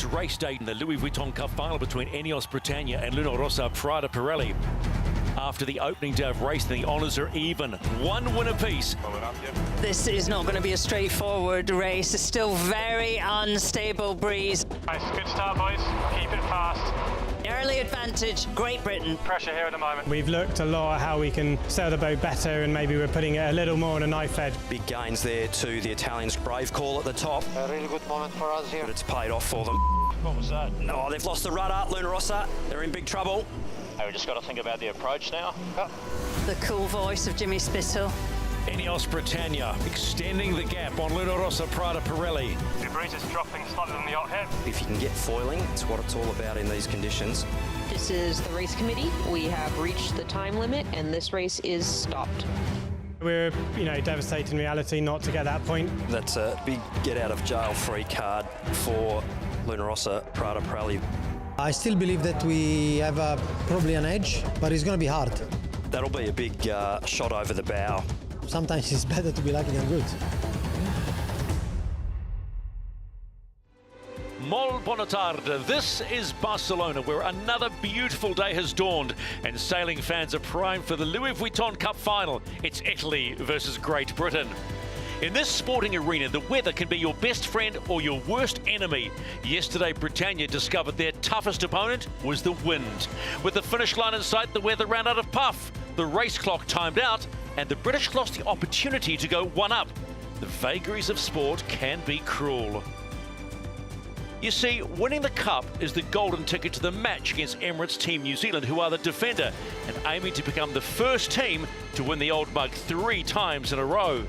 It's race day in the Louis Vuitton Cup final between Ineos Britannia and Luna Rossa Prada Pirelli. After the opening day of racing, the honours are even. One win apiece. This is not going to be a straightforward race. It's still very unstable breeze. Nice, good start, boys. Keep it fast. Early advantage, Great Britain. Pressure here at the moment. We've looked a lot at how we can sail the boat better, and maybe we're putting it a little more on a knife edge. Big gains there to the Italians. Brave call at the top. A really good moment for us here. But it's paid off for them. What was that? No, they've lost the rudder. Luna Rossa, they're in big trouble. We just got to think about the approach now. The cool voice of Jimmy Spittle. Ineos Britannia extending the gap on Luna Rossa Prada Pirelli. The breeze is dropping slightly on the yacht head. If you can get foiling, it's what it's all about in these conditions. This is the race committee. We have reached the time limit and this race is stopped. We're, devastated in reality not to get that point. That's a big get out of jail free card for Luna Rossa Prada Pirelli. I still believe that we have probably an edge, but it's going to be hard. That'll be a big shot over the bow. Sometimes it's better to be lucky than good. Molt bona tarda. This is Barcelona, where another beautiful day has dawned and sailing fans are primed for the Louis Vuitton Cup final. It's Italy versus Great Britain. In this sporting arena, the weather can be your best friend or your worst enemy. Yesterday, Britannia discovered their toughest opponent was the wind. With the finish line in sight, the weather ran out of puff. The race clock timed out, and the British lost the opportunity to go one up. The vagaries of sport can be cruel. You see, winning the Cup is the golden ticket to the match against Emirates Team New Zealand, who are the defender, and aiming to become the first team to win the Old Mug 3 times in a row.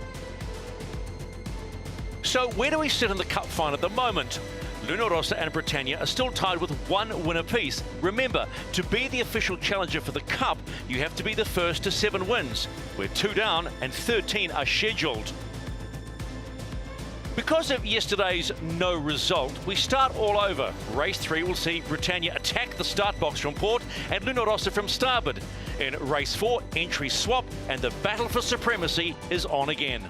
So where do we sit in the Cup final at the moment? Luna Rossa and Britannia are still tied with one win apiece. Remember, to be the official challenger for the Cup, you have to be the first to 7 wins. We're 2 down and 13 are scheduled. Because of yesterday's no result, we start all over. Race 3 will see Britannia attack the start box from port and Luna Rossa from starboard. In race 4, entry swap and the battle for supremacy is on again.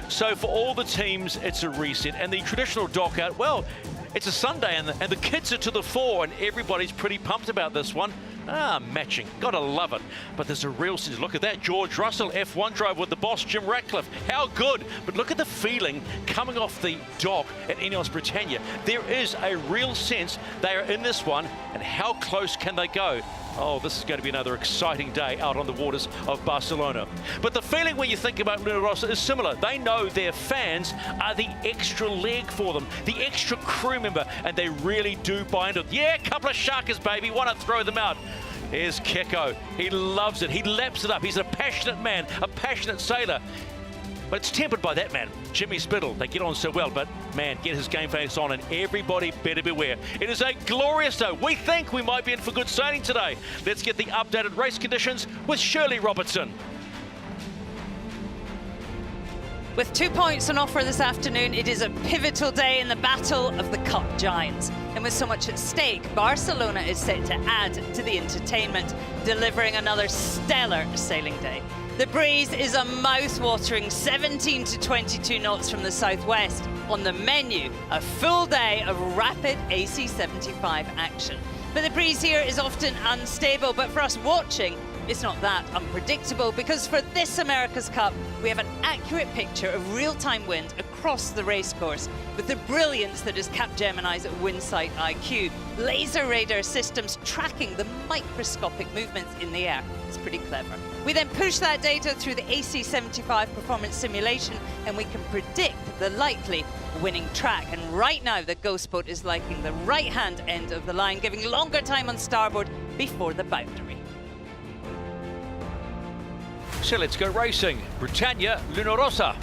So for all the teams, it's a reset, and the traditional dock out, well, it's a Sunday and the kids are to the fore, and everybody's pretty pumped about this one. Matching, gotta love it. But there's a real sense, look at that, George Russell, F1 driver with the boss, Jim Ratcliffe. How good, but look at the feeling coming off the dock at Ineos Britannia. There is a real sense they are in this one, and how close can they go? Oh, this is going to be another exciting day out on the waters of Barcelona. But the feeling when you think about Luna Rossa is similar. They know their fans are the extra leg for them, the extra crew member, and they really do buy into it. Yeah, a couple of sharkers, baby, want to throw them out. Here's Keko. He loves it. He laps it up. He's a passionate man, a passionate sailor. But it's tempered by that man, Jimmy Spittle. They get on so well, but man, get his game face on and everybody better beware. It is a glorious day. We think we might be in for good sailing today. Let's get the updated race conditions with Shirley Robertson. With 2 points on offer this afternoon, it is a pivotal day in the battle of the Cup Giants. And with so much at stake, Barcelona is set to add to the entertainment, delivering another stellar sailing day. The breeze is a mouth-watering 17 to 22 knots from the southwest. On the menu, a full day of rapid AC-75 action. But the breeze here is often unstable, but for us watching, it's not that unpredictable, because for this America's Cup, we have an accurate picture of real-time wind across the racecourse, with the brilliance that is Capgemini's Windsight IQ. Laser radar systems tracking the microscopic movements in the air. It's pretty clever. We then push that data through the AC-75 performance simulation, and we can predict the likely winning track. And right now, the Ghost Boat is liking the right-hand end of the line, giving longer time on starboard before the boundary. So let's go racing. Britannia, Luna Rossa.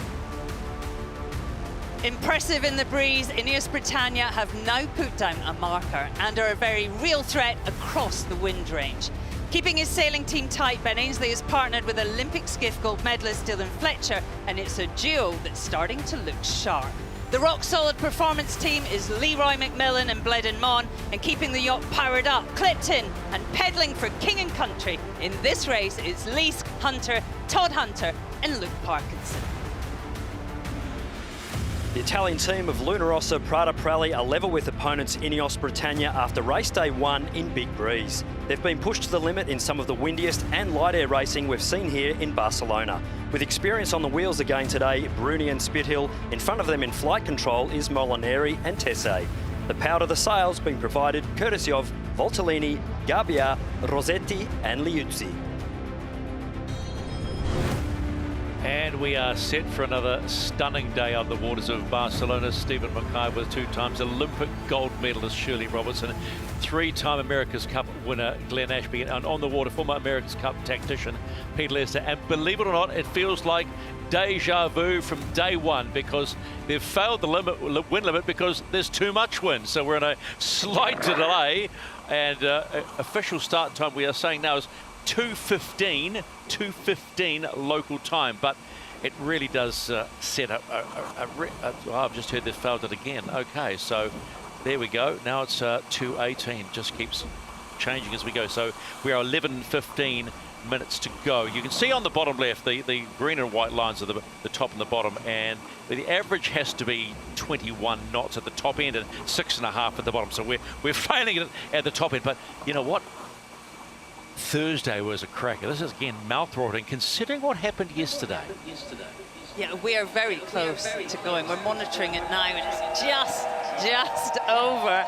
Impressive in the breeze, Ineos Britannia have now put down a marker and are a very real threat across the wind range. Keeping his sailing team tight, Ben Ainsley has partnered with Olympic skiff gold medalist Dylan Fletcher, and it's a duo that's starting to look sharp. The rock-solid performance team is Leroy McMillan and Bledin Mon, and keeping the yacht powered up, clipped in and pedalling for king and country. In this race, it's Leask, Hunter, Todd Hunter and Luke Parkinson. The Italian team of Luna Rossa Prada Prali are level with opponents Ineos Britannia after race day 1 in Big Breeze. They've been pushed to the limit in some of the windiest and light air racing we've seen here in Barcelona. With experience on the wheels again today, Bruni and Spithill. In front of them in flight control is Molinari and Tessé. The power to the sails being provided courtesy of Voltolini, Gabbia, Rossetti and Liuzzi. And we are set for another stunning day on the waters of Barcelona. Stephen Mackay was 2 times Olympic gold medalist Shirley Robertson, 3-time America's Cup winner Glenn Ashby, and on the water former America's Cup tactician Pete Lester. And believe it or not, it feels like deja vu from day one, because they've failed the win limit because there's too much wind. So we're in a slight delay, and official start time we are saying now is 2:15 local time, but it really does set up oh, I've just heard this failed it again. Okay, so there we go. Now it's 2:18. Just keeps changing as we go. So we are 11:15 minutes to go. You can see on the bottom left the green and white lines are the top and the bottom, and the average has to be 21 knots at the top end and 6.5 at the bottom. So we're failing it at the top end, but you know what? Thursday was a cracker. This is again mouth-watering considering what happened yesterday. Yeah, we are very close to going. We're monitoring it now, and it's just over.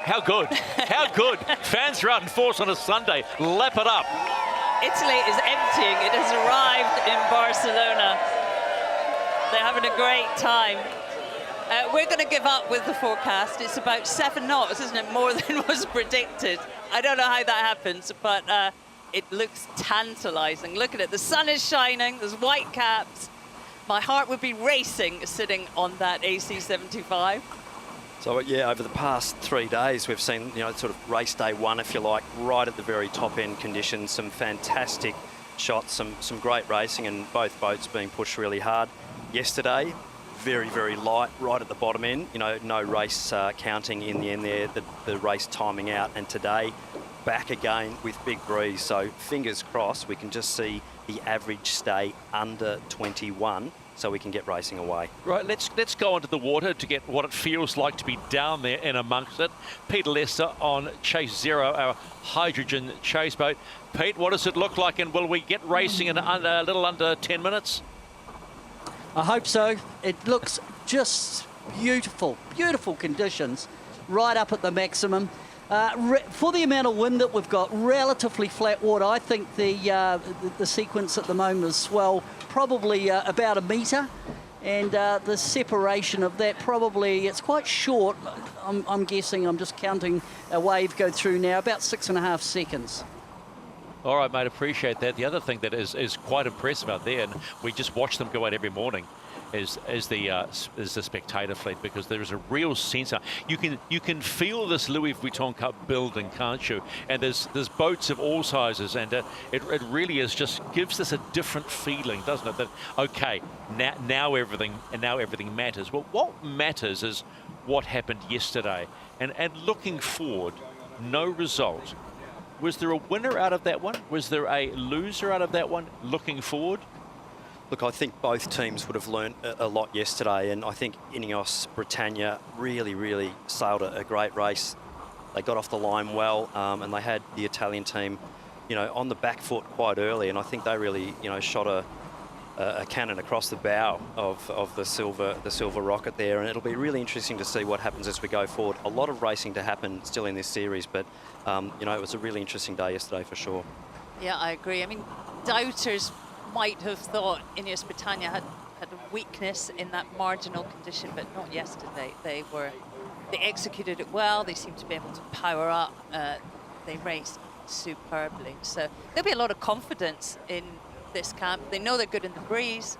How good? How good? Fans are out in force on a Sunday. Lap it up. Italy is emptying. It has arrived in Barcelona. They're having a great time. We're going to give up with the forecast. It's about 7 knots, isn't it? More than was predicted. I don't know how that happens, but it looks tantalizing. Look at it. The sun is shining. There's white caps. My heart would be racing sitting on that AC75. So yeah, over the past 3 days, we've seen, you know, sort of race day 1, if you like, right at the very top end conditions, some fantastic shots, some great racing, and both boats being pushed really hard. Yesterday, very, very light, right at the bottom end. You know, no race counting in the end there, the race timing out. And today, back again with big breeze. So fingers crossed, we can just see the average stay under 21 so we can get racing away. Right, let's go onto the water to get what it feels like to be down there in amongst it. Peter Lester on Chase Zero, our hydrogen chase boat. Pete, what does it look like, and will we get racing in a little under 10 minutes? I hope so. It looks just beautiful, beautiful conditions, right up at the maximum. For the amount of wind that we've got, relatively flat water. I think the sequence at the moment is swell, probably about 1 metre, and the separation of that probably, it's quite short. I'm guessing, I'm just counting a wave go through now, about 6.5 seconds. All right, mate, appreciate that. The other thing that is quite impressive out there, and we just watch them go out every morning, is the spectator fleet, because there is a real sense. You can feel this Louis Vuitton Cup building, can't you? And there's boats of all sizes, and it really is just gives us a different feeling, doesn't it? That okay, now everything matters. Well, what matters is what happened yesterday, and looking forward, no result. Was there a winner out of that one? Was there a loser out of that one looking forward? Look, I think both teams would have learned a lot yesterday, and I think Ineos Britannia really sailed a great race. They got off the line well, and they had the Italian team, you know, on the back foot quite early, and I think they really, you know, shot a cannon across the bow of the silver rocket there, and it'll be really interesting to see what happens as we go forward. A lot of racing to happen still in this series, but you know, it was a really interesting day yesterday for sure. Yeah, I agree. I mean, doubters might have thought Ineos Britannia had a weakness in that marginal condition, but not yesterday. They executed it well. They seemed to be able to power up. They raced superbly. So there'll be a lot of confidence in this camp. They know they're good in the breeze.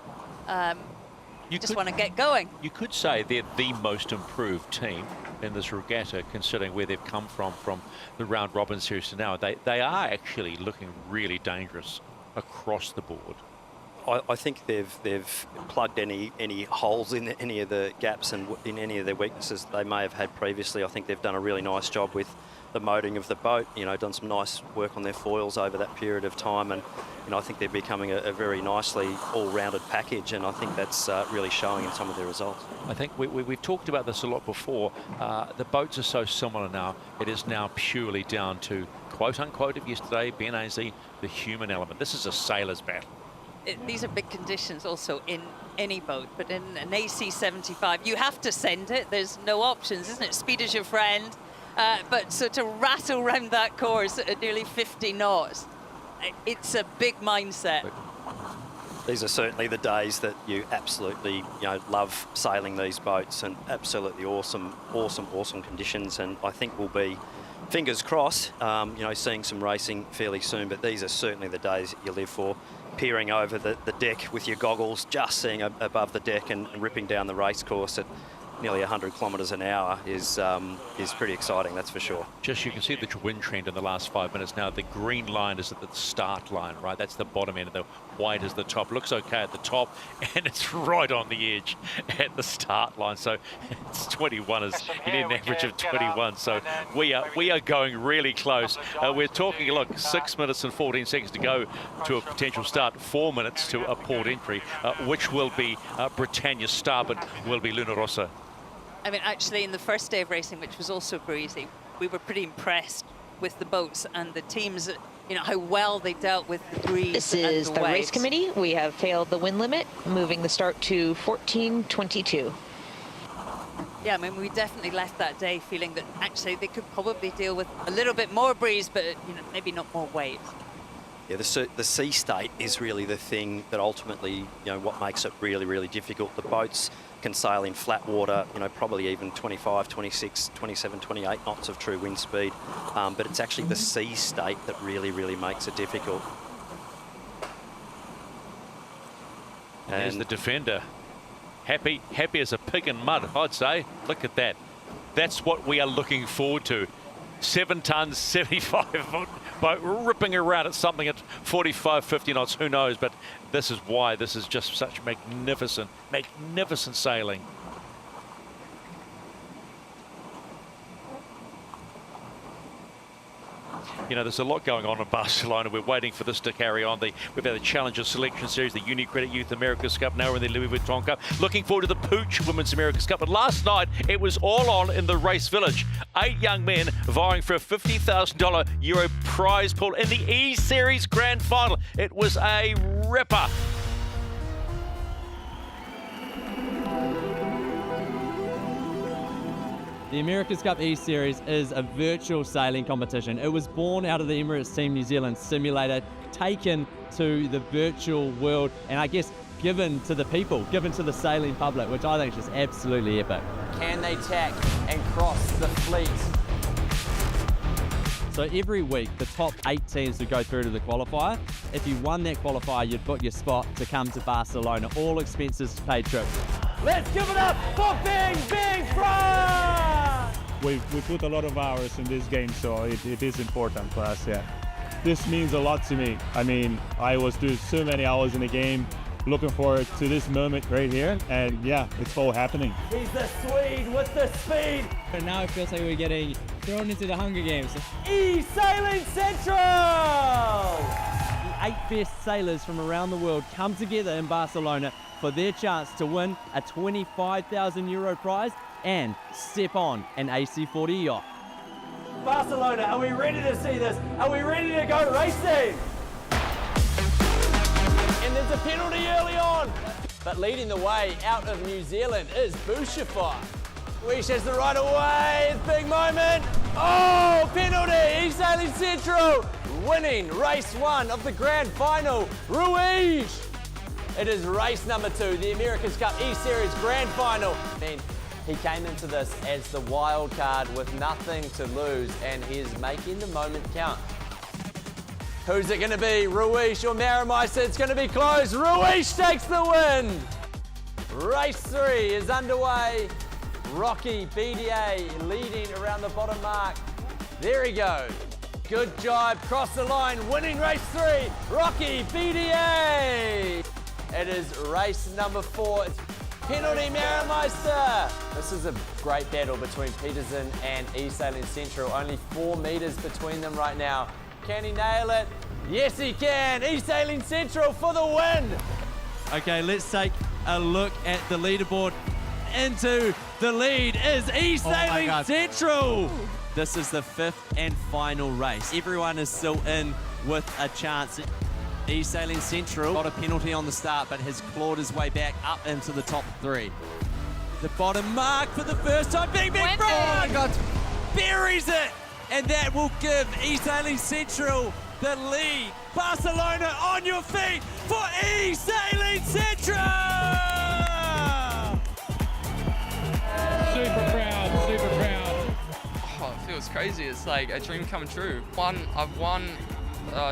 You just want to get going. You could say they're the most improved team in this regatta, considering where they've come from the round robin series to now. They are actually looking really dangerous across the board. I think they've plugged any holes in any of the gaps and in any of their weaknesses they may have had previously. I think they've done a really nice job with the motoring of the boat, done some nice work on their foils over that period of time, and I think they're becoming a very nicely all-rounded package, and I think that's really showing in some of their results. I think we've talked about this a lot before. The boats are so similar now. It is now purely down to, quote-unquote, of yesterday, Ben AZ, the human element. This is a sailor's battle. These are big conditions also in any boat, but in an AC-75, you have to send it. There's no options, isn't it? Speed is your friend. But so to rattle around that course at nearly 50 knots, it's a big mindset. These are certainly the days that you absolutely, love sailing these boats, and absolutely awesome conditions. And I think we'll be, fingers crossed, seeing some racing fairly soon. But these are certainly the days that you live for. Peering over the deck with your goggles, just seeing above the deck and ripping down the race course at nearly 100 kilometres an hour is pretty exciting, that's for sure. Just, you can see the wind trend in the last 5 minutes now. The green line is at the start line, right? That's the bottom end, and the white is the top. Looks okay at the top, and it's right on the edge at the start line. So it's 21, you need an average of 21. So we are going really close. We're talking, look, 6 minutes and 14 seconds to go to a potential start, 4 minutes to a port entry, which will be Britannia starboard, will be Luna Rossa. I mean, actually, in the first day of racing, which was also breezy, we were pretty impressed with the boats and the teams, how well they dealt with the breeze. This is and the waves. race committee. We have failed the wind limit, moving the start to 14:22. Yeah, I mean, we definitely left that day feeling that actually they could probably deal with a little bit more breeze, but maybe not more waves. Yeah, the sea state is really the thing that ultimately, what makes it really, really difficult. The boats can sail in flat water, probably even 25, 26, 27, 28 knots of true wind speed. But it's actually the sea state that really, really makes it difficult. And there's the defender. Happy as a pig in mud, I'd say. Look at that. That's what we are looking forward to. 7 tons, 75 foot boat ripping around at something at 45, 50 knots, who knows, but this is why this is just such magnificent sailing. There's a lot going on in Barcelona. We're waiting for this to carry on. We've had the Challenger Selection Series, the UniCredit Youth America's Cup, now we're in the Louis Vuitton Cup. Looking forward to the Pooch Women's America's Cup. But last night, it was all on in the race village. 8 young men vying for a $50,000 Euro prize pool in the E-Series Grand Final. It was a ripper. The America's Cup E-Series is a virtual sailing competition. It was born out of the Emirates Team New Zealand simulator, taken to the virtual world, and I guess given to the people, given to the sailing public, which I think is just absolutely epic. Can they tack and cross the fleet? So every week, the top 8 teams would go through to the qualifier. If you won that qualifier, you'd book your spot to come to Barcelona, all expenses paid trip. Let's give it up for Big France! We put a lot of hours in this game, so it is important for us, yeah. This means a lot to me. I mean, I was doing so many hours in the game, looking forward to this moment right here, and yeah, it's all happening. He's the Swede with the speed! And now it feels like we're getting thrown into the Hunger Games. E-Sailing Central! The 8 best sailors from around the world come together in Barcelona for their chance to win a €25,000 prize and step on an AC-40 yacht. Barcelona, are we ready to see this? Are we ready to go racing? And there's a penalty early on. But leading the way out of New Zealand is Bouchafar. Wish has the right of way, it's a big moment. Oh, penalty, E-Sailing Central, winning race 1 of the grand final, Ruiz. It is race number 2, the America's Cup E-Series Grand Final. And he came into this as the wild card with nothing to lose, and he is making the moment count. Who's it going to be? Ruiz or Marameister? It's going to be close. Ruiz takes the win. Race 3 is underway. Rocky BDA leading around the bottom mark. There he goes. Good jibe, cross the line, winning race 3. Rocky BDA. It is race number 4. Penalty, Marimeister! This is a great battle between Peterson and E-Sailing Central. Only 4 metres between them right now. Can he nail it? Yes, he can! E-Sailing Central for the win! Okay, let's take a look at the leaderboard. Into the lead is E-Sailing Central! This is the 5th and final race. Everyone is still in with a chance. E-Sailing Central got a penalty on the start, but has clawed his way back up into the top 3. The bottom mark for the first time, Big Frog! Oh my God! Buries it! And that will give E-Sailing Central the lead. Barcelona, on your feet for E-Sailing Central! Super proud, super proud. Oh, it feels crazy. It's like a dream come true. I've won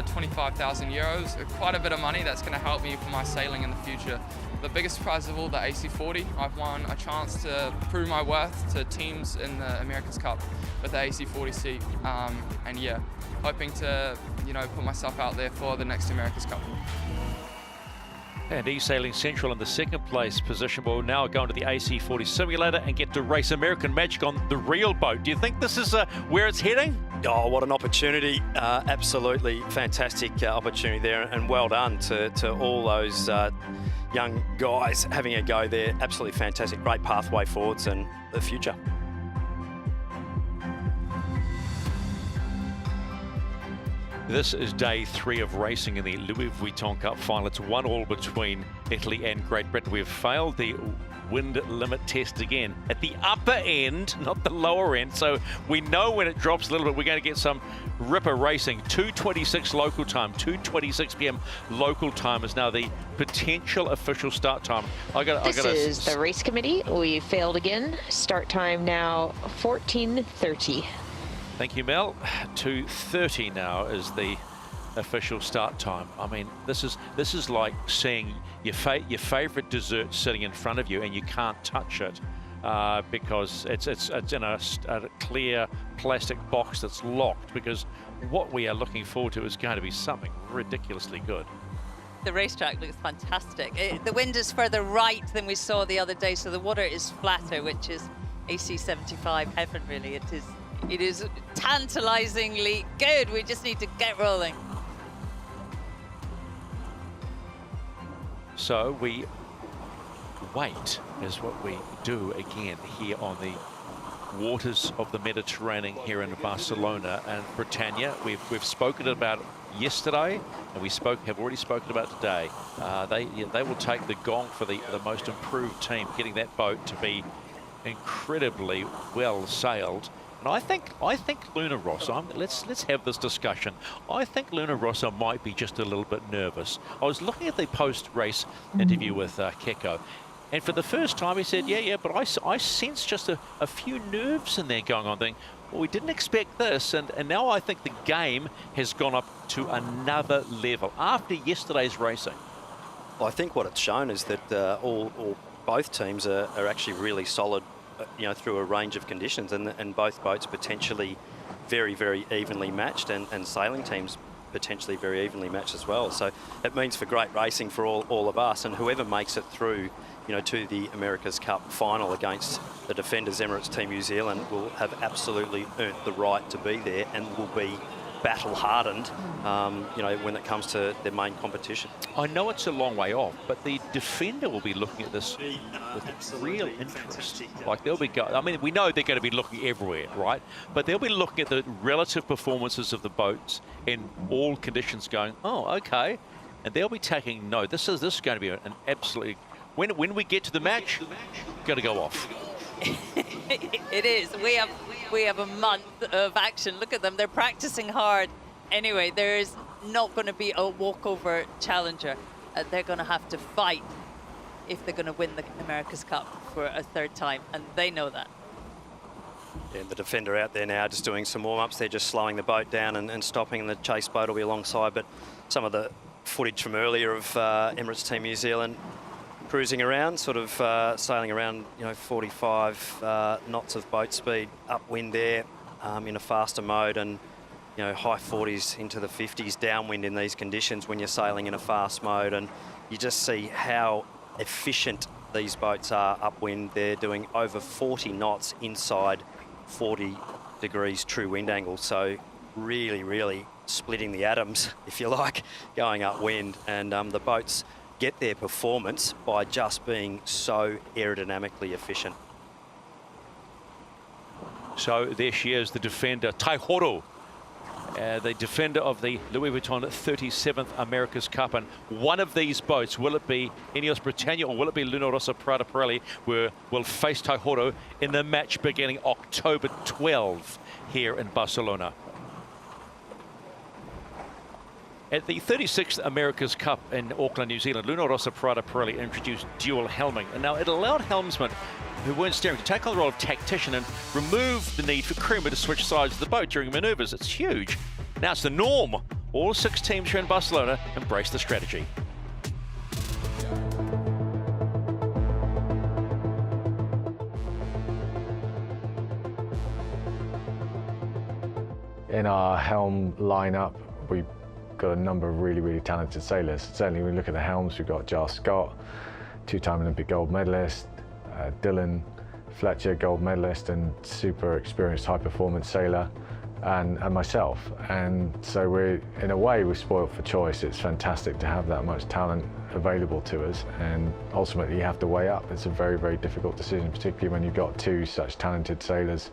25,000 euros, quite a bit of money that's going to help me for my sailing in the future. The biggest prize of all, the AC40, I've won a chance to prove my worth to teams in the America's Cup with the AC40 seat, and yeah, hoping to, you know, put myself out there for the next America's Cup. And E-Sailing Central in the 2nd place position will now go into the AC40 simulator and get to race American Magic on the real boat. Do you think this is where it's heading? Oh, what an opportunity. Absolutely fantastic opportunity there, and well done to all those young guys having a go there. Absolutely fantastic. Great pathway forwards and the future. This is day 3 of racing in the Louis Vuitton Cup final. It's 1-1 between Italy and Great Britain. We've failed the wind limit test again at the upper end, not the lower end. So we know when it drops a little bit, we're going to get some ripper racing. 2:26 local time, 2:26 p.m. local time is now the potential official start time. This is the race committee. We failed again. Start time now 14:30. Thank you, Mel. 2:30 now is the official start time. I mean, this is like seeing your favorite dessert sitting in front of you and you can't touch it because it's in a clear plastic box that's locked, because what we are looking forward to is going to be something ridiculously good. The racetrack looks fantastic. The wind is further right than we saw the other day, so the water is flatter, which is AC75 heaven, really. It is tantalizingly good. We just need to get rolling. So we wait is what we do again here on the waters of the Mediterranean here in Barcelona and Britannia. We've spoken about it yesterday, and have already spoken about today. They will take the gong for the most improved team, getting that boat to be incredibly well sailed. And I think Luna Rossa, let's have this discussion. I think Luna Rossa might be just a little bit nervous. I was looking at the post-race interview with Keko, and for the first time he said, yeah, but I sense just a few nerves in there going on. Thinking, well, we didn't expect this, and now I think the game has gone up to another level after yesterday's racing. Well, I think what it's shown is that both teams are actually really solid, you know, through a range of conditions, and both boats potentially very, very evenly matched, and sailing teams potentially very evenly matched as well. So it means for great racing for all of us, and whoever makes it through, you know, to the America's Cup final against the defenders, Emirates Team New Zealand, will have absolutely earned the right to be there and will be battle hardened, you know, when it comes to their main competition. I know it's a long way off, but the defender will be looking at this with real interest. Like they'll be I mean, we know they're going to be looking everywhere, right? But they'll be looking at the relative performances of the boats in all conditions, going, oh, okay, and they'll be taking note. This is going to be an absolutely. When we get to the match, got to go off. It is. We have a month of action. Look at them. They're practicing hard. Anyway, there is not going to be a walkover challenger. They're going to have to fight if they're going to win the America's Cup for a 3rd time, and they know that. Yeah, the defender out there now just doing some warm-ups. They're just slowing the boat down and stopping, and the chase boat will be alongside. But some of the footage from earlier of Emirates Team New Zealand cruising around, sort of sailing around, you know, 45 knots of boat speed upwind there in a faster mode, and, you know, high 40s into the 50s downwind in these conditions when you're sailing in a fast mode. And you just see how efficient these boats are upwind. They're doing over 40 knots inside 40 degrees true wind angle. So really, really splitting the atoms, if you like, going upwind. And the boats get their performance by just being so aerodynamically efficient. So there she is, the defender, Taihoro. The defender of the Louis Vuitton 37th America's Cup. And one of these boats, will it be Ineos Britannia or will it be Luna Rossa Prada Pirelli, will face Taihoro in the match beginning October 12 here in Barcelona. At the 36th America's Cup in Auckland, New Zealand, Luna Rossa Prada Pirelli introduced dual helming. And now it allowed helmsmen who weren't steering to take on the role of tactician and remove the need for crewmen to switch sides of the boat during manoeuvres. It's huge. Now it's the norm. All 6 teams here in Barcelona embrace the strategy. In our helm lineup, we've got a number of really, really talented sailors. Certainly when we look at the helms, we've got Giles Scott, 2-time Olympic gold medalist, Dylan Fletcher, gold medalist and super experienced high performance sailor, and myself. And so we're, in a way, we're spoiled for choice. It's fantastic to have that much talent available to us, and ultimately you have to weigh up. It's a very, very difficult decision, particularly when you've got 2 such talented sailors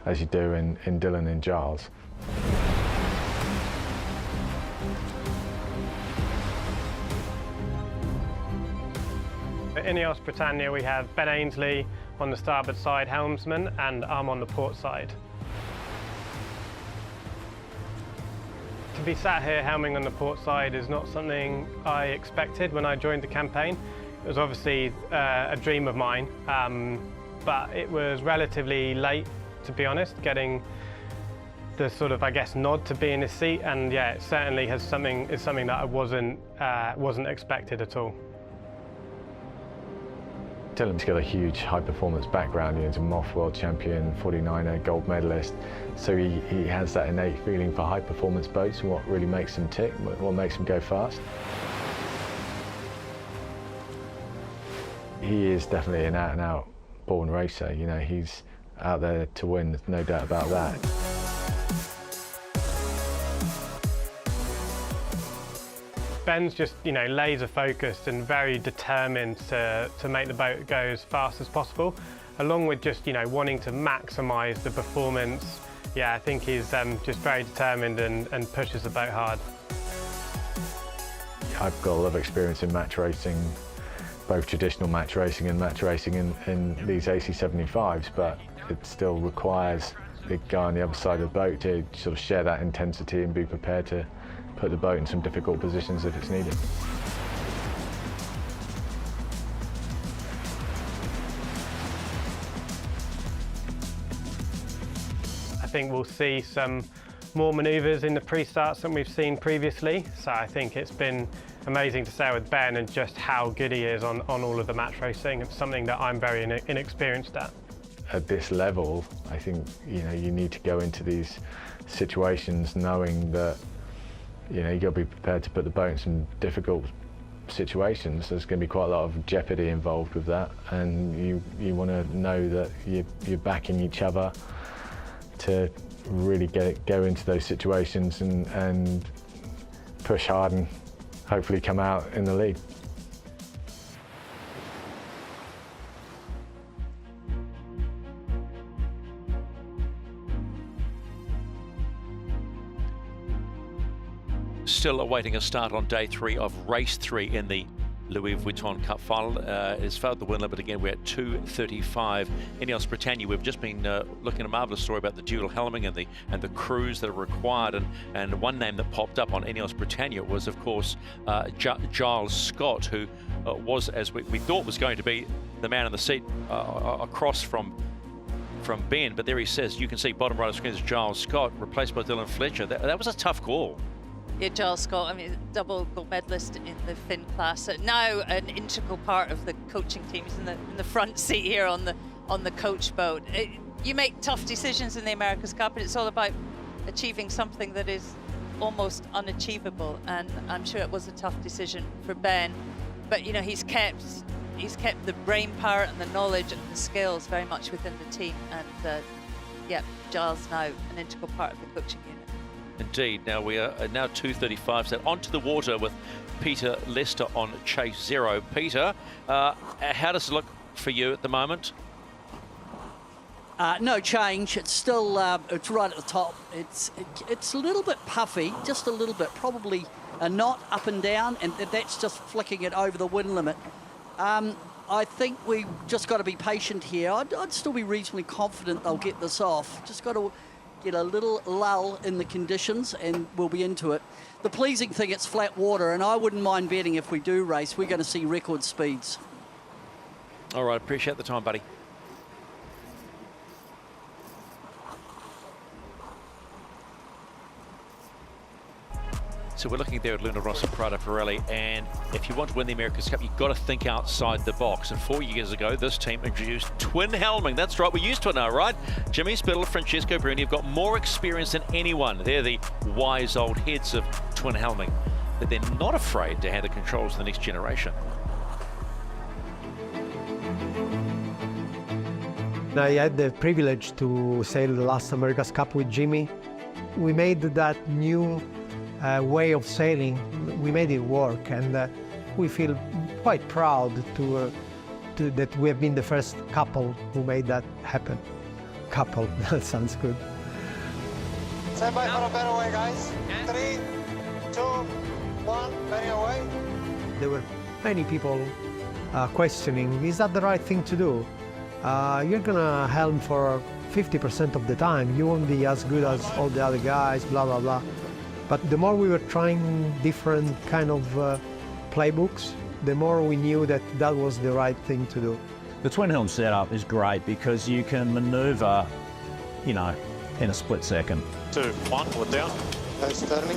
as you do in Dylan and Giles. At Ineos Britannia, we have Ben Ainsley on the starboard side, helmsman, and I'm on the port side. To be sat here helming on the port side is not something I expected when I joined the campaign. It was obviously a dream of mine, but it was relatively late, to be honest, getting the sort of, I guess, nod to be in this seat. And yeah, it certainly is something that I wasn't expected at all. Dylan's got a huge high-performance background. He's a Moth World Champion, 49er, gold medalist. So he has that innate feeling for high-performance boats and what really makes them tick, what makes them go fast. He is definitely an out-and-out born racer. You know, he's out there to win, there's no doubt about that. Ben's just, you know, laser focused and very determined to make the boat go as fast as possible, along with just, you know, wanting to maximise the performance. Yeah, I think he's just very determined and pushes the boat hard. I've got a lot of experience in match racing, both traditional match racing and match racing in these AC75s, but it still requires the guy on the other side of the boat to sort of share that intensity and be prepared to put the boat in some difficult positions if it's needed. I think we'll see some more manoeuvres in the pre-starts than we've seen previously. So I think it's been amazing to sail with Ben and just how good he is on all of the match racing. It's something that I'm very inexperienced at. At this level, I think, you know, you need to go into these situations knowing that, you know, you've got to be prepared to put the boat in some difficult situations. There's going to be quite a lot of jeopardy involved with that, and you want to know that you're backing each other to really go into those situations and push hard and hopefully come out in the lead. Still awaiting a start on day 3 of race 3 in the Louis Vuitton Cup final. It's failed the win limit again. We're at 2:35. Ineos Britannia, we've just been looking at a marvellous story about the dual helming and the crews that are required. And one name that popped up on Ineos Britannia was, of course, Giles Scott, who was, as we thought, was going to be the man in the seat across from Ben. But there he says, you can see bottom right of the screen is Giles Scott, replaced by Dylan Fletcher. That was a tough call. Yeah, Giles Scott, I mean, double gold medalist in the Finn class. Now an integral part of the coaching team. He's in the front seat here on the coach boat. You make tough decisions in the America's Cup, and it's all about achieving something that is almost unachievable. And I'm sure it was a tough decision for Ben. But, you know, he's kept he's kept the brain power and the knowledge and the skills very much within the team. And yeah, Giles now an integral part of the coaching unit. Indeed. Now we are now 2:35, so onto the water with Peter Lester on chase 0. Peter, how does it look for you at the moment? No change. It's still it's right at the top. It's a little bit puffy, just a little bit, probably a knot up and down, and that's just flicking it over the wind limit. I think we just got to be patient here. I'd still be reasonably confident they'll get this off. Just got to get a little lull in the conditions and we'll be into it. The pleasing thing, it's flat water, and I wouldn't mind betting if we do race, we're going to see record speeds. All right, appreciate the time, buddy. So we're looking there at Luna Rossa Prada Pirelli, and if you want to win the America's Cup, you've got to think outside the box. And 4 years ago, this team introduced twin helming. That's right, we're used to it now, right? Jimmy Spittle, Francesco Bruni have got more experience than anyone. They're the wise old heads of twin helming, but they're not afraid to hand the controls to the next generation. I had the privilege to sail the last America's Cup with Jimmy. We made that new way of sailing, we made it work, and we feel quite proud that we have been the first couple who made that happen. Couple, that sounds good. Stand by for a better way, guys. 3, 2, 1, better away. There were many people questioning, is that the right thing to do? You're gonna helm for 50% of the time, you won't be as good as all the other guys, blah, blah, blah. But the more we were trying different kind of playbooks, the more we knew that that was the right thing to do. The twin helm setup is great because you can maneuver, you know, in a split second. 2, 1, we're down. Nice turning.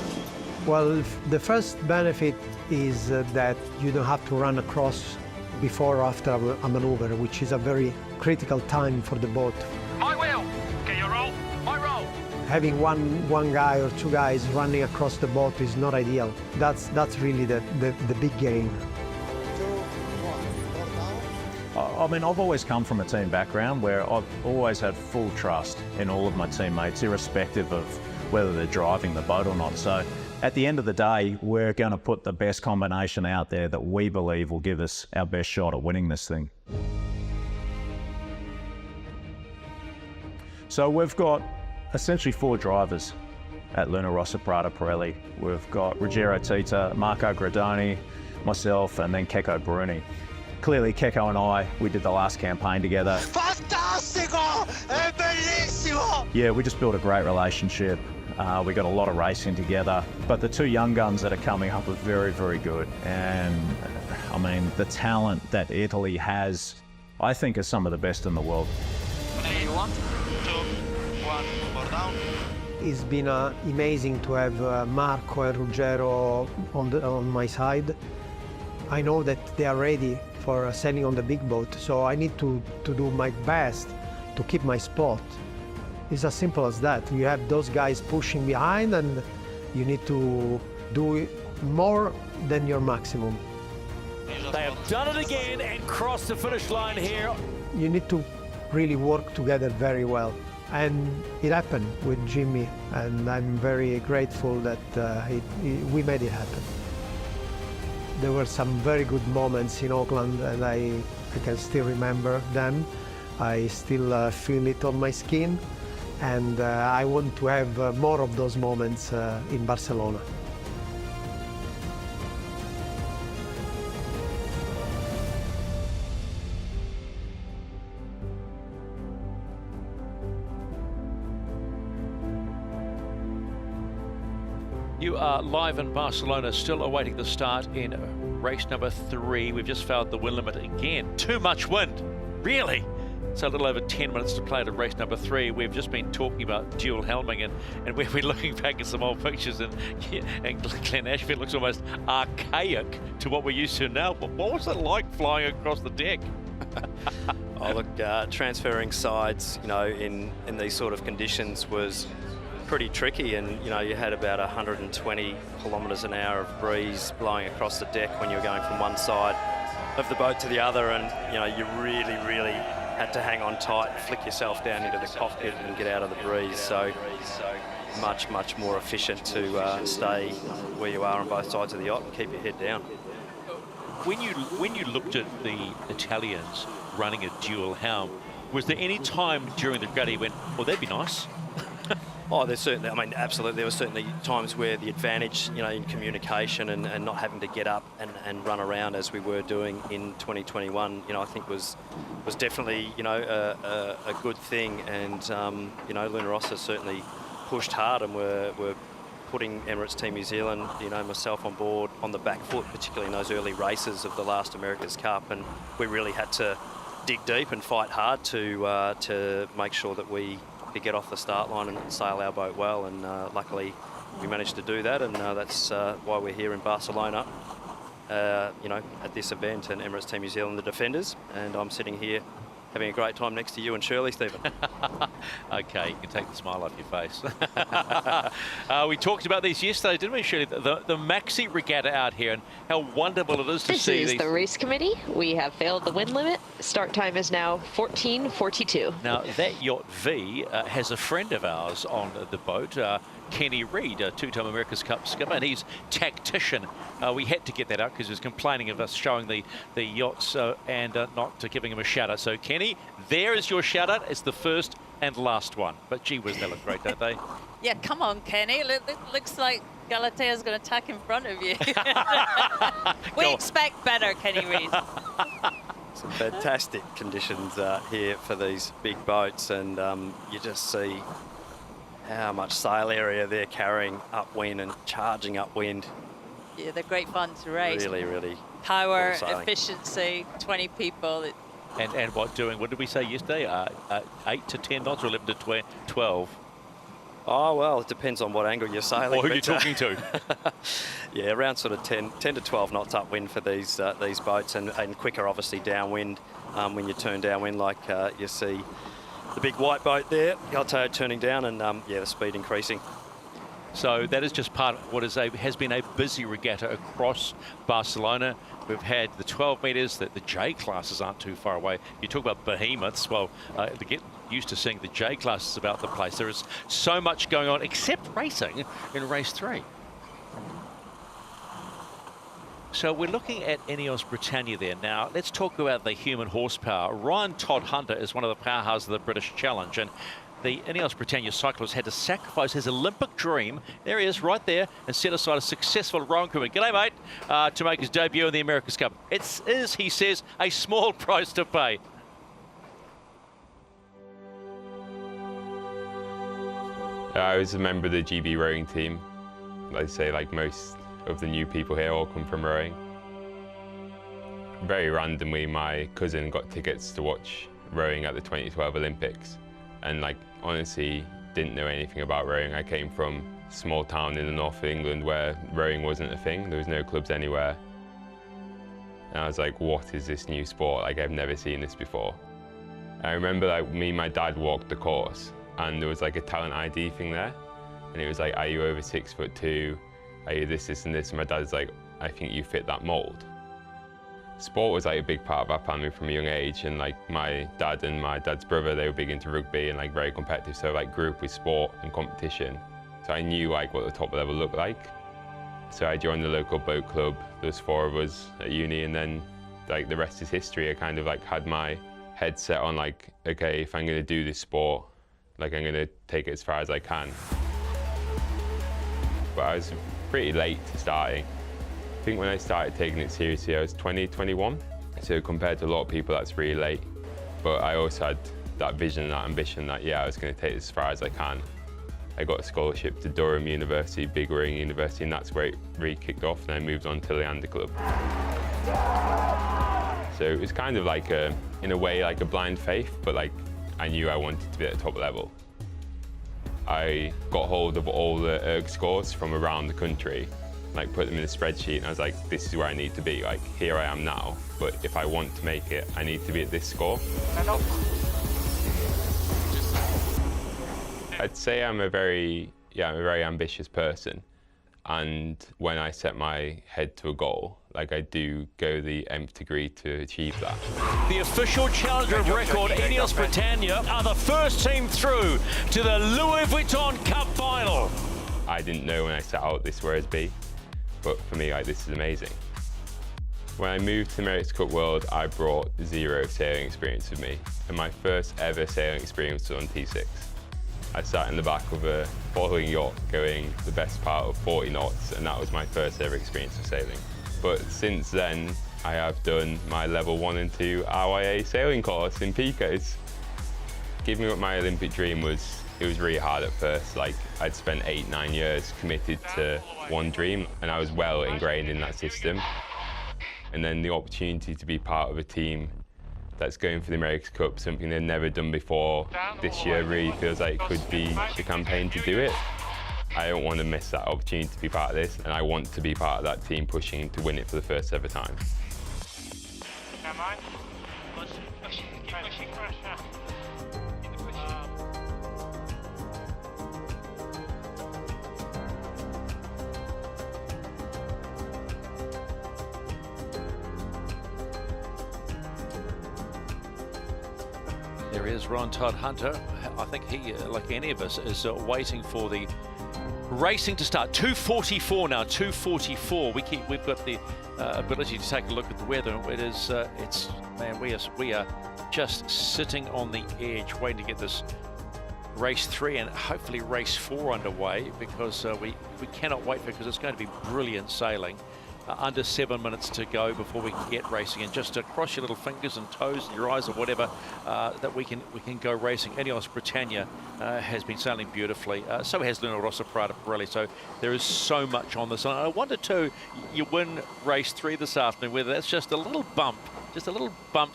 Well, the first benefit is that you don't have to run across before or after a maneuver, which is a very critical time for the boat. My wheel. Okay, your roll. My roll. Having one guy or two guys running across the boat is not ideal. That's really the big game. 2, 1, down. I mean, I've always come from a team background where I've always had full trust in all of my teammates, irrespective of whether they're driving the boat or not. So at the end of the day, we're going to put the best combination out there that we believe will give us our best shot at winning this thing. So we've got essentially 4 drivers at Luna Rossa Prada Pirelli. We've got Ruggiero Tita, Marco Gradoni, myself, and then Keko Bruni. Clearly, Keko and I, we did the last campaign together. Fantastico! È bellissimo! Yeah, we just built a great relationship. We got a lot of racing together. But the 2 young guns that are coming up are very, very good. And I mean, the talent that Italy has, I think, is some of the best in the world. 1, 2, 1, more down. It's been amazing to have Marco and Ruggero on my side. I know that they are ready for sailing on the big boat, so I need to do my best to keep my spot. It's as simple as that. You have those guys pushing behind and you need to do more than your maximum. They have done it again and crossed the finish line here. You need to really work together very well. And it happened with Jimmy, and I'm very grateful that we made it happen. There were some very good moments in Auckland, and I can still remember them. I still feel it on my skin, and I want to have more of those moments in Barcelona. You are live in Barcelona, still awaiting the start in race number 3. We've just fouled the wind limit again. Too much wind, really? So a little over 10 minutes to play to race number 3. We've just been talking about dual helming, and we're looking back at some old pictures, and Glen Ashfield looks almost archaic to what we're used to now. But what was it like flying across the deck? Oh, look, transferring sides, you know, in these sort of conditions was pretty tricky, and you know, you had about 120 kilometres an hour of breeze blowing across the deck when you were going from one side of the boat to the other, and you know, you really had to hang on tight, flick yourself down into the cockpit and get out of the breeze. So much more efficient to stay where you are on both sides of the yacht and keep your head down. When you looked at the Italians running a dual helm, was there any time during the regatta you went, well, that'd be nice? Oh, there's certainly, I mean, absolutely. There were certainly times where the advantage, you know, in communication and not having to get up and run around as we were doing in 2021, you know, I think was definitely, you know, a good thing. And, you know, Luna Rossa certainly pushed hard, and were putting Emirates Team New Zealand, you know, myself on board on the back foot, particularly in those early races of the last America's Cup. And we really had to dig deep and fight hard to make sure that we could get off the start line and sail our boat well, and luckily we managed to do that, and that's why we're here in Barcelona, you know, at this event, and Emirates Team New Zealand, the defenders, and I'm sitting here having a great time next to you and Shirley, Stephen. Okay, you can take the smile off your face. We talked about these yesterday, didn't we, Shirley? The Maxi Regatta out here, and how wonderful it is to see This these. is the race committee. We have failed the wind limit. Start time is now 14:42. Now, that Yacht V has a friend of ours on the boat, Kenny Reid, a two-time America's Cup skipper, and he's tactician. We had to get that out because he was complaining of us showing the yachts and not giving him a shout-out. So, Kenny, there is your shout-out. It's the first and last one. But gee whiz, they look great, don't they? Yeah, come on, Kenny. It looks like Galatea's going to attack in front of you. We expect better, Kenny Reid. Some fantastic conditions here for these big boats, and you just see how much sail area they're carrying upwind and charging upwind. Yeah, they're great fun to race. Really. Power, cool sailing. efficiency, 20 people. And what did we say yesterday? 8 to 10 knots or 11 to 12? Oh, well, it depends on what angle you're sailing. Or who you're talking to. Yeah, around sort of 10 to 12 knots upwind for these boats, and quicker, obviously, downwind when you turn downwind, like you see the big white boat there, Galteo turning down, and yeah, the speed increasing. So that is just part of what has been a busy regatta across Barcelona. We've had the 12 metres, the J classes aren't too far away. You talk about behemoths, well, to get used to seeing the J classes about the place. There is so much going on, except racing in race 3. So we're looking at Ineos Britannia there. Now, let's talk about the human horsepower. Ryan Todd Hunter is one of the powerhouses of the British Challenge, and the Ineos Britannia cyclist had to sacrifice his Olympic dream, there he is right there, and set aside a successful Rowan Crewman, g'day mate, to make his debut in the America's Cup. It is, he says, a small price to pay. I was a member of the GB rowing team. Like I say, like most of the new people here all come from rowing. Very randomly, my cousin got tickets to watch rowing at the 2012 Olympics, and like honestly didn't know anything about rowing. I came from a small town in the north of England where rowing wasn't a thing. There was no clubs anywhere. And I was like, what is this new sport? Like, I've never seen this before. I remember like me and my dad walked the course, and there was like a talent ID thing there, and it was like, are you over 6'2"? Are you this, and this? And my dad's like, I think you fit that mold. Sport was like a big part of our family from a young age, and like my dad and my dad's brother, they were big into rugby and like very competitive, so like grew up with sport and competition. So I knew like what the top level looked like. So I joined the local boat club. There was 4 of us at uni, and then like the rest is history. I kind of like had my head set on like, okay, if I'm gonna do this sport, like I'm gonna take it as far as I can. But I was pretty late to starting. I think when I started taking it seriously, I was 20, 21. So compared to a lot of people, that's really late. But I also had that vision and that ambition that, yeah, I was going to take it as far as I can. I got a scholarship to Durham University, big rowing university, and that's where it really kicked off, and I moved on to Leander Club. So it was kind of like, in a way, like a blind faith, but like I knew I wanted to be at the top level. I got hold of all the erg scores from around the country, like put them in a spreadsheet, and I was like, this is where I need to be. Like, here I am now, but if I want to make it, I need to be at this score. I'd say I'm a very ambitious person. And when I set my head to a goal, like I do go the nth degree to achieve that. The official challenger of record, Ineos Britannia, are the first team through to the Louis Vuitton Cup final. I didn't know when I set out this where it'd be, but for me, like, this is amazing. When I moved to Emirates Cup World, I brought 0 sailing experience with me, and my first ever sailing experience was on T6. I sat in the back of a following yacht going the best part of 40 knots, and that was my first ever experience of sailing. But since then, I have done my level 1 and 2 RYA sailing course in Picos. Giving up my Olympic dream was really hard at first. Like, I'd spent 8-9 years committed to one dream, and I was well ingrained in that system. And then the opportunity to be part of a team that's going for the America's Cup, something they've never done before, this year really feels like it could be the campaign to do it. I don't want to miss that opportunity to be part of this, and I want to be part of that team pushing to win it for the first ever time. There is Ron Todd Hunter. I think he, like any of us, is waiting for the racing to start. 2:44 now. 2:44. We've got the ability to take a look at the weather. It is. Man, we are just sitting on the edge, waiting to get this race 3 and hopefully race 4 underway, because we cannot wait, because it's going to be brilliant sailing. Under 7 minutes to go before we can get racing, and just cross your little fingers and toes and your eyes or whatever, that we can go racing. Ineos Britannia has been sailing beautifully. So has Luna Rossa Prada Pirelli. So there is so much on this. And I wonder too, you win race 3 this afternoon, whether that's just a little bump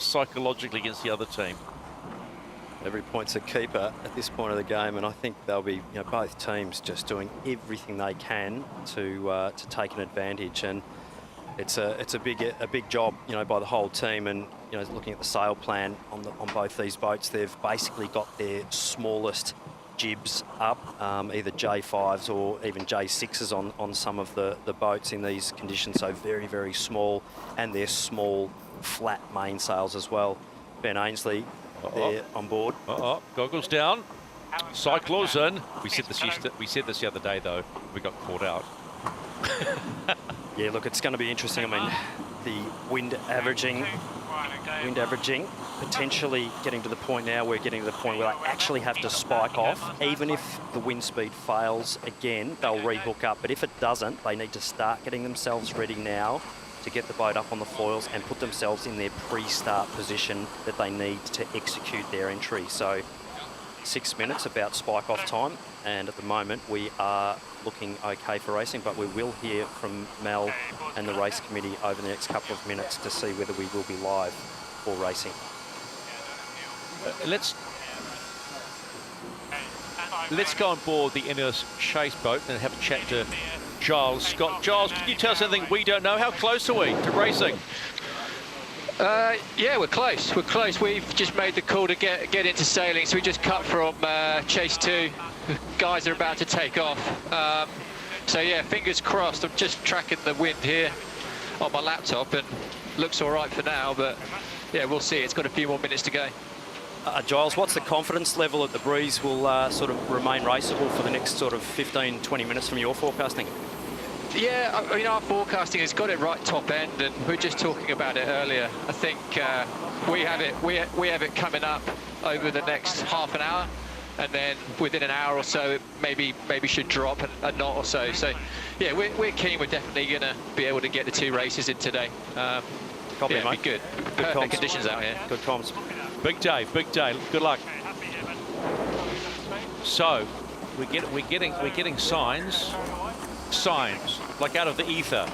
psychologically against the other team. Every point's a keeper at this point of the game, and I think they'll be, both teams just doing everything they can to take an advantage. And it's a big job, by the whole team. And looking at the sail plan on both these boats, they've basically got their smallest jibs up, either J5s or even J6s on some of the boats in these conditions. So very, very small, and they're small, flat mainsails as well. Ben Ainsley there on board. Goggles down. Cyclos in. We said this the other day, though. We got caught out. Yeah, look, it's going to be interesting. I mean, the wind averaging, potentially getting to the point now, we're getting to the point where they actually have to spike off. Even if the wind speed fails again, they'll rehook up. But if it doesn't, they need to start getting themselves ready now to get the boat up on the foils and put themselves in their pre-start position that they need to execute their entry. So 6 minutes about spike off time, and at the moment we are looking okay for racing, but we will hear from Mel and the race committee over the next couple of minutes to see whether we will be live for racing. Let's go on board the Ineos chase boat and have a chat to Giles Scott. Giles, can you tell us anything we don't know? How close are we to racing? Yeah, we're close. We're close. We've just made the call to get into sailing, so we just cut from chase 2. The guys are about to take off. So yeah, fingers crossed. I'm just tracking the wind here on my laptop, and looks all right for now. But yeah, we'll see. It's got a few more minutes to go. Giles, what's the confidence level that the breeze will sort of remain raceable for the next sort of 15-20 minutes from your forecasting? Yeah, I mean, our forecasting has got it right top end, and we were just talking about it earlier. I think we have it coming up over the next half an hour, and then within an hour or so, it maybe should drop a knot or so. So, yeah, we're keen. We're definitely going to be able to get the 2 races in today. Copy, yeah, mate. Be good. Good Perfect comms. conditions out here. Good comms. Big day, big day. Good luck. So, we're getting signs like out of the ether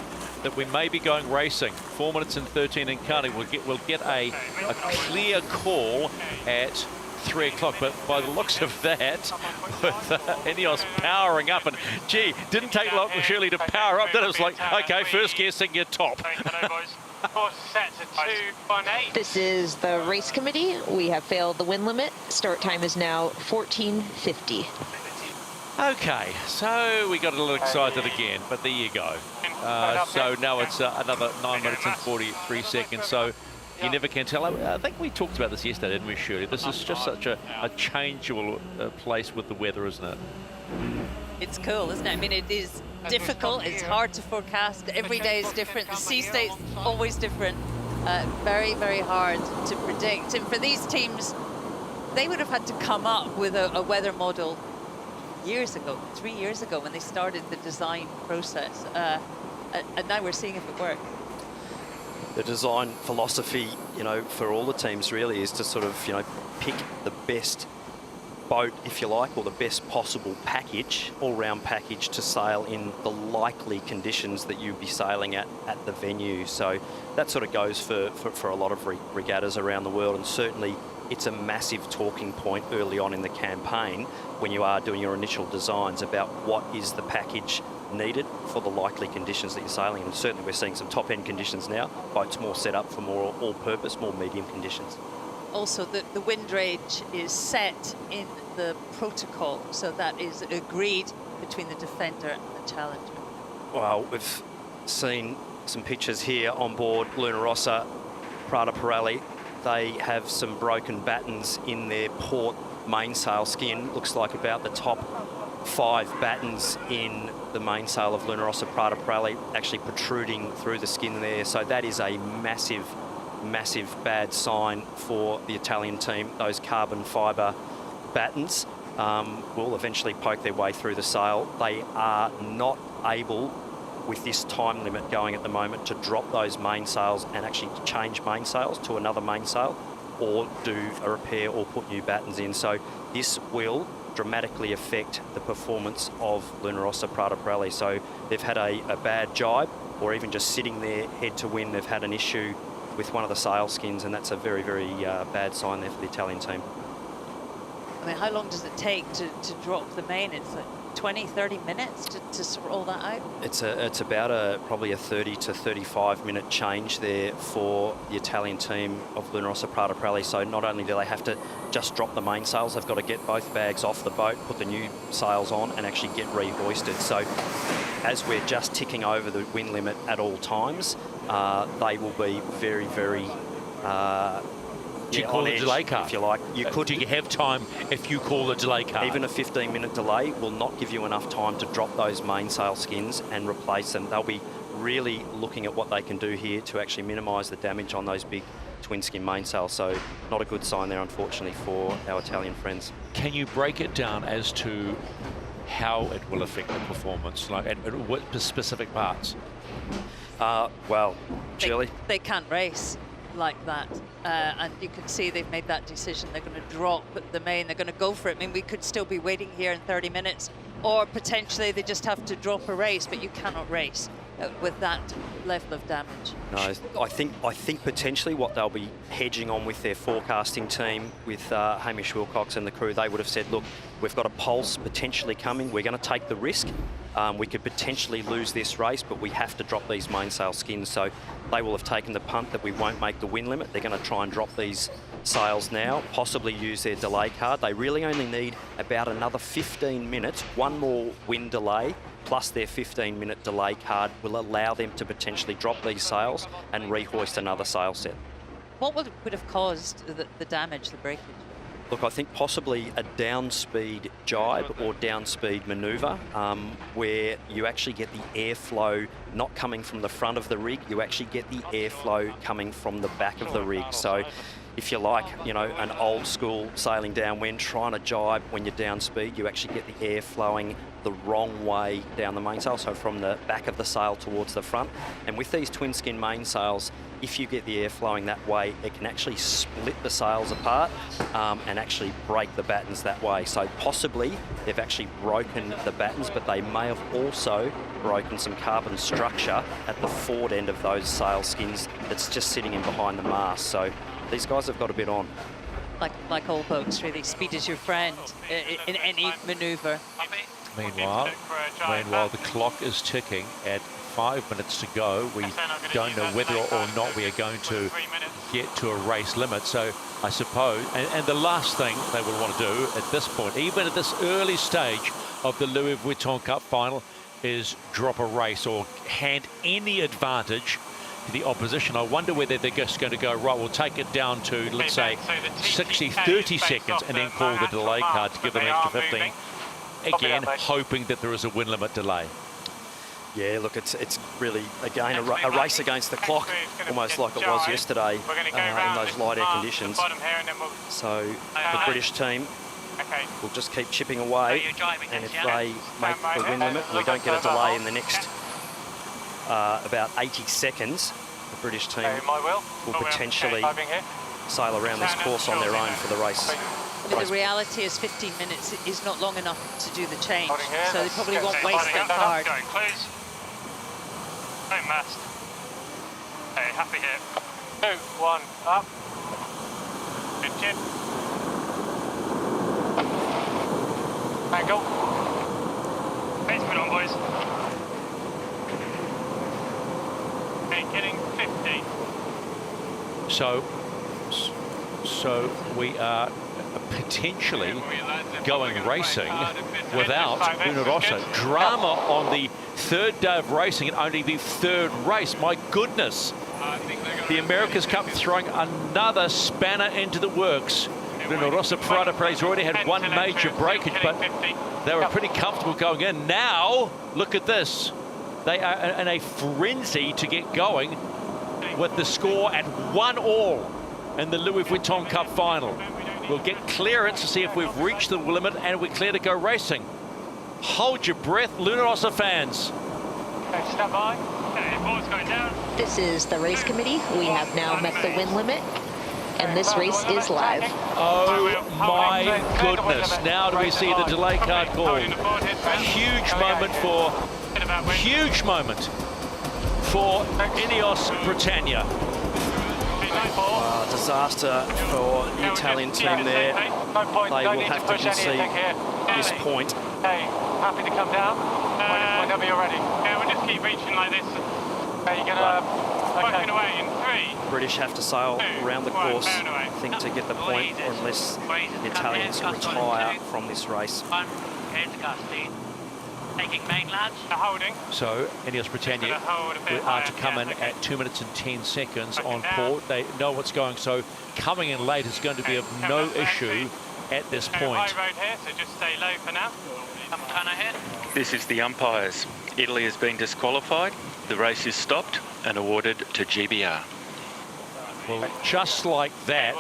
that we may be going racing. 4 minutes and 13 in counting. We'll get a clear call at 3 o'clock. But by the looks of that, with Ineos powering up, and gee, didn't take long for Shirley to power up. Then it was like, okay, first gear, second gear, top. This is the race committee. We have failed the wind limit. Start time is now 14:50. Okay, so we got a little excited again, but there you go. So now it's another 9 minutes and 43 seconds. So you never can tell. I think we talked about this yesterday, didn't we, Shirley? This is just such a changeable place with the weather, isn't it? It's cool, isn't it? I mean, it is difficult. It's hard to forecast. Every day is different. The sea state's always different. Very, very hard to predict. And for these teams, they would have had to come up with a weather model years ago, 3 years ago, when they started the design process. And now we're seeing if it works. The design philosophy, you know, for all the teams really is to sort of, you know, pick the best boat, if you like, or the best possible package, all-round package to sail in the likely conditions that you'd be sailing at the venue. So that sort of goes for a lot of regattas around the world, and certainly it's a massive talking point early on in the campaign when you are doing your initial designs about what is the package needed for the likely conditions that you're sailing. And certainly we're seeing some top-end conditions now. Boats more set up for more all-purpose, more medium conditions. Also, the wind range is set in the protocol, so that is agreed between the defender and the challenger. Well, we've seen some pictures here on board Luna Rossa, Prada Pirelli. They have some broken battens in their port mainsail skin. Looks like about the top 5 battens in the mainsail of Luna Rossa Prada Pirelli actually protruding through the skin there. So that is a massive bad sign for the Italian team. Those carbon fibre battens will eventually poke their way through the sail. They are not able, with this time limit going at the moment, to drop those mainsails and actually change mainsails to another mainsail or do a repair or put new battens in. So this will dramatically affect the performance of Luna Rossa Prada Pirelli. So they've had a bad jibe, or even just sitting there head to wind, they've had an issue with one of the sail skins, and that's a very, very bad sign there for the Italian team. I mean, how long does it take to drop the main? It's like 20, 30 minutes to sort all that out? It's about probably a 30 to 35 minute change there for the Italian team of Luna Rossa Prada Pirelli. So not only do they have to just drop the mainsails, they've got to get both bags off the boat, put the new sails on, and actually get rehoisted. So as we're just ticking over the wind limit at all times, they will be very, very do you call a delay card? If you like. Do you have time if you call a delay card? Even a 15-minute delay will not give you enough time to drop those mainsail skins and replace them. They'll be really looking at what they can do here to actually minimise the damage on those big twin skin mainsails. So not a good sign there, unfortunately, for our Italian friends. Can you break it down as to how it will affect the performance, like at what specific parts? Well, Shirley? They can't race like that, and you can see they've made that decision. They're going to drop the main, they're going to go for it. I mean, we could still be waiting here in 30 minutes, or potentially they just have to drop a race, but you cannot race with that level of damage. No, I think potentially what they'll be hedging on with their forecasting team, with Hamish Wilcox and the crew, they would have said, look, we've got a pulse potentially coming, we're going to take the risk. We could potentially lose this race, but we have to drop these mainsail skins. So they will have taken the punt that we won't make the wind limit. They're going to try and drop these sails now, possibly use their delay card. They really only need about another 15 minutes. One more wind delay plus their 15-minute delay card will allow them to potentially drop these sails and rehoist another sail set. What would have caused the damage, the breakage? Look, I think possibly a downspeed jibe or downspeed manoeuvre where you actually get the airflow not coming from the front of the rig, you actually get the airflow coming from the back of the rig. So if you like, you know, an old school sailing downwind, trying to jibe when you're downspeed, you actually get the air flowing the wrong way down the mainsail, so from the back of the sail towards the front. And with these twin skin mainsails, if you get the air flowing that way, it can actually split the sails apart and actually break the battens that way. So possibly they've actually broken the battens, but they may have also broken some carbon structure at the forward end of those sail skins that's just sitting in behind the mast. So these guys have got a bit on. Like all boats, really, speed is your friend in any manoeuvre. Meanwhile, the clock is ticking at 5 minutes to go. We don't know whether or not we are going to get to a race limit. So I suppose, and the last thing they will want to do at this point, even at this early stage of the Louis Vuitton Cup final, is drop a race or hand any advantage to the opposition. I wonder whether they're just going to go, right, we'll take it down to, let's say, 30 seconds and then call the delay card to give them an extra 15. Again, hoping that there is a win limit delay. Yeah, look, it's really, again, a race against the clock, almost like it was yesterday in those light air conditions. So the British team will just keep chipping away, and if they make the win limit and we don't get a delay in the next about 80 seconds, the British team will potentially sail around this course on their own for the race. But the reality is 15 minutes is not long enough to do the change, so they probably won't waste it hard. Don't mast. Hey, happy here. 2, 1, up. Good chip. Angle. Pace put on, boys. Okay, getting 50. So we are potentially going racing without Luna Rossa. Drama on the third day of racing and only the third race. My goodness. The America's Cup throwing another spanner into the works. Luna Rossa Prada Praise already had one major breakage, but they were pretty comfortable going in. Now, look at this. They are in a frenzy to get going with the score at 1-1 in the Louis Vuitton Cup final. We'll get clearance to see if we've reached the limit and we're clear to go racing. Hold your breath, Luna Rossa fans. Okay, stand by. Okay, ball's going down. This is the race committee. We have now met the win limit, and this race is live. Oh my goodness. Now do we see the delay card called. Huge moment for Ineos Britannia. Disaster for the Italian team there. They will have to concede this point. Hey, happy to come down whenever you're ready. Yeah, we'll just keep reaching like this. Okay, you're gonna working away in 3. British have to sail around the course, I think, to get the point, or unless the Italians retire from this race. Taking main lads. Holding. So Ineos Britannia are to come in at 2 minutes and 10 seconds on port. They know what's going, so coming in late is going to be of no issue at this point. High road here, so just stay low for now. Turn ahead. This is the umpires. Italy has been disqualified. The race is stopped and awarded to GBR. Well, just like that,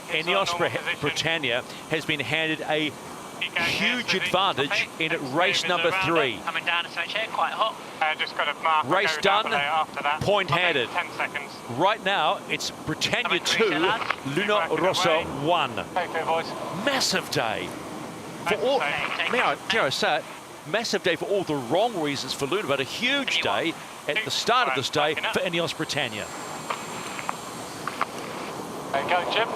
Ineos Britannia has been handed a huge advantage in race number 3. Coming down to switch here, quite hot. Just got to mark. Race done, point handed. 10 seconds. Right now, it's Britannia 2, Luna Rossa 1. Okay, boys. Massive day. For all, dare I say it, massive day for all the wrong reasons for Luna, but a huge day at the start of this day for Ineos Britannia. Okay, go, Jim.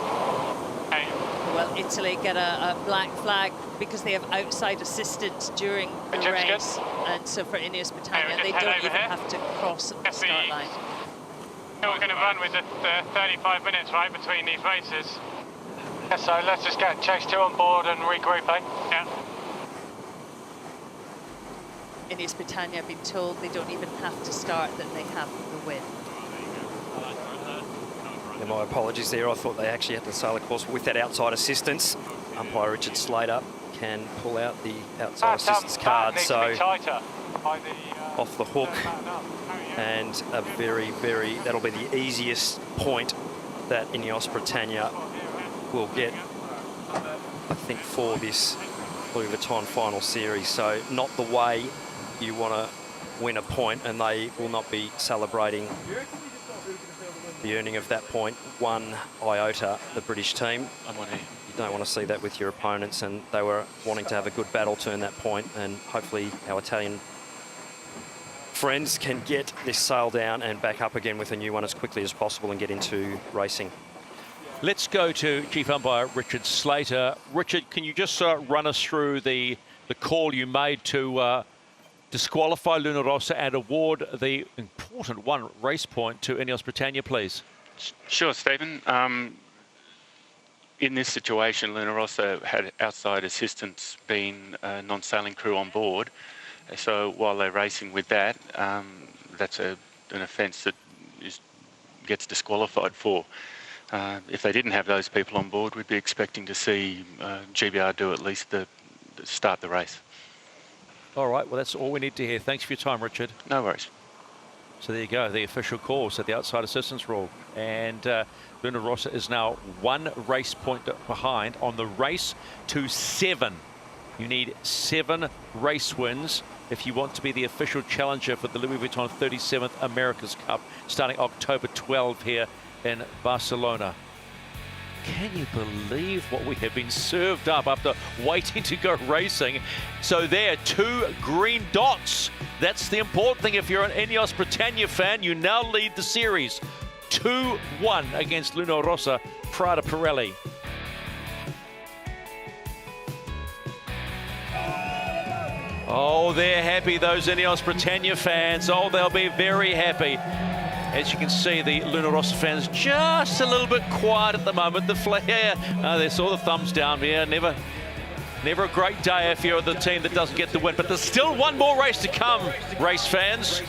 Well, Italy get a black flag because they have outside assistance during the race. And so for Ineos Britannia, they don't even have to cross the start line. We're going to run with the 35 minutes, right, between these races. Yeah, so let's just get Chase 2 on board and regroup, eh? Yeah. Ineos Britannia have been told they don't even have to start, that they have the win. And my apologies there. I thought they actually had to sail a course with that outside assistance. Umpire Richard Slater can pull out the outside assistance card, so off the hook, and that'll be the easiest point that Ineos Britannia will get, I think, for this Louis Vuitton final series. So not the way you want to win a point, and they will not be celebrating the earning of that point 1 iota, the British team. You don't want to see that with your opponents, and they were wanting to have a good battle turn that point, and hopefully our Italian friends can get this sail down and back up again with a new one as quickly as possible and get into racing. Let's go to Chief Umpire Richard Slater. Richard, can you just run us through the call you made to disqualify Luna Rossa and award the important 1 race point to Ineos Britannia, please? Sure, Stephen. In this situation, Luna Rossa had outside assistance being a non-sailing crew on board. So while they're racing with that, that's an offence that gets disqualified for. If they didn't have those people on board, we'd be expecting to see GBR do at least start the race. All right, well, that's all we need to hear. Thanks for your time, Richard. No worries. So there you go, the official call, so the outside assistance rule. And Luna Rossa is now 1 race point behind on the race to 7. You need 7 race wins if you want to be the official challenger for the Louis Vuitton 37th America's Cup, starting October 12 here in Barcelona. Can you believe what we have been served up after waiting to go racing? So there, 2 green dots. That's the important thing. If you're an Ineos Britannia fan, you now lead the series 2-1 against Luna Rossa, Prada Pirelli. Oh, they're happy, those Ineos Britannia fans. Oh, they'll be very happy. As you can see, the Luna Rossa fans just a little bit quiet at the moment. The flare, they saw the thumbs down here. Never a great day if you're the team that doesn't get the win. But there's still 1 more race to come, race fans.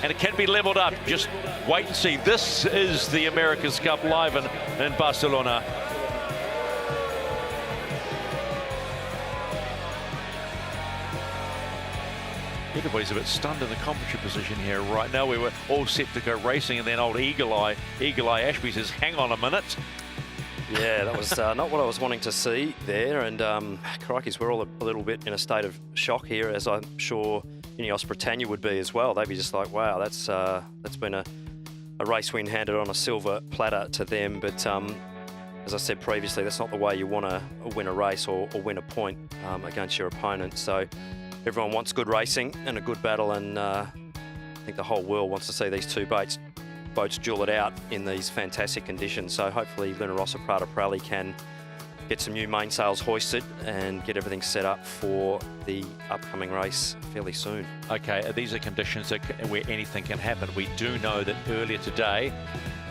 And it can be leveled up. Just wait and see. This is the America's Cup live in Barcelona. Everybody's a bit stunned in the commentary position here right now. We were all set to go racing, and then old Eagle Eye Ashby says, hang on a minute. Yeah, that was not what I was wanting to see there. And crikeys, we're all a little bit in a state of shock here, as I'm sure Ineos Britannia would be as well. They'd be just like, wow, that's been a race win handed on a silver platter to them. But as I said previously, that's not the way you want to win a race or win a point against your opponent. So everyone wants good racing and a good battle, and I think the whole world wants to see these 2 boats duel it out in these fantastic conditions. So hopefully Luna Rossa Prada Pirelli can get some new mainsails hoisted and get everything set up for the upcoming race fairly soon. Okay, these are conditions where anything can happen. We do know that earlier today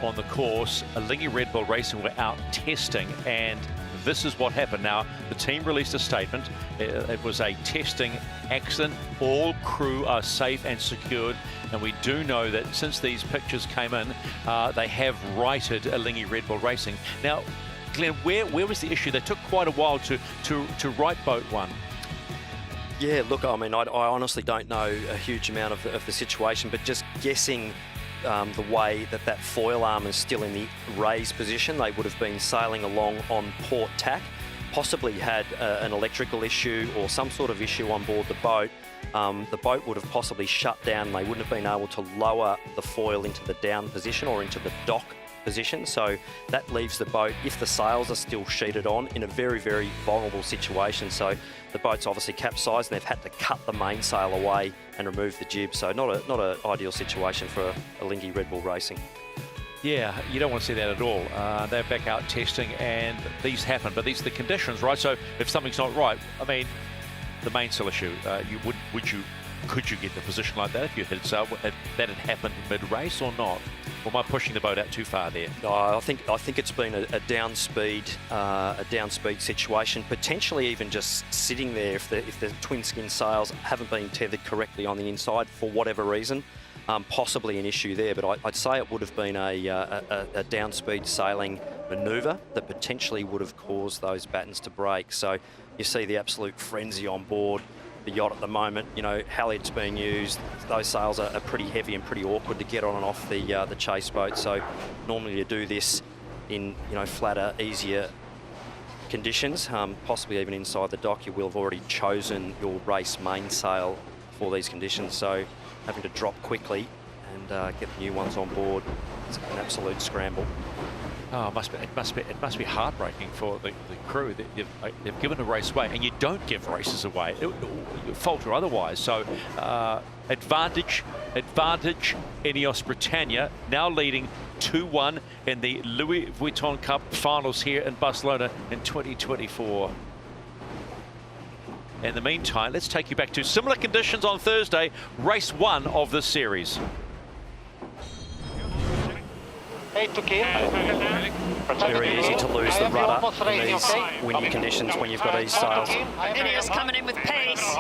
on the course, Alinghi Red Bull Racing were out testing, and this is what happened. Now, the team released a statement. It was a testing accident. All crew are safe and secured. And we do know that since these pictures came in, they have righted Alinghi Red Bull Racing. Now, Glenn, where was the issue? They took quite a while to right boat 1. Yeah, look, I mean, I honestly don't know a huge amount of the situation, but just guessing the way that foil arm is still in the raised position, they would have been sailing along on port tack, possibly had an electrical issue or some sort of issue on board the boat. The boat would have possibly shut down. They wouldn't have been able to lower the foil into the down position or into the dock position. So that leaves the boat, if the sails are still sheeted on, in a very, very vulnerable situation. So the boat's obviously capsized, and they've had to cut the mainsail away and remove the jib. So not an ideal situation for Alinghi Red Bull Racing. Yeah, you don't want to see that at all. They're back out testing, and these happen, but these are the conditions, right? So if something's not right, I mean, the mainsail issue, could you get in a position like that if you had sail that had happened mid-race or not? Or am I pushing the boat out too far there? No, I think it's been a down speed situation, potentially even just sitting there if the twin skin sails haven't been tethered correctly on the inside for whatever reason. Possibly an issue there, but I'd say it would have been a down speed sailing manoeuvre that potentially would have caused those battens to break. So you see the absolute frenzy on board the yacht at the moment. You know, halyards being used. Those sails are pretty heavy and pretty awkward to get on and off the chase boat. So normally you do this in flatter, easier conditions, possibly even inside the dock. You will have already chosen your race mainsail for these conditions. So having to drop quickly and get the new ones on board, it's an absolute scramble. Oh, it must be heartbreaking for the crew that they've given a race away, and you don't give races away, fault or otherwise. So advantage, Ineos Britannia now leading 2-1 in the Louis Vuitton Cup finals here in Barcelona in 2024. In the meantime, let's take you back to similar conditions on Thursday, race 1 of this series. 8 to kill. Very easy to lose the rudder in these windy conditions when you've got these sails. Ineos coming in with pace.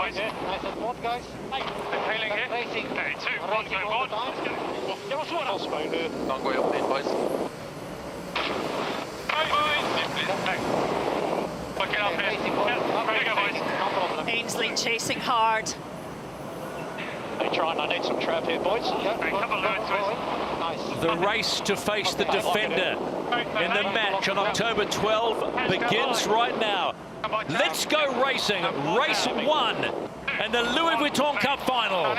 Ainsley chasing hard. I need some trap here, boys. The race to face the defender in the match on October 12 begins right now. Let's go racing, race 1 and the Louis Vuitton Cup final.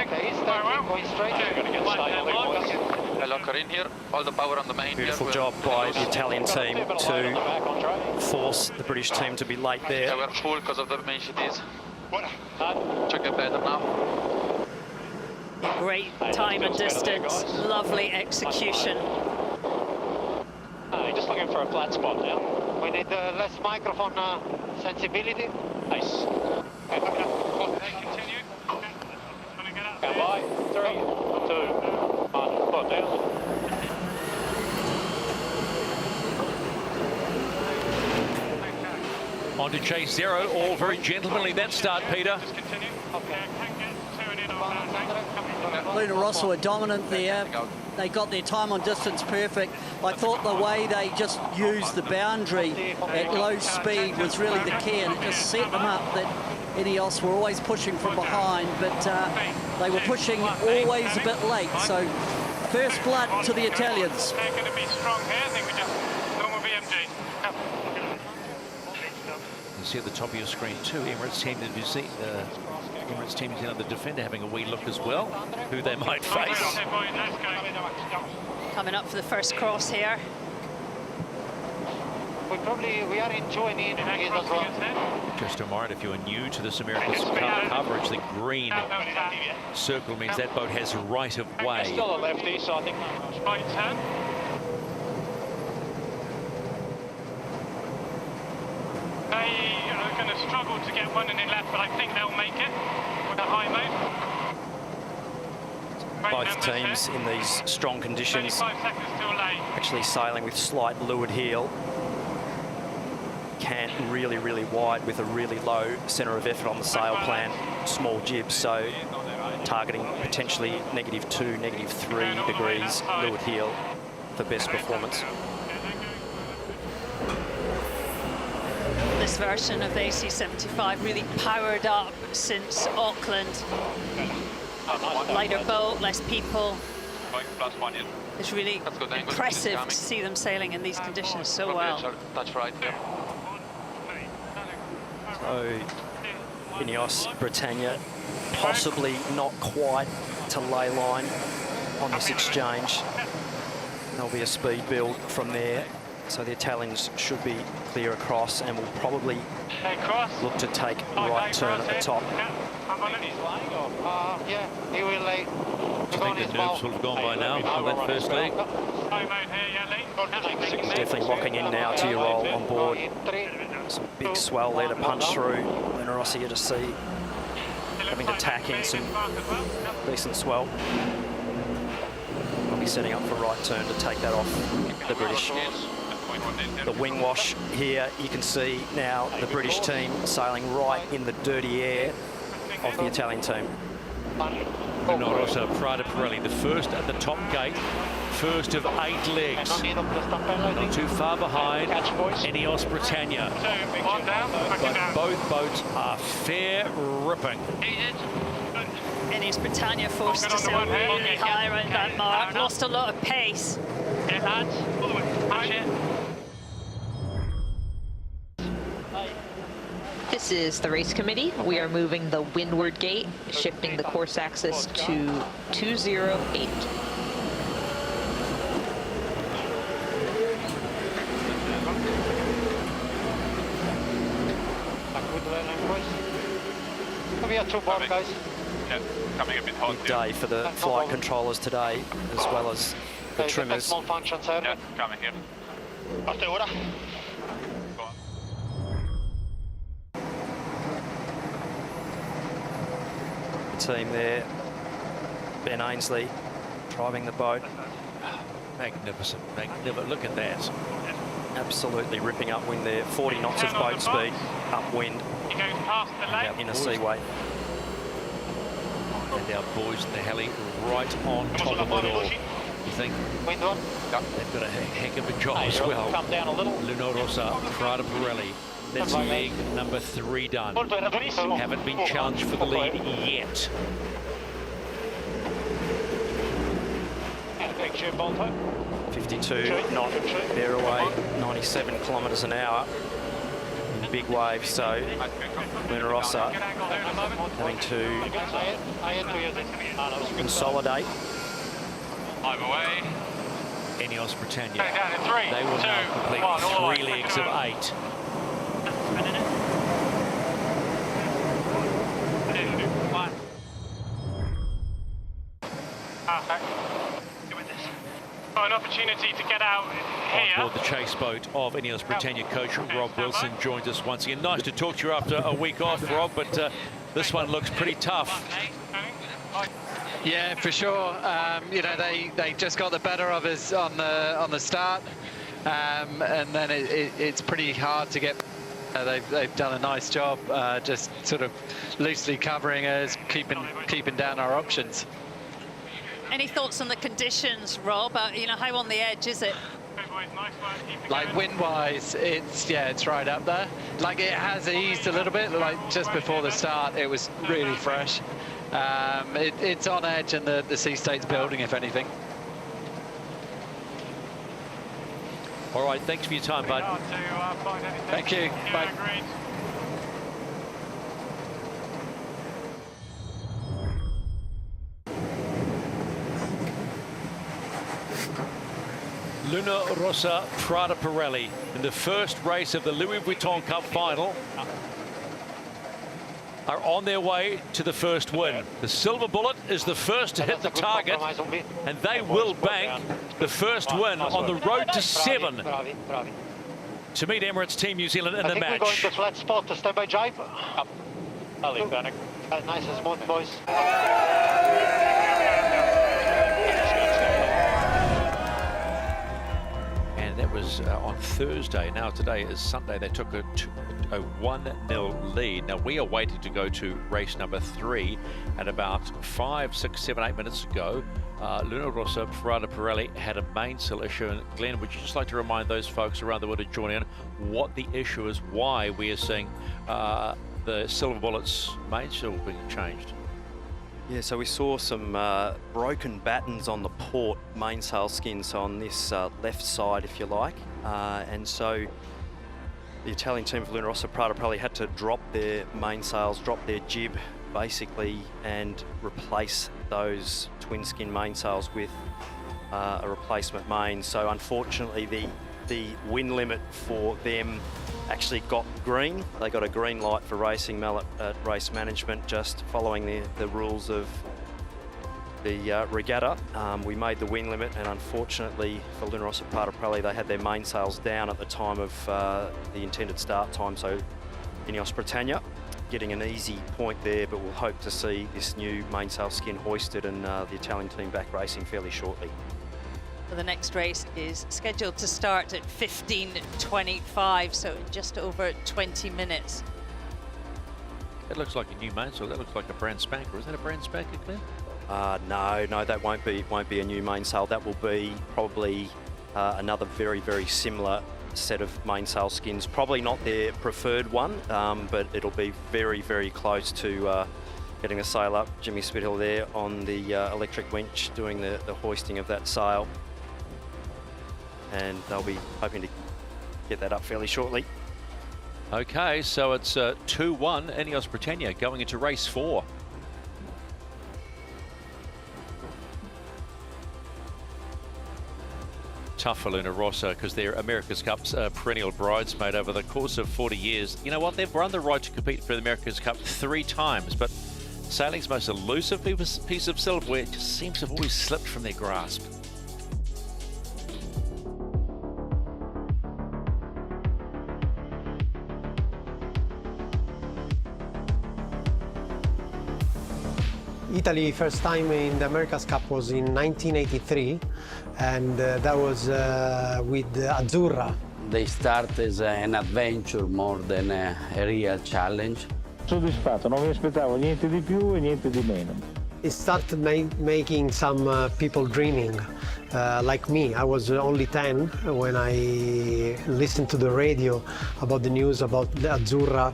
Beautiful job by the Italian team to force the British team to be late there. We're full because of the mentions. Check it better now. Great time and distance, lovely execution. Just looking for a flat spot now. We need less microphone sensibility. Nice. Continue. Go by. 3, 2, 1. Foot down. On to chase 0, all very gentlemanly that start, Peter. Luna Rosso are dominant there. They got their time on distance perfect. I thought the way they just used the boundary at low speed was really the key, and it just set them up that Ineos were always pushing from behind, but they were pushing always a bit late. So first blood to the Italians. They're going to be strong here. I think we just normal BMG. You see at the top of your screen too, Emirates Team New Zealand, Emirates Team New Zealand, the defender having a wee look as well, who they might face. Coming up for the first cross here. We are enjoying it as well. Just a reminder, if you're new to this America's Cup coverage, the green circle means that boat has right of way. Still a lefty, so I think Right turn. They are going to struggle to get one in the left, but I think they'll make it with a high mode. Both teams in these strong conditions actually sailing with slight leeward heel. Cant really, really wide with a really low centre of effort on the sail plan. Small jib, so targeting potentially -2, -3 degrees leeward heel for best performance. This version of the AC75 really powered up since Auckland. Lighter boat, less people. It's really impressive to see them sailing in these conditions so well. That's right. So Ineos, Britannia, possibly not quite to ley line on this exchange. There'll be a speed build from there. So the Italians should be clear across and will probably look to take right turn at the top. Yeah, he will lay. I think the nerves will have gone by now on that first leg. Definitely locking in now to your roll on board. Some big swell there to punch through. Luna Rosso to see having to tack in some decent swell. I'll be setting up for right turn to take that off the British. The wing wash here, you can see now the British team sailing right in the dirty air of the Italian team. Not also Prada Pirelli, the first at the top gate, first of 8 legs. Not too far behind Ineos Britannia. But both boats are fair ripping. Ineos Britannia forced to sail really high around that mark, lost a lot of pace. This is the race committee. We are moving the windward gate, shifting the course axis to 208. We are 2 bomb, guys. Yeah, coming a bit hot. Big day for the flight controllers today, as well as the trimmers. Small function, sir. Yeah, coming here. Hasta ahora. team there. Ben Ainsley driving the boat. Magnificent, magnificent. Look at that. Absolutely ripping upwind there. 40 knots of boat speed, upwind. He goes past the lake. In a seaway. And our boys in the heli right on top of it all. You think they've got a heck of a job as well. Come down a little. Luna Rossa, Prada Pirelli. That's leg number 3 done. Haven't been challenged for the lead yet. 52 knot bear away, 97 kilometres an hour. Big wave, so Luna Rossa having to consolidate. Overway. Ineos Britannia. Down in 3, They will 2, now complete 1, 3 legs of 8. Perfect. Got an opportunity to get out here. On board the chase boat of Ineos Britannia coach Rob Wilson joins us once again. Nice to talk to you after a week off, Rob, but this one looks pretty tough. Yeah, for sure. You know, they just got the better of us on the start, and then it's pretty hard to get. They've done a nice job, just sort of loosely covering us, keeping down our options. Any thoughts on the conditions, Rob? You know, how on the edge is it? Like wind-wise, it's right up there. Like it has eased a little bit. Like just before the start, it was really fresh. It's on edge, and the sea state's building, if anything. All right, thanks for your time, bud. Thank you. Bye. Luna Rossa Prada Pirelli in the first race of the Louis Vuitton Cup final are on their way to the first win. The Silver Bullet is the first to hit the target, and they will bank the first win on the road to 7 to meet Emirates Team New Zealand in the match. We're going to flat spot to stand by jibe. I'll leave panic. Nice and smooth, boys. That was on Thursday. Now today is Sunday. They took a 1-0 lead. Now we are waiting to go to race number 3 at about 5, 6, 7, 8 minutes ago. Luna Rossa Prada Pirelli had a mainsail issue. And Glenn, would you just like to remind those folks around the world to join in what the issue is, why we are seeing the Silver Bullet's mainsail being changed? Yeah, so we saw some broken battens on the port mainsail skins, so on this left side, if you like. And so the Italian team of Luna Rossa Prada Pirelli had to drop their mainsails, drop their jib, basically, and replace those twin skin mainsails with a replacement main. So unfortunately, the wind limit for them actually got green. They got a green light for racing mallet race management, just following the rules of the regatta. We made the wind limit, and unfortunately for Luna Rossa Prada Pirelli, they had their mainsails down at the time of the intended start time. So Ineos Britannia getting an easy point there, but we'll hope to see this new mainsail skin hoisted and the Italian team back racing fairly shortly. The next race is scheduled to start at 15:25, so in just over 20 minutes. That looks like a new mainsail. That looks like a brand spanker. Is that a brand spanker, Glenn? No, that won't be a new mainsail. That will be probably another very, very similar set of mainsail skins. Probably not their preferred one, but it'll be very, very close to getting the sail up. Jimmy Spithill there on the electric winch doing the hoisting of that sail. And they'll be hoping to get that up fairly shortly. Okay, so it's 2-1 Ineos Britannia going into race 4. Tough for Luna Rossa because they're America's Cup's perennial bridesmaid over the course of 40 years. You know what? They've run the right to compete for the America's Cup 3 times, but sailing's most elusive piece of silverware just seems to have always slipped from their grasp. Italy first time in the America's Cup was in 1983, and that was with Azzurra. They start as an adventure more than a real challenge. Soddisfatto, non mi aspettavo niente di più e niente di meno. It started making some people dreaming, like me. I was only 10 when I listened to the radio about the news about the Azzurra.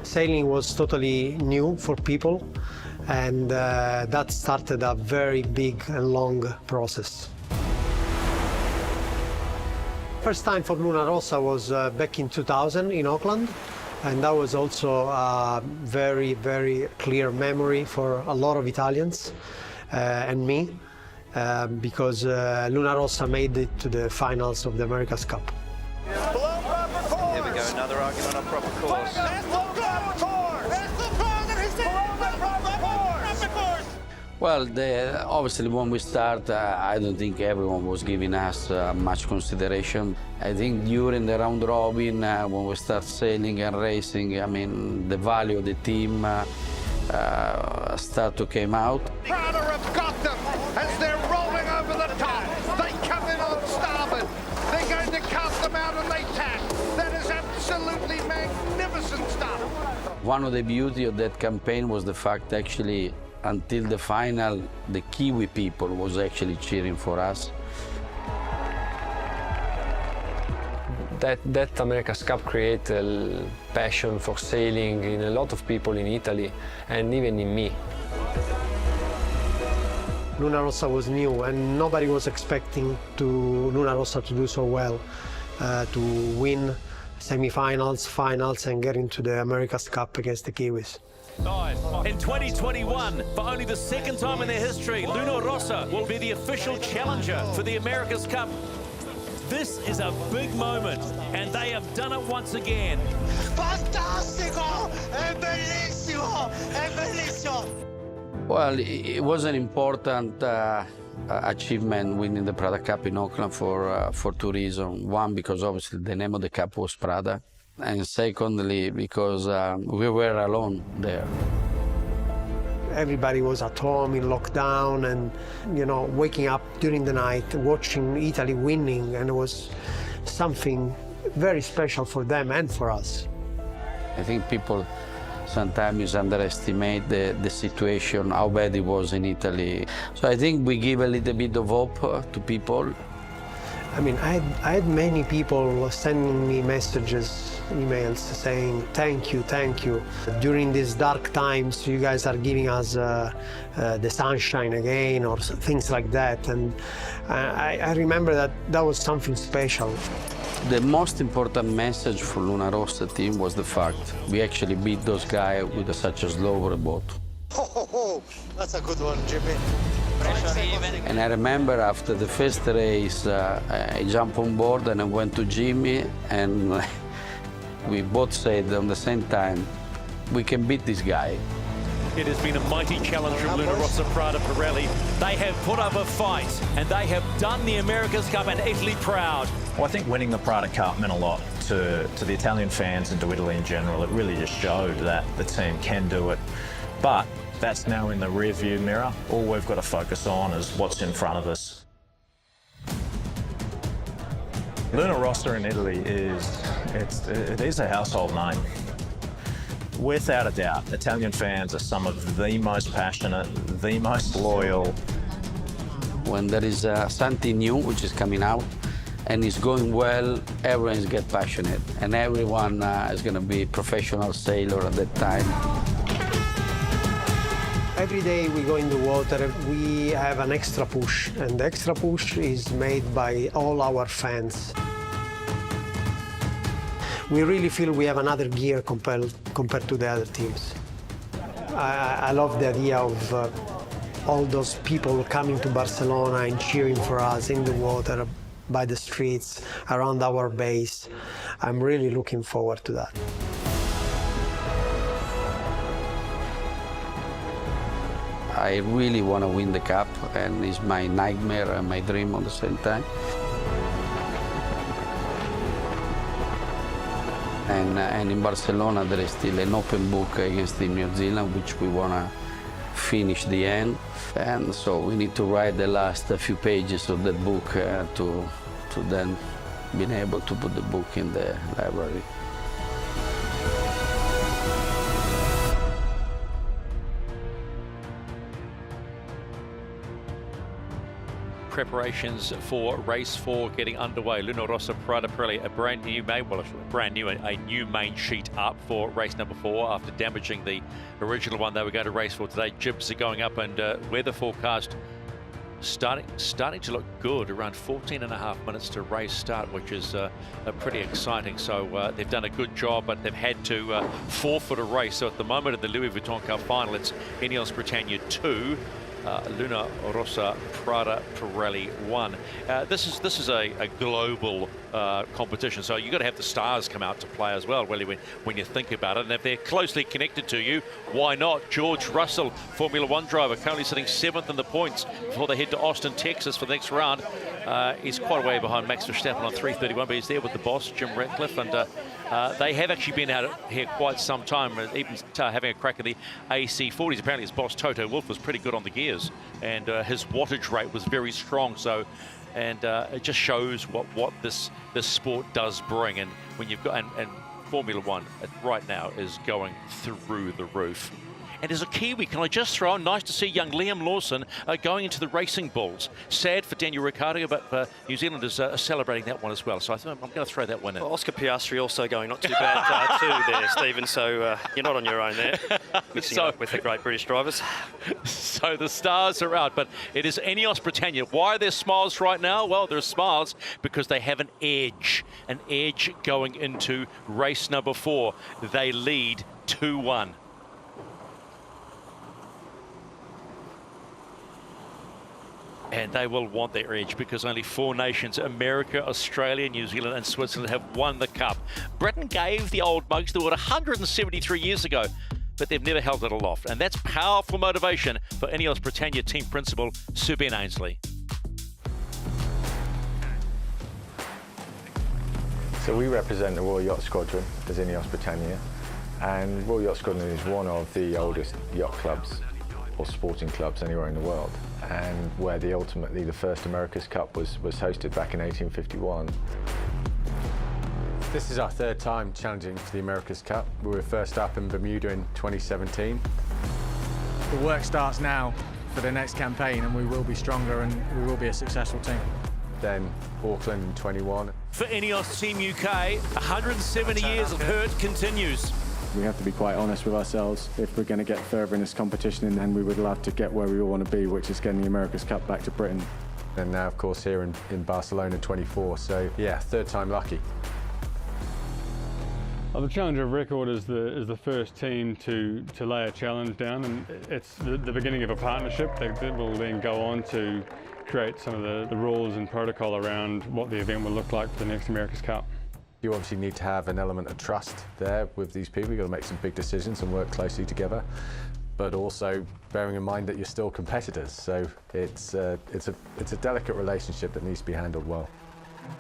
Sailing was totally new for people, and that started a very big and long process. First time for Luna Rossa was back in 2000 in Auckland, and that was also a very, very clear memory for a lot of Italians and me, because Luna Rossa made it to the finals of the America's Cup. Here we go, another argument on proper course. Well, obviously when we start, I don't think everyone was giving us much consideration. I think during the round robin, when we start sailing and racing, I mean, the value of the team start to come out. Prada have got them as they're rolling over the top. They come in on starboard. They're going to cast them out and they tack. That is absolutely magnificent stuff. One of the beauty of that campaign was the fact actually until the final, the Kiwi people was actually cheering for us. That America's Cup created a passion for sailing in a lot of people in Italy and even in me. Luna Rossa was new and nobody was expecting Luna Rossa to do so well, to win semi-finals, finals and get into the America's Cup against the Kiwis. In 2021, for only the second time in their history, Luna Rossa will be the official challenger for the America's Cup. This is a big moment, and they have done it once again. Fantastico! È bellissimo! È bellissimo! Well, it was an important achievement winning the Prada Cup in Auckland for two reasons. One, because obviously the name of the cup was Prada. And secondly, because we were alone there. Everybody was at home in lockdown and, you know, waking up during the night, watching Italy winning, and it was something very special for them and for us. I think people sometimes underestimate the situation, how bad it was in Italy. So I think we give a little bit of hope to people. I mean, I had many people sending me messages, emails saying, thank you. During these dark times, you guys are giving us the sunshine again, or things like that. And I remember that was something special. The most important message for Luna Rossa team was the fact we actually beat those guys with such a slow rowboat. Oh, that's a good one, Jimmy. And I remember after the first race, I jumped on board and I went to Jimmy, and we both said at the same time, we can beat this guy. It has been a mighty challenge from Luna Rossa Prada Pirelli. They have put up a fight, and they have done the America's Cup and Italy proud. Well, I think winning the Prada Cup meant a lot to the Italian fans and to Italy in general. It really just showed that the team can do it. But that's now in the rear-view mirror. All we've got to focus on is what's in front of us. Luna Rossa in Italy it is a household name. Without a doubt, Italian fans are some of the most passionate, the most loyal. When there is something new which is coming out and it's going well, everyone gets passionate, and everyone is going to be a professional sailor at that time. Every day we go in the water, we have an extra push, and the extra push is made by all our fans. We really feel we have another gear compared to the other teams. I love the idea of all those people coming to Barcelona and cheering for us in the water, by the streets, around our base. I'm really looking forward to that. I really want to win the cup, and it's my nightmare and my dream at the same time. And in Barcelona, there is still an open book against Team New Zealand, which we want to finish the end. And so we need to write the last few pages of that book to then be able to put the book in the library. Preparations for race 4 getting underway. Luna Rossa Prada Pirelli, a brand new main sheet up for race number 4 after damaging the original one they were going to race for today. Jibs are going up, and weather forecast starting to look good. Around 14.5 minutes to race start, which is pretty exciting. So they've done a good job, but they've had to forfeit a race. So at the moment of the Louis Vuitton Cup final, it's Ineos Britannia 2. Luna Rossa Prada Pirelli 1. This is a global competition, so you've got to have the stars come out to play as well, really, when you think about it. And if they're closely connected to you, why not? George Russell, Formula 1 driver, currently sitting 7th in the points before they head to Austin, Texas for the next round. He's quite a way behind Max Verstappen on 3:31, but he's there with the boss, Jim Ratcliffe, and they have actually been out here quite some time, even having a crack at the AC40s. Apparently his boss, Toto Wolff, was pretty good on the gears, and his wattage rate was very strong. So, and it just shows what this sport does bring. And when you've got, and Formula 1 right now is going through the roof. And as a Kiwi, can I just throw in, nice to see young Liam Lawson going into the Racing Bulls. Sad for Daniel Ricciardo, but New Zealand is celebrating that one as well. So I think I'm going to throw that one in. Well, Oscar Piastri also going not too bad too there, Stephen. So you're not on your own there, mixing up with the great British drivers. So the stars are out, but it is Ineos Britannia. Why are there smiles right now? Well, there are smiles because they have an edge going into race number 4. They lead 2-1. And they will want their edge because only 4 nations, America, Australia, New Zealand and Switzerland, have won the Cup. Britain gave the old mugs the award 173 years ago, but they've never held it aloft. And that's powerful motivation for Ineos Britannia team principal, Sir Ben Ainsley. So we represent the Royal Yacht Squadron as Ineos Britannia, and Royal Yacht Squadron is one of the oldest yacht clubs or sporting clubs anywhere in the world, and where ultimately the first America's Cup was hosted back in 1851. This is our 3rd time challenging for the America's Cup. We were first up in Bermuda in 2017. The work starts now for the next campaign, and we will be stronger and we will be a successful team. Then Auckland in 21. For Ineos Team UK, 170 years of hurt continues. We have to be quite honest with ourselves if we're going to get further in this competition, and we would love to get where we all want to be, which is getting the America's Cup back to Britain. And now, of course, here in Barcelona 24, so yeah, 3rd time lucky. Well, the Challenger of Record is the first team to lay a challenge down, and it's the beginning of a partnership that will then go on to create some of the rules and protocol around what the event will look like for the next America's Cup. You obviously need to have an element of trust there with these people. You've got to make some big decisions and work closely together, but also bearing in mind that you're still competitors. So it's a delicate relationship that needs to be handled well.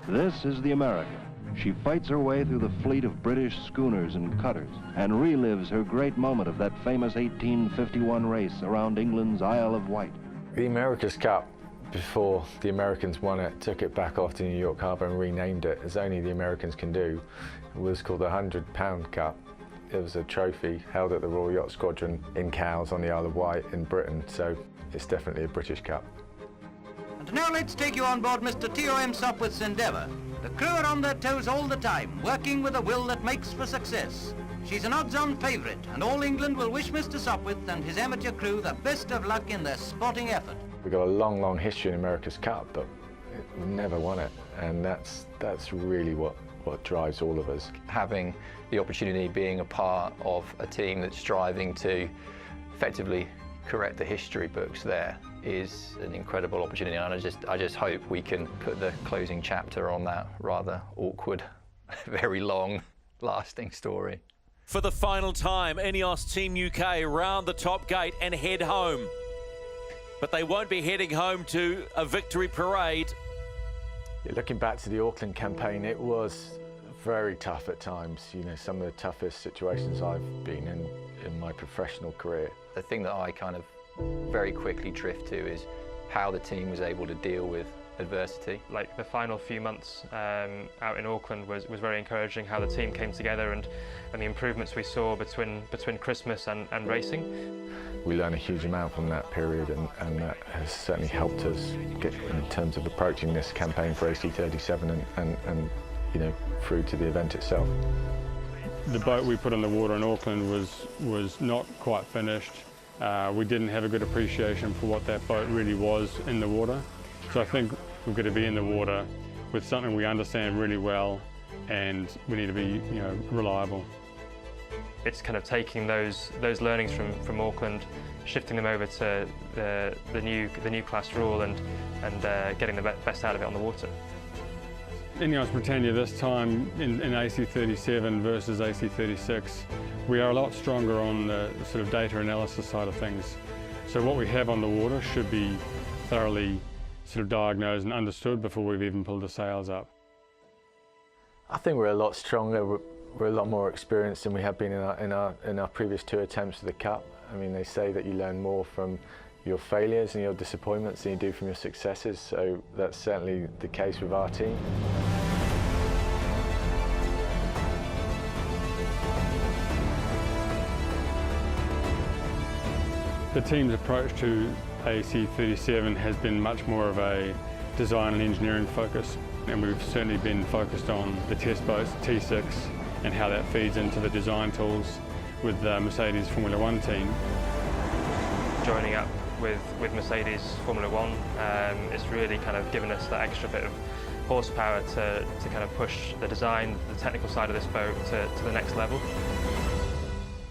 This is the America. She fights her way through the fleet of British schooners and cutters and relives her great moment of that famous 1851 race around England's Isle of Wight. The America's Cup, before the Americans won it, took it back off to New York Harbour and renamed it, as only the Americans can do. It was called the £100 Cup. It was a trophy held at the Royal Yacht Squadron in Cowes on the Isle of Wight in Britain, so it's definitely a British Cup. And now let's take you on board Mr. T.O.M. Sopwith's Endeavour. The crew are on their toes all the time, working with a will that makes for success. She's an odds-on favourite, and all England will wish Mr. Sopwith and his amateur crew the best of luck in their sporting effort. We've got a long, long history in America's Cup, but we've never won it, and that's really what drives all of us. Having the opportunity, being a part of a team that's striving to effectively correct the history books there is an incredible opportunity, and I just hope we can put the closing chapter on that rather awkward, very long, lasting story. For the final time, Ineos Team UK round the top gate and head home. But they won't be heading home to a victory parade. Yeah, looking back to the Auckland campaign, it was very tough at times. You know, some of the toughest situations I've been in my professional career. The thing that I kind of very quickly drift to is how the team was able to deal with adversity. Like the final few months out in Auckland was very encouraging, how the team came together and the improvements we saw between Christmas and racing. We learned a huge amount from that period, and that has certainly helped us get in terms of approaching this campaign for AC37 and you know, through to the event itself. The boat we put on the water in Auckland was not quite finished. We didn't have a good appreciation for what that boat really was in the water. So I think we've got to be in the water with something we understand really well, and we need to be, you know, reliable. It's kind of taking those learnings from Auckland, shifting them over to the new class rule and getting the best out of it on the water. Ineos Britannia this time in AC37 versus AC36, we are a lot stronger on the sort of data analysis side of things. So what we have on the water should be thoroughly sort of diagnosed and understood before we've even pulled the sails up. I think we're a lot stronger. We're a lot more experienced than we have been in our previous 2 attempts at the Cup. I mean, they say that you learn more from your failures and your disappointments than you do from your successes, so that's certainly the case with our team. The team's approach to AC37 has been much more of a design and engineering focus, and we've certainly been focused on the test boats, T6, and how that feeds into the design tools with the Mercedes Formula One team. Joining up with Mercedes Formula One, it's really kind of given us that extra bit of horsepower to kind of push the design, the technical side of this boat to the next level.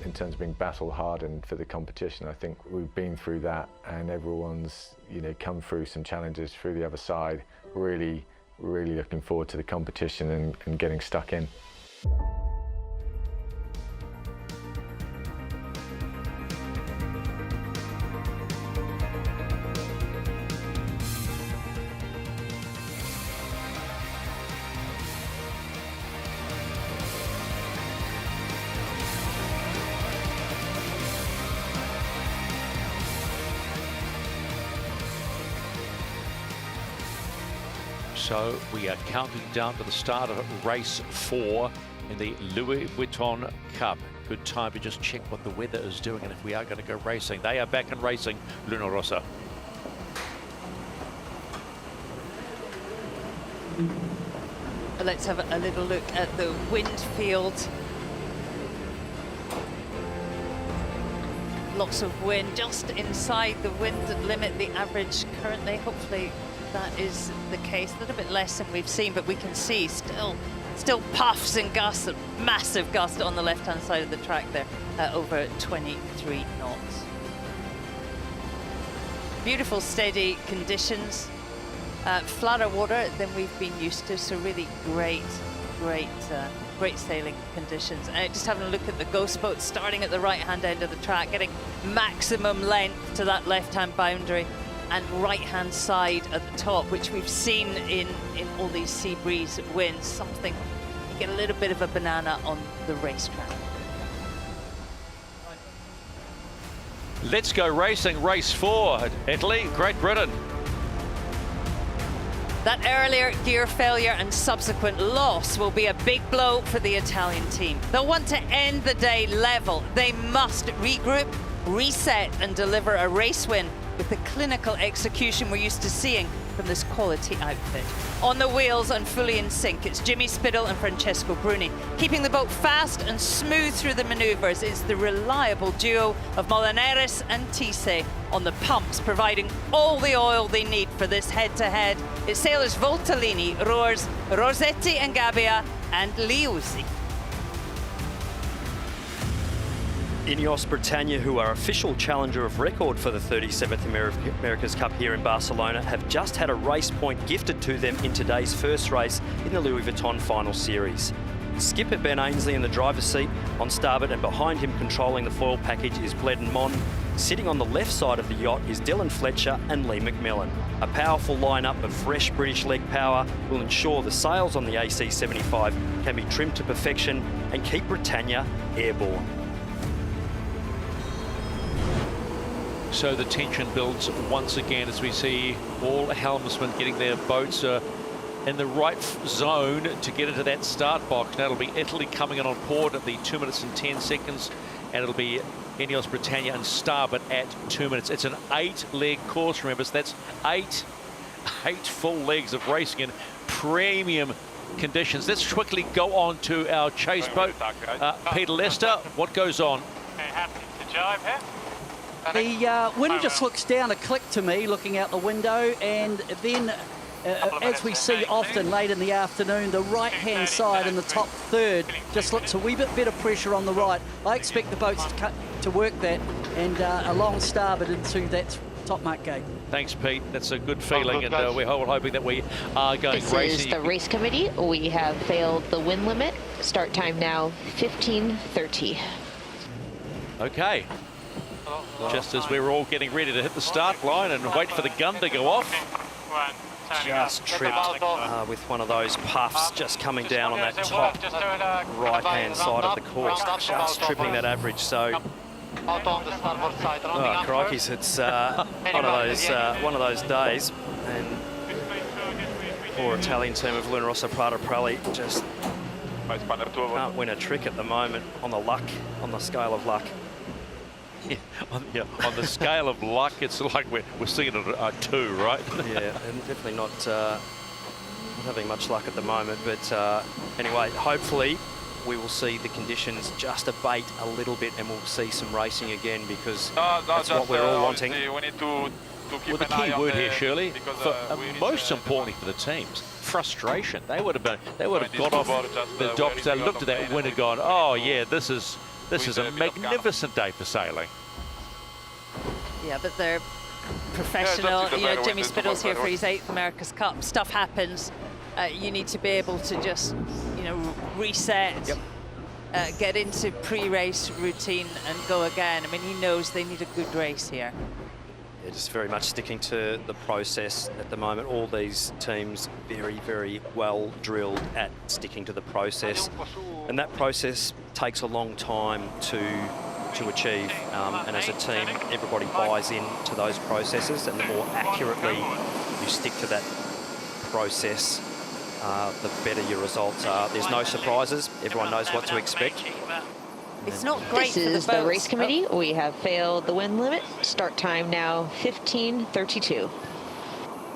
In terms of being battle hardened for the competition, I think we've been through that, and everyone's, you know, come through some challenges through the other side. Really looking forward to the competition and getting stuck in. So we are counting down to the start of race 4 in the Louis Vuitton Cup. Good time to just check what the weather is doing and if we are going to go racing. They are back in racing, Luna Rossa. Let's have a little look at the wind field. Lots of wind, just inside the wind limit, the average currently. Hopefully that is the case. A little bit less than we've seen, but we can see still puffs and gusts, massive gust on the left-hand side of the track there, over 23 knots. Beautiful, steady conditions. Flatter water than we've been used to, so really great sailing conditions. Just having a look at the ghost boat, starting at the right-hand end of the track, getting maximum length to that left-hand boundary and right-hand side at the top, which we've seen in all these sea breeze winds. Something, you get a little bit of a banana on the racetrack. Let's go racing, race 4, Italy, Great Britain. That earlier gear failure and subsequent loss will be a big blow for the Italian team. They'll want to end the day level. They must regroup, reset, and deliver a race win with the clinical execution we're used to seeing from this quality outfit. On the wheels and fully in sync, it's Jimmy Spittle and Francesco Bruni. Keeping the boat fast and smooth through the maneuvers is the reliable duo of Molinares and Tise. On the pumps, providing all the oil they need for this head-to-head, it's sailors Voltolini, rowers Rossetti and Gabbia, and Liuzzi. Ineos Britannia, who are official challenger of record for the 37th America's Cup here in Barcelona, have just had a race point gifted to them in today's first race in the Louis Vuitton Final Series. Skipper Ben Ainsley in the driver's seat on starboard, and behind him controlling the foil package is Bledden Mon. Sitting on the left side of the yacht is Dylan Fletcher and Lee McMillan. A powerful lineup of fresh British leg power will ensure the sails on the AC75 can be trimmed to perfection and keep Britannia airborne. So the tension builds once again as we see all helmsmen getting their boats in the right zone to get into that start box. Now it'll be Italy coming in on port at the 2 minutes and 10 seconds, and it'll be Ineos Britannia and starboard at 2 minutes. It's an 8-leg course, remember, so that's eight full legs of racing in premium conditions. Let's quickly go on to our chase boat. Peter Lester, what goes on? The wind just looks down a click to me looking out the window, and then as we see often late in the afternoon, the right-hand side in the top third just looks a wee bit better pressure on the right. I expect the boats to work that and along starboard into that top mark gate. Thanks, Pete. That's a good feeling, and we're hoping that we are going racing. This is the race committee. We have failed the wind limit. Start time now, 15:30. Okay. Just as we were all getting ready to hit the start line and wait for the gun to go off. Just tripped with one of those puffs just coming down on that top right-hand side of the course, just tripping that average. So, oh, crikeys, it's one of those days, and poor Italian team of Luna Rossa Prada Pirelli just can't win a trick at the moment on the scale of luck. Yeah, on the scale of luck, it's like we're seeing a 2, right? Yeah, and definitely not having much luck at the moment. But anyway, hopefully we will see the conditions just abate a little bit, and we'll see some racing again, because that's what we're all wanting. Well, the key word here, Shirley, most importantly for the teams, frustration. They would have got off the docks. They looked at that wind and gone, "Oh yeah, this is a magnificent day for sailing." Yeah, but they're professional. You know, Jimmy Spittle's here for his 8th America's Cup. Stuff happens. You need to be able to just, reset, get into pre-race routine and go again. I mean, he knows they need a good race here. Yeah, just very much sticking to the process at the moment. All these teams very, very well drilled at sticking to the process, and that process takes a long time to achieve. And as a team, everybody buys into those processes, and the more accurately you stick to that process, the better your results are. There's no surprises. Everyone knows what to expect. It's not great for the boats. This is the race committee. We have failed the wind limit. Start time now, 15:32.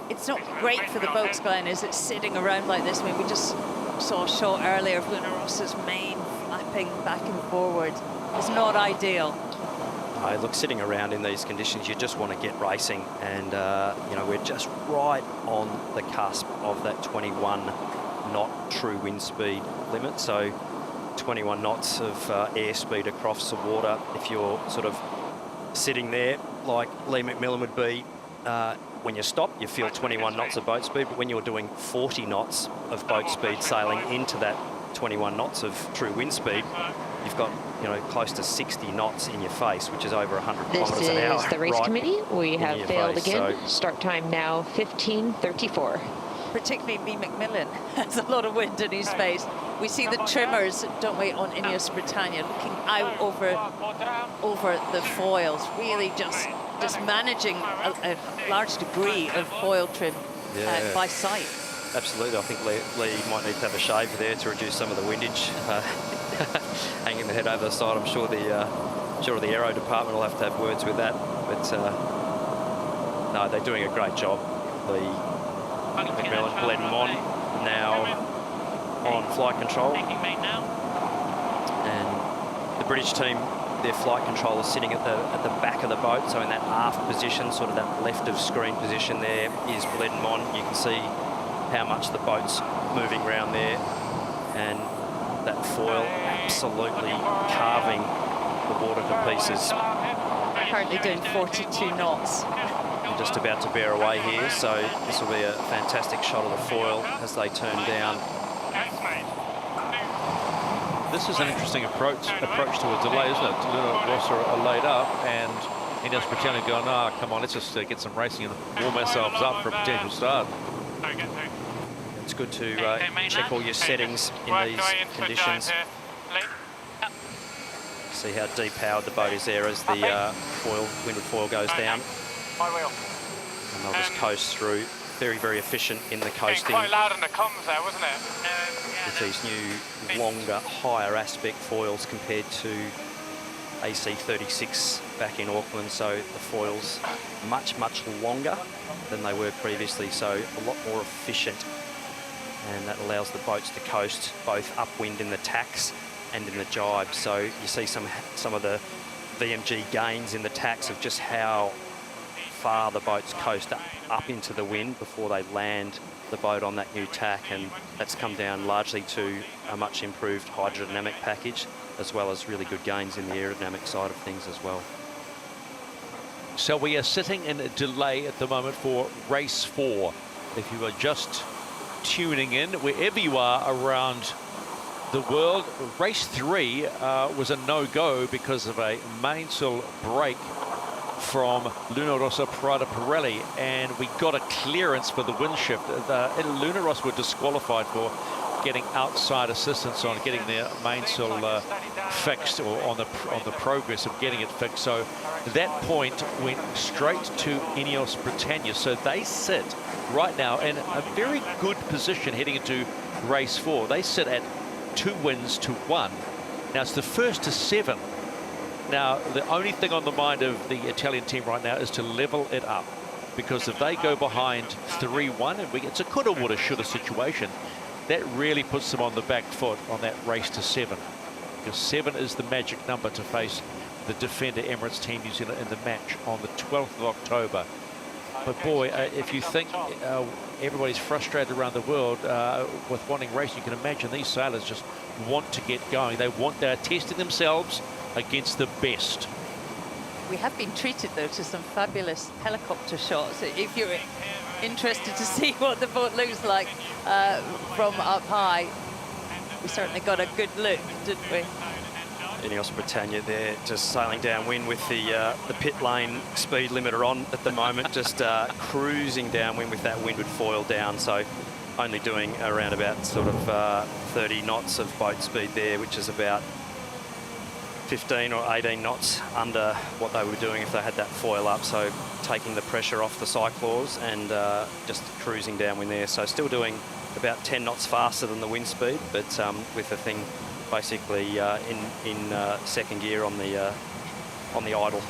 It's not great for the boats, Glenn, is it, sitting around like this? I mean, we just saw a shot earlier of Luna Rossa's main flapping back and forward. It's not ideal. Look, sitting around in these conditions, you just want to get racing, and we're just right on the cusp of that 21 knot true wind speed limit. So 21 knots of airspeed across the water. If you're sort of sitting there like Lee McMillan would be, when you stop, you feel 21 knots of boat speed, but when you're doing 40 knots of boat speed sailing into that 21 knots of true wind speed, you've got close to 60 knots in your face, which is over 100 kilometres an hour. This is the race committee. We have failed again. So start time now, 15:34. Particularly Lee McMillan has a lot of wind in his face. We see the trimmers, don't we, on Ineos Britannia, looking out over the foils, really just managing a large degree of foil trim by sight. Absolutely. I think Lee might need to have a shave there to reduce some of the windage. Hanging the head over the side. I'm sure the aero department will have to have words with that. But no, they're doing a great job. Lee McMillan, Glenn Mon now on flight control, and the British team, their flight control is sitting at the back of the boat, so in that aft position, sort of that left of screen position there is Glenn Mon. You can see how much the boat's moving around there, and that foil absolutely carving the water to pieces. Currently doing 42 knots. Just about to bear away here, so this will be a fantastic shot of the foil as they turn down. This is an interesting approach to a delay, isn't it? Luna Rossa are laid up, and Ineos Britannia going, come on, let's just get some racing and warm ourselves up for a potential start. It's good to check all your settings in these conditions. See how depowered the boat is there as the windward foil goes down. And they'll just coast through. Very, very efficient in the coasting. Quite loud in the comms there, wasn't it? With these new, longer, higher aspect foils compared to AC36 back in Auckland. So the foils much, much longer than they were previously. So a lot more efficient. And that allows the boats to coast both upwind in the tacks and in the jibe. So you see some of the VMG gains in the tacks of just how far the boats coast up into the wind before they land the boat on that new tack, and that's come down largely to a much improved hydrodynamic package, as well as really good gains in the aerodynamic side of things as well. So we are sitting in a delay at the moment for race 4. If you are just tuning in, wherever you are around the world, race 3 was a no-go because of a mainsail break from Luna Rossa Prada Pirelli, and we got a clearance for the wind shift. Luna Rossa were disqualified for getting outside assistance on getting their mainsail fixed, or on the progress of getting it fixed. So that point went straight to Ineos Britannia. So they sit right now in a very good position heading into race 4. They sit at 2 wins to 1. Now it's the first to 7. Now, the only thing on the mind of the Italian team right now is to level it up, because if they go behind 3-1, and it's a coulda, woulda, shoulda situation, that really puts them on the back foot on that race to 7, because 7 is the magic number to face the defender Emirates Team New Zealand in the match on the 12th of October. But boy, if you think everybody's frustrated around the world with wanting racing, you can imagine these sailors just want to get going. They're testing themselves against the best. We have been treated, though, to some fabulous helicopter shots. If you're interested to see what the boat looks like from up high, we certainly got a good look, didn't we? Ineos Britannia there, just sailing downwind with the pit lane speed limiter on at the moment, just cruising downwind with that windward foil down. So only doing around about sort of 30 knots of boat speed there, which is about 15 or 18 knots under what they were doing if they had that foil up. So taking the pressure off the cyclaws and just cruising downwind there. So still doing about 10 knots faster than the wind speed, but with the thing basically in second gear on the idle.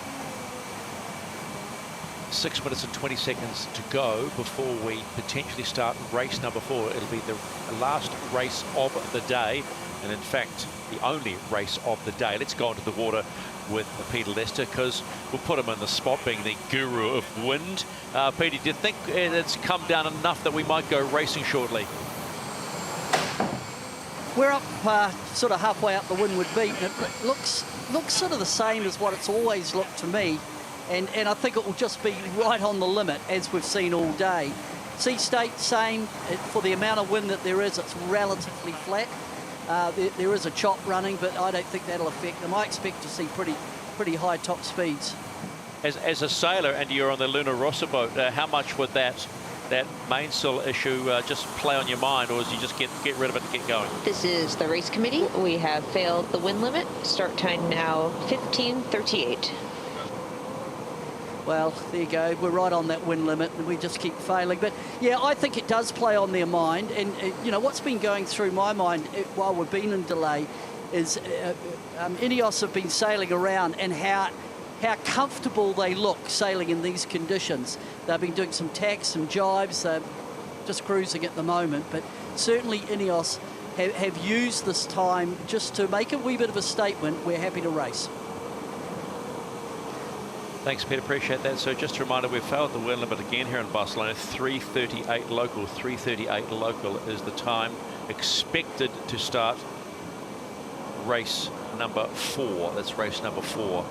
6 minutes and 20 seconds to go before we potentially start race number 4. It'll be the last race of the day, and in fact the only race of the day. Let's go into the water with Peter Lester, because we'll put him in the spot, being the guru of wind. Peter, do you think it's come down enough that we might go racing shortly? We're up sort of halfway up the windward beat, and it looks sort of the same as what it's always looked to me, and I think it will just be right on the limit as we've seen all day. Sea state, same. For the amount of wind that there is, it's relatively flat. There is a chop running, but I don't think that'll affect them. I expect to see pretty high top speeds. As a sailor, and you're on the Luna Rossa boat, how much would that mainsail issue just play on your mind, or is you just get rid of it and get going? This is the race committee. We have failed the wind limit. Start time now 15:38. Well, there you go. We're right on that wind limit, and we just keep failing. But yeah, I think it does play on their mind. And you know, what's been going through my mind while we've been in delay is Ineos have been sailing around, and how comfortable they look sailing in these conditions. They've been doing some tacks, some jibes, just cruising at the moment. But certainly Ineos have used this time just to make a wee bit of a statement. We're happy to race. Thanks, Peter. Appreciate that. So just a reminder, we've failed the wind limit again here in Barcelona. 3:38 local. 3:38 local is the time expected to start race number 4. That's race number 4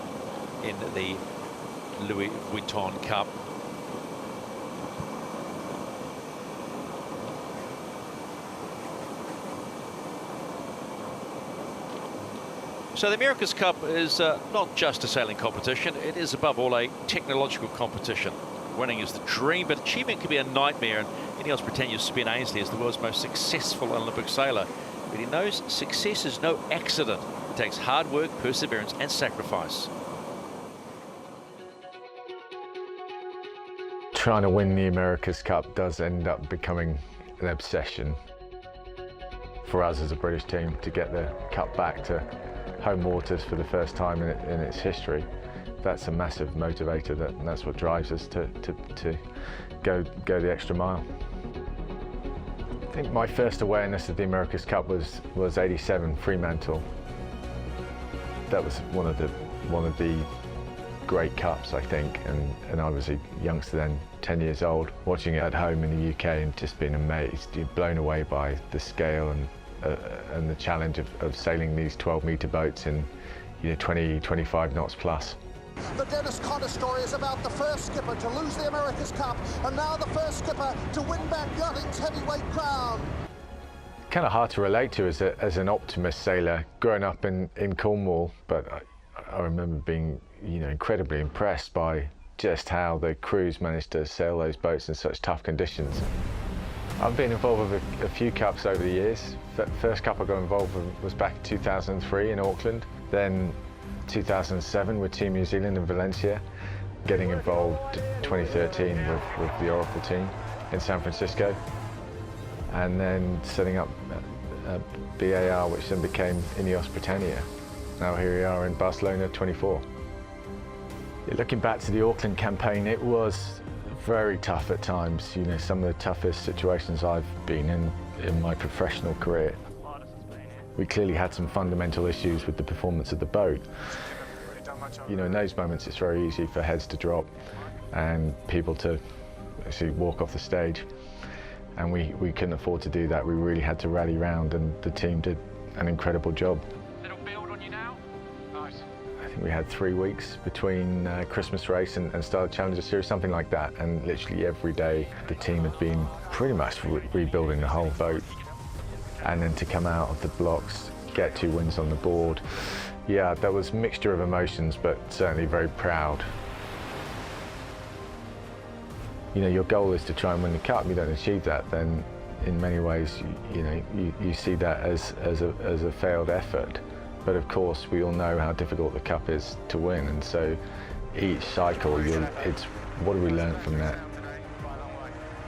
in the Louis Vuitton Cup. So the America's Cup is not just a sailing competition, it is above all a technological competition. Winning is the dream, but achievement can be a nightmare, and Ineos Britannia's Ben Ainsley is the world's most successful Olympic sailor. but he knows success is no accident. It takes hard work, perseverance, and sacrifice. Trying to win the America's Cup does end up becoming an obsession for us as a British team to get the cup back to home waters for the first time in its history. That's a massive motivator, and that's what drives us to go the extra mile. I think my first awareness of the America's Cup was '87 Fremantle. That was one of the great cups, I think, and I was a youngster then, 10 years old, watching it at home in the UK and just being amazed, blown away by the scale and the challenge of sailing these 12-metre boats in 20, 25 knots plus. The Dennis Conner story is about the first skipper to lose the America's Cup, and now the first skipper to win back yachting's heavyweight crown. Kind of hard to relate to as an optimist sailor growing up in Cornwall, but I remember being incredibly impressed by just how the crews managed to sail those boats in such tough conditions. I've been involved with a few cups over the years. The first cup I got involved with was back in 2003 in Auckland, then 2007 with Team New Zealand in Valencia, getting involved 2013 with the Oracle team in San Francisco, and then setting up BAR, which then became Ineos Britannia. Now here we are in Barcelona 24. Looking back to the Auckland campaign, it was very tough at times. Some of the toughest situations I've been in my professional career. We clearly had some fundamental issues with the performance of the boat. In those moments it's very easy for heads to drop and people to actually walk off the stage. And we couldn't afford to do that. We really had to rally round, and the team did an incredible job. I think we had 3 weeks between Christmas race and start of Challenger Series, something like that. And literally every day the team had been pretty much rebuilding the whole boat. And then to come out of the blocks, get 2 wins on the board. Yeah, there was a mixture of emotions, but certainly very proud. Your goal is to try and win the cup. You don't achieve that, then in many ways, you see that as a failed effort. But of course, we all know how difficult the cup is to win, and so each cycle, it's what do we learn from that?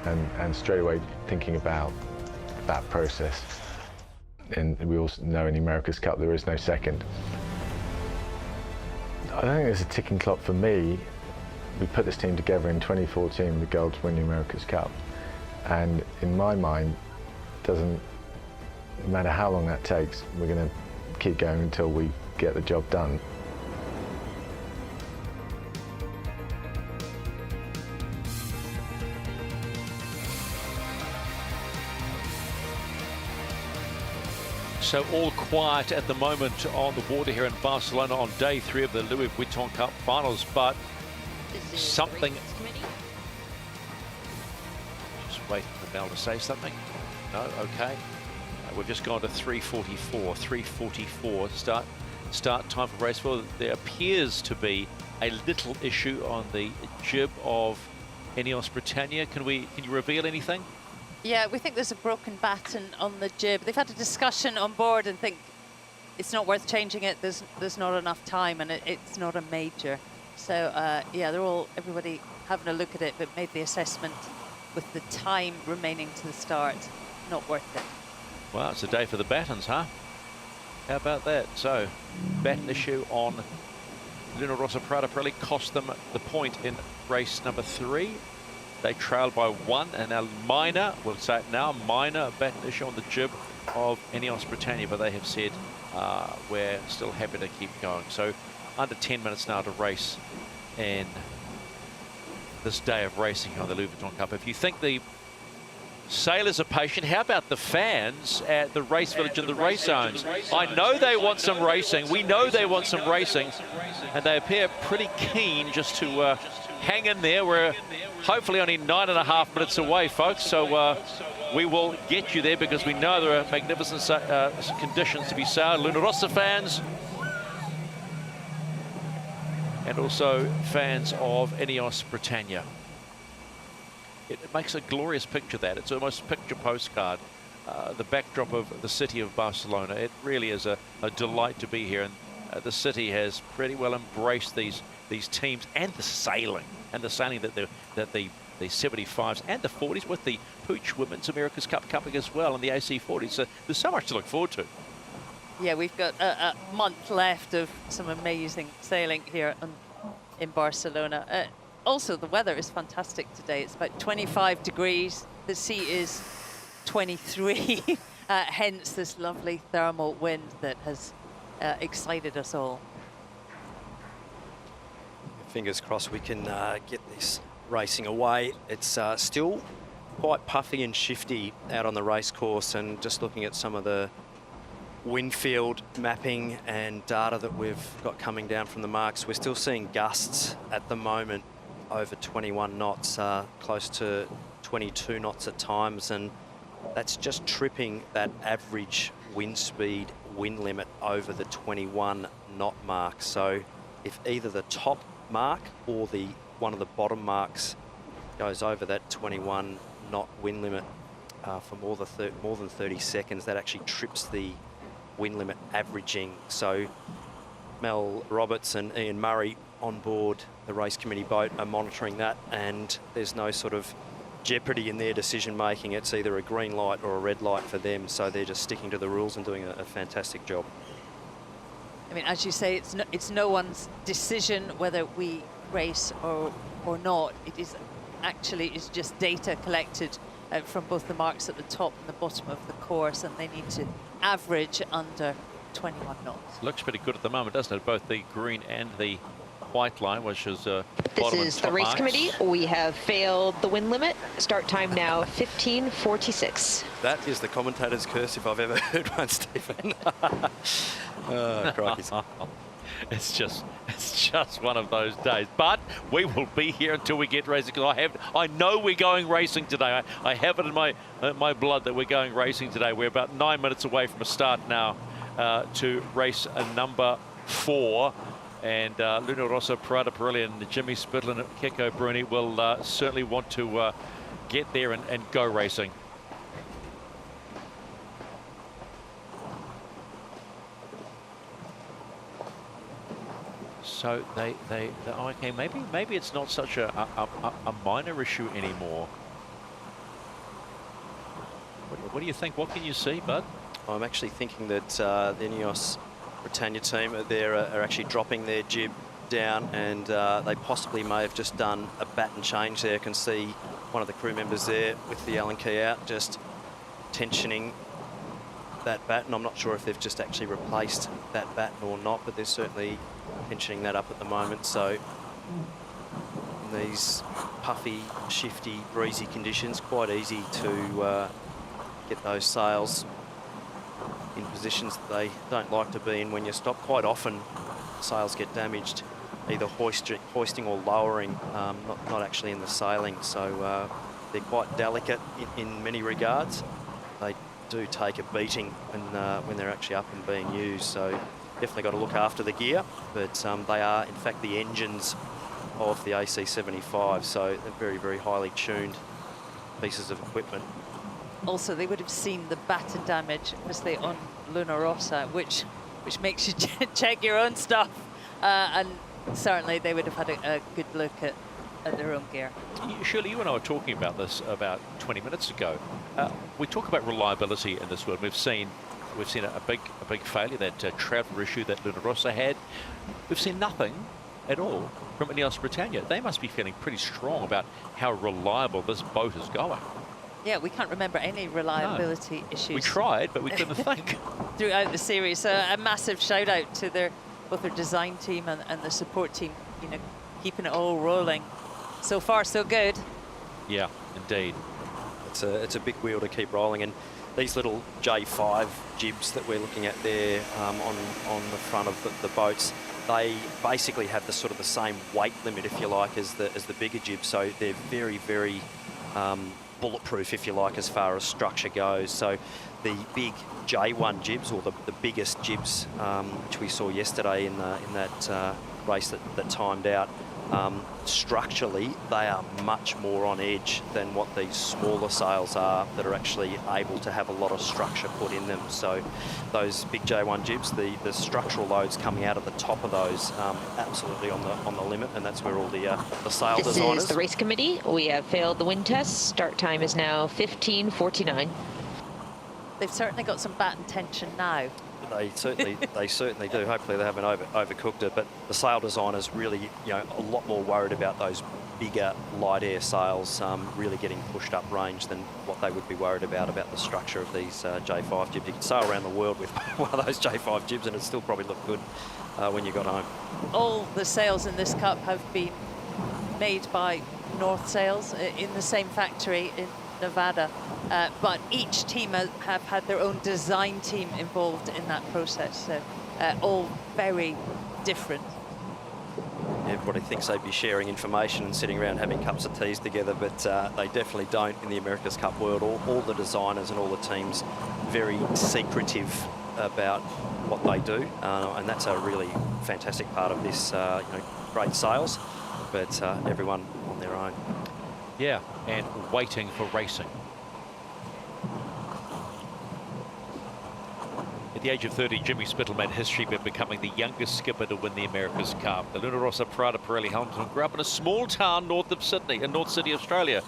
And straight away thinking about that process. And we also know in the America's Cup there is no second. I don't think there's a ticking clock for me. We put this team together in 2014 with the goal to win the America's Cup. And in my mind, it doesn't matter how long that takes, we're going to keep going until we get the job done. So all quiet at the moment on the water here in Barcelona on day 3 of the Louis Vuitton Cup finals, but something. Just waiting for Mel to say something. No, okay. We've just gone to 3:44. 3:44 start time for race 4. There appears to be a little issue on the jib of Ineos Britannia. Can you reveal anything? Yeah, we think there's a broken batten on the jib. They've had a discussion on board and think it's not worth changing it. There's not enough time, and it's not a major. So yeah, everybody having a look at it, but made the assessment with the time remaining to the start, not worth it. Well, it's a day for the battens, huh? How about that? So, batten issue on Luna Rossa Prada Pirelli cost them the point in race number 3. They trailed by 1, and now we'll say it now, minor batten issue on the jib of Ineos Britannia, but they have said we're still happy to keep going. So, under 10 minutes now to race, and this day of racing on the Louis Vuitton Cup. If you think the sailors are patient, how about the fans at the race village and the race zones? I know they want some racing. We know they want some racing, and they appear pretty keen just to hang in there. We're hopefully only 9.5 minutes away, folks, so we will get you there because we know there are magnificent conditions to be sailed. Luna Rossa fans, and also fans of Ineos Britannia. It makes a glorious picture, that. It's almost picture postcard the backdrop of the city of Barcelona. It really is a delight to be here, and the city has pretty well embraced these teams and the sailing that the 75s and the 40s with the Pooch Women's America's Cup coming as well, and the AC40s. So there's so much to look forward to. Yeah, we've got a month left of some amazing sailing here in Barcelona. Also, the weather is fantastic today. It's about 25 degrees. The sea is 23, hence this lovely thermal wind that has excited us all. Fingers crossed we can get this racing away. It's still quite puffy and shifty out on the race course, and just looking at some of the wind field mapping and data that we've got coming down from the marks, we're still seeing gusts at the moment over 21 knots, close to 22 knots at times, and that's just tripping that average wind speed wind limit over the 21 knot mark. So if either the top mark or one of the bottom marks goes over that 21 knot wind limit for more than 30 seconds, that actually trips the wind limit averaging. So Mel Roberts and Ian Murray on board the race committee boat are monitoring that, and there's no sort of jeopardy in their decision making. It's either a green light or a red light for them, so they're just sticking to the rules and doing a fantastic job. I mean, as you say, it's no one's decision whether we race or not. It is actually just data collected from both the marks at the top and the bottom of the course, and they need to average under 21 knots. Looks pretty good at the moment, doesn't it? Both the green and the white line, which is This bottom is and top the race marks. committee. We have failed the wind limit. Start time now 15:46. That is the commentator's curse if I've ever heard one, Stephen. Oh, crikey. It's just one of those days. But we will be here until we get racing, because I know we're going racing today. I have it in my blood that we're going racing today. We're about 9 minutes away from a start now to race number 4. And Luna Rossa, Parada Pirelli, and Jimmy Spittlin and Keko Bruni will certainly want to get there and go racing. So okay, maybe it's not such a minor issue anymore. What do you think? What can you see, Bud? I'm actually thinking that the Ineos Britannia team are actually dropping their jib down, and they possibly may have just done a batten change there. I can see one of the crew members there with the Allen key out, just tensioning that batten. I'm not sure if they've just actually replaced that batten or not, but they're certainly tensioning that up at the moment. So in these puffy, shifty, breezy conditions, quite easy to get those sails in positions that they don't like to be in when you stop. Quite often sails get damaged, either hoisting or lowering, not actually in the sailing. So they're quite delicate in many regards. They do take a beating when they're actually up and being used. So definitely got to look after the gear, but they are in fact the engines of the AC75, so they're very, very highly tuned pieces of equipment. Also, they would have seen the batten damage, obviously, on Luna Rossa, which makes you check your own stuff, and certainly they would have had a good look at their own gear. Shirley, you and I were talking about this about 20 minutes ago. We talk about reliability in this world. We've seen a big failure, that traveller issue that Luna Rossa had. We've seen nothing at all from Ineos Britannia. They must be feeling pretty strong about how reliable this boat is going. Yeah, we can't remember any reliability issues. We tried, but we couldn't think. Throughout the series. So a massive shout out to both their design team and the support team, you know, keeping it all rolling. So far, so good. Yeah, indeed. It's a big wheel to keep rolling, and these little J5 jibs that we're looking at there on the front of the boats, they basically have the sort of the same weight limit, if you like, as the bigger jibs. So they're very, very bulletproof, if you like, as far as structure goes. So the big J1 jibs, or the biggest jibs, which we saw yesterday in that race that timed out, structurally they are much more on edge than what these smaller sails are that are actually able to have a lot of structure put in them. So those big J1 jibs, the structural loads coming out of the top of those, absolutely on the limit, and that's where all the sail designers. This is the race committee. We have failed the wind test. Start time is now 15:49. They've certainly got some bat intention now. They certainly do. Hopefully they haven't overcooked it. But the sail designers really, a lot more worried about those bigger light air sails really getting pushed up range than what they would be worried about the structure of these J5 jibs. You could sail around the world with one of those J5 jibs and it still probably look good when you got home. All the sails in this cup have been made by North Sails in the same factory in Nevada. But each team have had their own design team involved in that process, so all very different. Everybody thinks they'd be sharing information and sitting around having cups of teas together, but they definitely don't in the America's Cup world. All the designers and all the teams very secretive about what they do, and that's a really fantastic part of this, great sails, but everyone on their own. Yeah, and waiting for racing. At the age of 30, Jimmy Spittle made history by becoming the youngest skipper to win the America's Cup. The Luna Rossa Prada Pirelli helmsman grew up in a small town north of Sydney, in North City, Australia.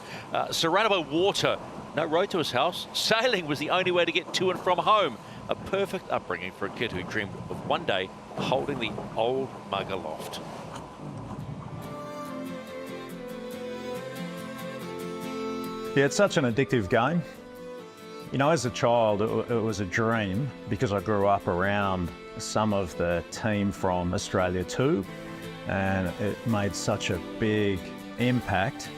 Surrounded by water, no road to his house. Sailing was the only way to get to and from home. A perfect upbringing for a kid who dreamed of one day holding the old mug aloft. Yeah, it's such an addictive game. As a child, it was a dream because I grew up around some of the team from Australia too, and it made such a big impact,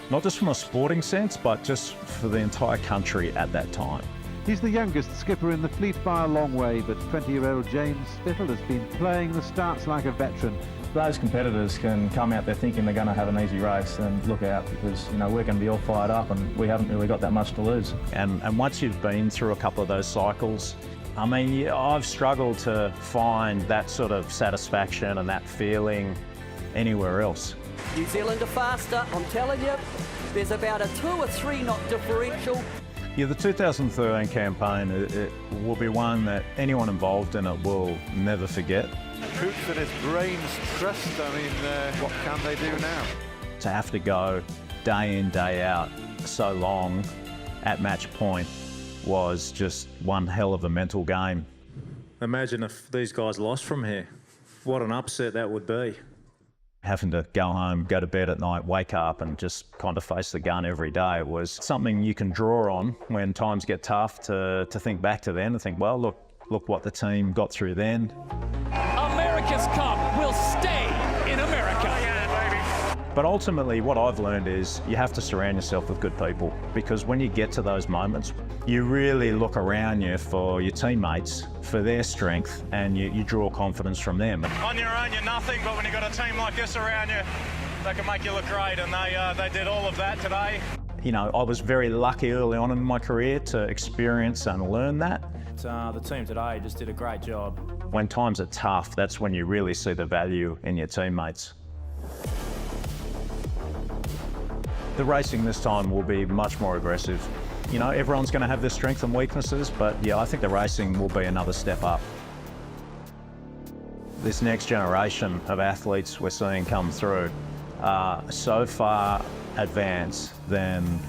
not just from a sporting sense, but just for the entire country at that time. He's the youngest skipper in the fleet by a long way, but 20-year-old James Spittle has been playing the starts like a veteran. Those competitors can come out there thinking they're going to have an easy race, and look out, because we're going to be all fired up and we haven't really got that much to lose. And once you've been through a couple of those cycles, I've struggled to find that sort of satisfaction and that feeling anywhere else. New Zealand are faster, I'm telling you. There's about a 2 or 3 knot differential. Yeah, the 2013 campaign, it will be one that anyone involved in it will never forget. Hoops and his brains trust. What can they do now? To have to go day in, day out so long at match point was just one hell of a mental game. Imagine if these guys lost from here. What an upset that would be. Having to go home, go to bed at night, wake up and just kind of face the gun every day was something you can draw on when times get tough, to think back to then and think, well, look what the team got through then. America's Cup will stay in America. But ultimately, what I've learned is you have to surround yourself with good people, because when you get to those moments, you really look around you for your teammates, for their strength, and you draw confidence from them. On your own, you're nothing, but when you've got a team like this around you, they can make you look great, and they did all of that today. I was very lucky early on in my career to experience and learn that. The team today just did a great job. When times are tough, that's when you really see the value in your teammates. The racing this time will be much more aggressive. Everyone's going to have their strengths and weaknesses, but yeah, I think the racing will be another step up. This next generation of athletes we're seeing come through are so far advanced than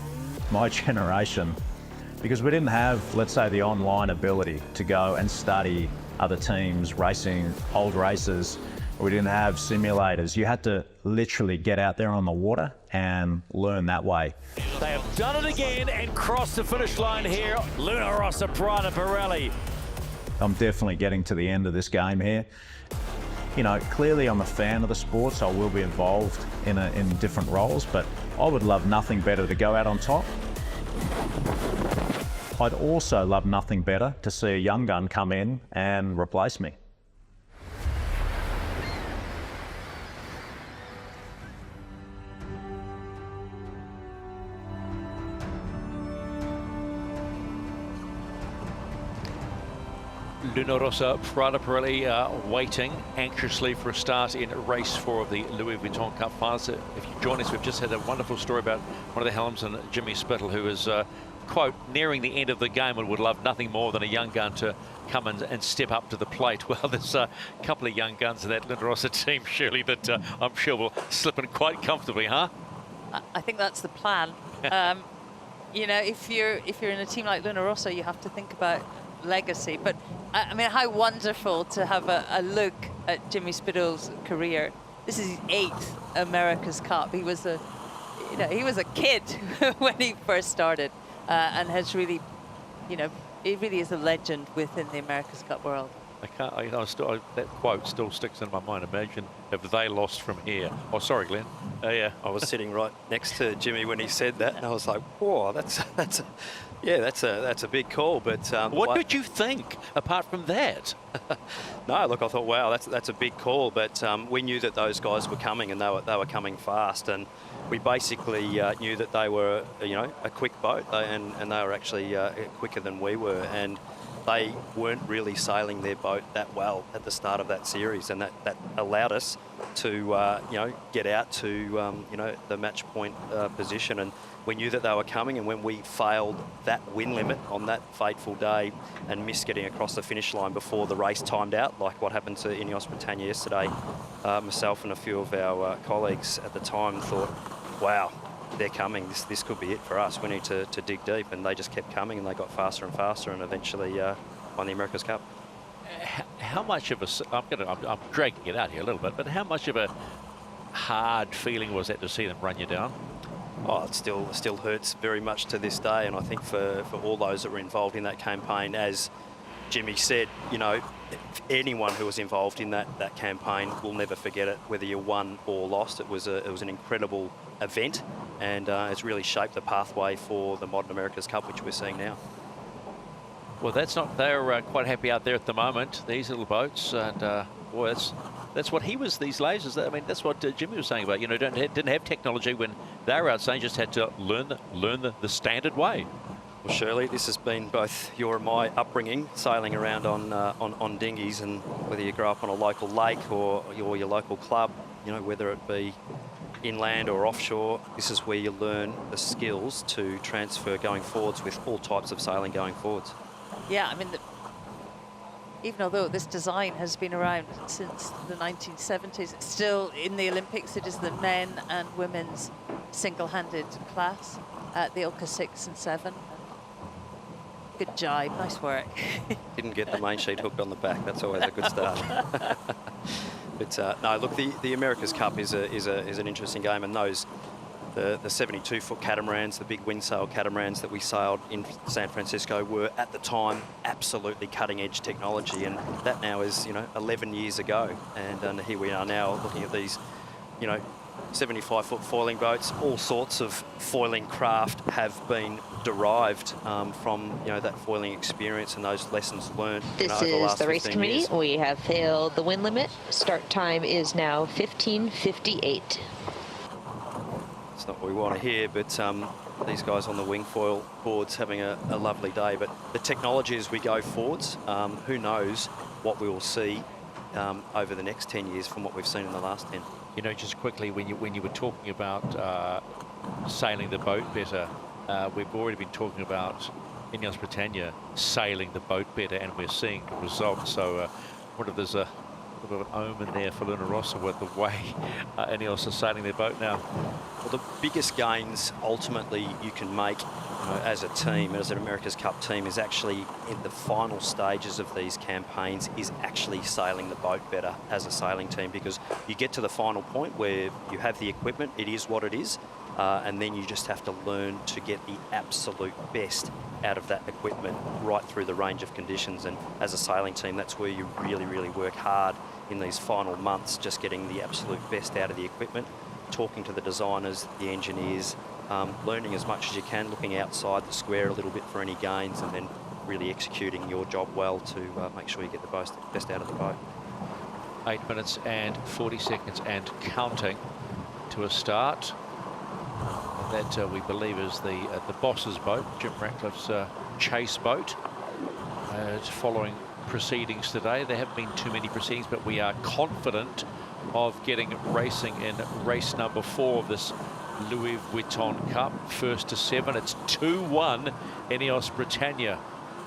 my generation, because we didn't have, let's say, the online ability to go and study other teams racing old races. We didn't have simulators. You had to literally get out there on the water and learn that way. They have done it again and crossed the finish line here. Luna Rossa Prada Pirelli. I'm definitely getting to the end of this game here. Clearly I'm a fan of the sport, so I will be involved in different roles, but I would love nothing better to go out on top. I'd also love nothing better to see a young gun come in and replace me. Luna Rossa Prada Pirelli waiting anxiously for a start in race 4 of the Louis Vuitton Cup Finals. If you join us, we've just had a wonderful story about one of the Helmsmen, Jimmy Spittle, who is, quote, nearing the end of the game and would love nothing more than a young gun to come and step up to the plate. Well, there's a couple of young guns in that Luna Rossa team, Shirley, that I'm sure will slip in quite comfortably, huh? I think that's the plan. You know, if you're in a team like Luna Rossa, you have to think about legacy. But I mean, how wonderful to have a look at Jimmy Spittle's career. This is his 8th America's Cup. He was a kid when he first started, and has really, you know, he really is a legend within the America's Cup world. That quote still sticks in my mind. Imagine if they lost from here. Oh, sorry, Glenn. Yeah, I was sitting right next to Jimmy when he said that, and I was like, "Whoa, that's a big call." But what did you think apart from that? No, look, I thought, wow, that's a big call. But we knew that those guys were coming, and they were coming fast, and we basically knew that they were, you know, a quick boat, and they were actually quicker than we were, and they weren't really sailing their boat that well at the start of that series, and that allowed us to, you know, get out to, you know, the match point position. And we knew that they were coming, and when we failed that win limit on that fateful day and missed getting across the finish line before the race timed out, like what happened to Ineos Britannia yesterday, myself and a few of our colleagues at the time thought, wow, they're coming. This could be it for us. We need to dig deep, and they just kept coming, and they got faster and faster, and eventually won the America's Cup. How much of I'm dragging it out here a little bit, but how much of a hard feeling was that to see them run you down? Oh, it still hurts very much to this day, and I think for all those that were involved in that campaign, as Jimmy said, you know, anyone who was involved in that campaign will never forget it, whether you won or lost. It was an incredible event, and it's really shaped the pathway for the modern America's Cup, which we're seeing now. Well, they're quite happy out there at the moment, these little boats, and boy, that's what he was, these lasers. I mean, that's what Jimmy was saying about, you know, didn't have technology when they were out, saying just had to learn the standard way. Well, Shirley, this has been both your and my upbringing, sailing around on dinghies, and whether you grow up on a local lake or your local club, you know, whether it be inland or offshore, this is where you learn the skills to transfer going forwards with all types of sailing going forwards. Yeah, I mean, even although this design has been around since the 1970s, it's still in the Olympics. It is the men and women's single-handed class at the Ilka 6 and 7. Good jibe, nice work. Didn't get the main sheet hooked on the back. That's always a good start. But no, look, the America's Cup is an interesting game, and the 72-foot catamarans, the big windsail catamarans that we sailed in San Francisco, were at the time absolutely cutting-edge technology, and that now is, you know, 11 years ago, and here we are now looking at these, you know, 75-foot foiling boats. All sorts of foiling craft have been derived from, you know, that foiling experience and those lessons learned. This over the is last the race 15 committee. years. We have failed the wind limit. Start time is now 15:58. It's not what we want to hear, but these guys on the wing foil boards having a lovely day. But the technology as we go forwards, who knows what we will see over the next 10 years from what we've seen in the last 10. You know, just quickly, when you were talking about sailing the boat better, we've already been talking about Ineos Britannia sailing the boat better, and we're seeing the results. So I wonder if there's a bit of an omen there for Luna Rossa with the way Ineos are sailing their boat now. Well, the biggest gains ultimately you can make, you know, as a team, as an America's Cup team, is actually in the final stages of these campaigns, is actually sailing the boat better as a sailing team, because you get to the final point where you have the equipment, it is what it is, and then you just have to learn to get the absolute best out of that equipment right through the range of conditions. And as a sailing team, that's where you really, really work hard in these final months, just getting the absolute best out of the equipment, talking to the designers, the engineers, learning as much as you can, looking outside the square a little bit for any gains, and then really executing your job well to make sure you get the best out of the boat. 8 minutes and 40 seconds and counting to a start. That we believe is the boss's boat, Jim Ratcliffe's chase boat. It's following proceedings today. There haven't been too many proceedings, but we are confident of getting racing in race number 4 of this Louis Vuitton Cup. First to 7, it's 2-1 Ineos Britannia.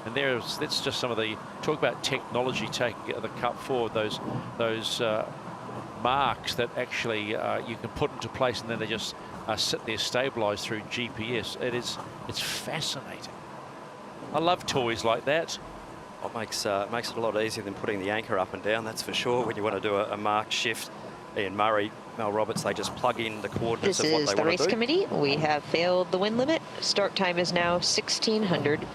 And that's just some of the talk about technology taking the cup forward. Those marks that actually you can put into place, and then they just sit there stabilized through GPS. It's fascinating. I love toys like that. It makes it a lot easier than putting the anchor up and down, that's for sure. When you want to do a mark shift, Ian Murray, Mel Roberts, they just plug in the coordinates of what they want to do. This is the race committee. We have failed the wind limit. Start time is now 1600.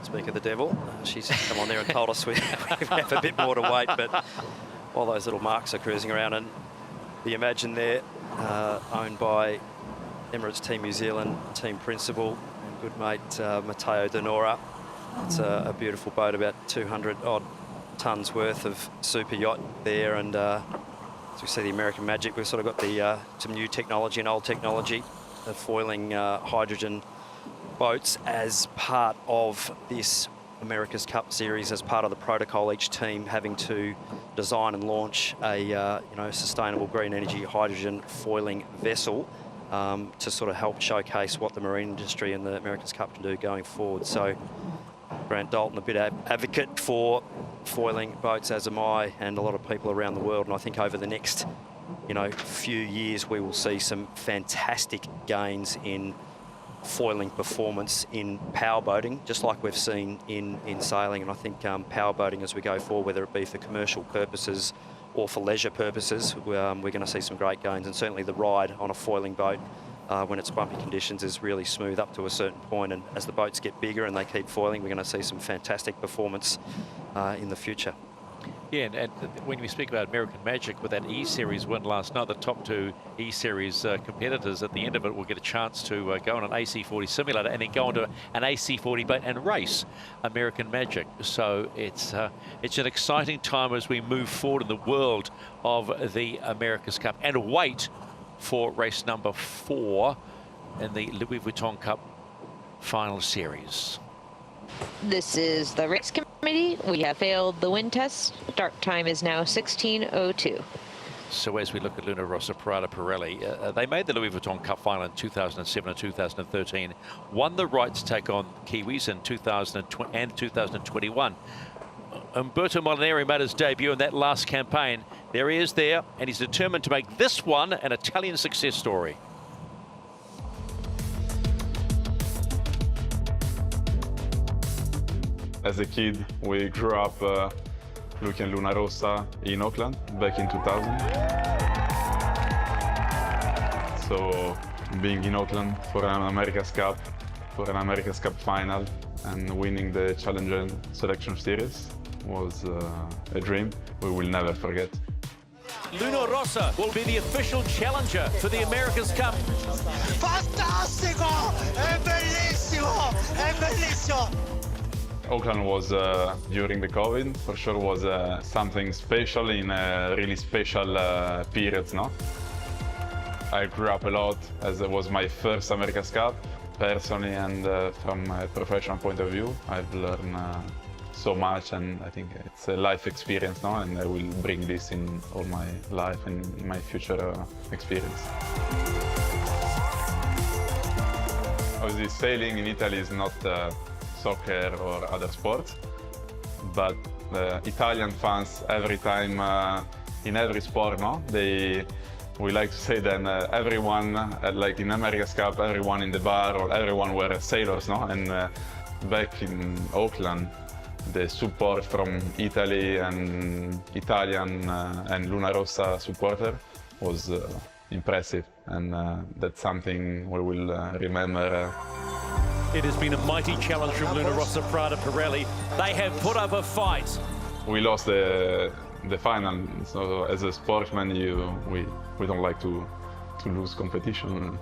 Speak of the devil, she's come on there and told us we have a bit more to wait, but while those little marks are cruising around, and the Imagine there, owned by Emirates Team New Zealand team principal and good mate Matteo Denora. It's a beautiful boat, about 200 odd tons worth of super yacht there, and as we see the American Magic, we've sort of got some new technology and old technology of foiling hydrogen boats as part of this America's Cup series, as part of the protocol, each team having to design and launch a sustainable green energy hydrogen foiling vessel to sort of help showcase what the marine industry and the America's Cup can do going forward. So Grant Dalton, a bit advocate for foiling boats, as am I, and a lot of people around the world. And I think over the next few years we will see some fantastic gains in foiling performance in powerboating, just like we've seen in sailing. And I think powerboating, as we go forward, whether it be for commercial purposes or for leisure purposes, we're going to see some great gains. And certainly the ride on a foiling boat when it's bumpy conditions is really smooth up to a certain point. And as the boats get bigger and they keep foiling, we're going to see some fantastic performance in the future. Yeah, and when we speak about American Magic with that E-Series win last night, the top 2 E-Series competitors at the end of it will get a chance to go on an AC40 simulator and then go onto an AC40 boat and race American Magic. So it's an exciting time as we move forward in the world of the America's Cup, and wait for race number 4 in the Louis Vuitton Cup final series. This is the race committee. We have failed the wind test. Start time is now 16:02. So as we look at Luna Rossa Prada Pirelli, they made the Louis Vuitton Cup final in 2007 and 2013, won the right to take on Kiwis in 2020 and 2021. Umberto Molinari made his debut in that last campaign. There he is there, and he's determined to make this one an Italian success story. As a kid, we grew up looking at Luna Rossa in Auckland back in 2000. So being in Auckland for an America's Cup, final, and winning the Challenger Selection Series was a dream we will never forget. Luna Rossa will be the official challenger for the America's Cup. Fantastico! È bellissimo! È bellissimo! Auckland was, during the COVID, for sure was something special in a really special periods, no? I grew up a lot, as it was my first America's Cup. Personally and from a professional point of view, I've learned so much, and I think it's a life experience now, and I will bring this in all my life and in my future experience. Obviously, sailing in Italy is not soccer or other sports, but Italian fans every time in every sport, no? We like to say that everyone, like in America's Cup, everyone in the bar or everyone were sailors, no? And back in Auckland, the support from Italy and Italian and Luna Rossa supporter was impressive, and that's something we will remember. It has been a mighty challenge from Luna Rossa Prada Pirelli. They have put up a fight. We lost the final, so as a sportsman, we don't like to lose competition.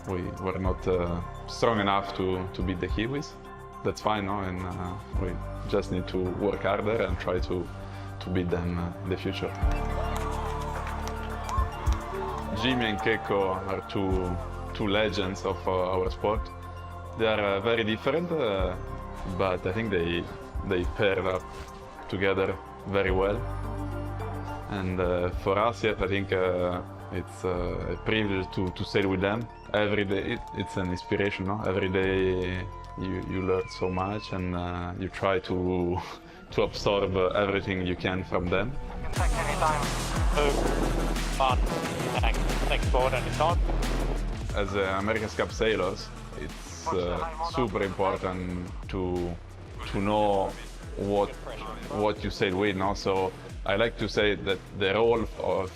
We were not strong enough to beat the Kiwis. That's fine, no? And we just need to work harder and try to beat them in the future. Jimmy and Keiko are two legends of our sport. They are very different, but I think they paired up together very well. And for us, yes, I think it's a privilege to sail with them. Every day it's an inspiration, no? Every day you learn so much, and you try to absorb everything you can from them. Take any time. Fun. Thanks board anytime. As America's Cup sailors, it's super important to know what you sail with, no? So I like to say that the role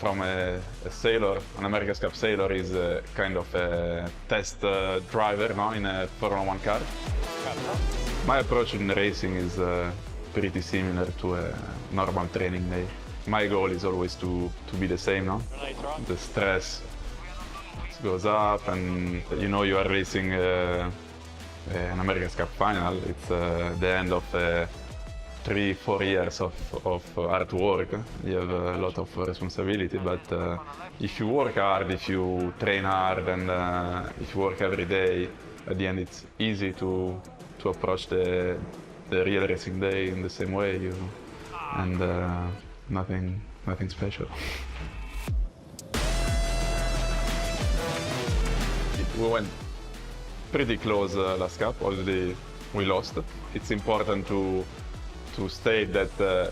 from a sailor, an America's Cup sailor, is a kind of a test driver, no, in a Formula 1 car. My approach in racing is pretty similar to a normal training day. My goal is always to be the same, no? The stress goes up, and you know you are racing an America's Cup final. It's the end of 3-4 years of hard work. You have a lot of responsibility, but if you work hard, if you train hard, and if you work every day, at the end it's easy to approach the real racing day in the same way, you know, and nothing special. We went pretty close last cup. Already we lost. It's important to state that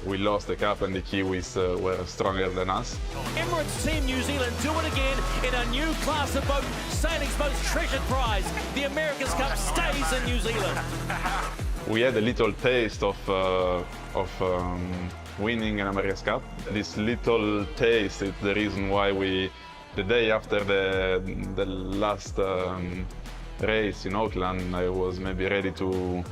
we lost the cup and the Kiwis were stronger than us. Emirates Team New Zealand do it again in a new class of boat, sailing's most treasured prize. The America's Cup stays in New Zealand. We had a little taste of winning an America's Cup. This little taste is the reason why the day after the last race in Auckland, I was maybe ready to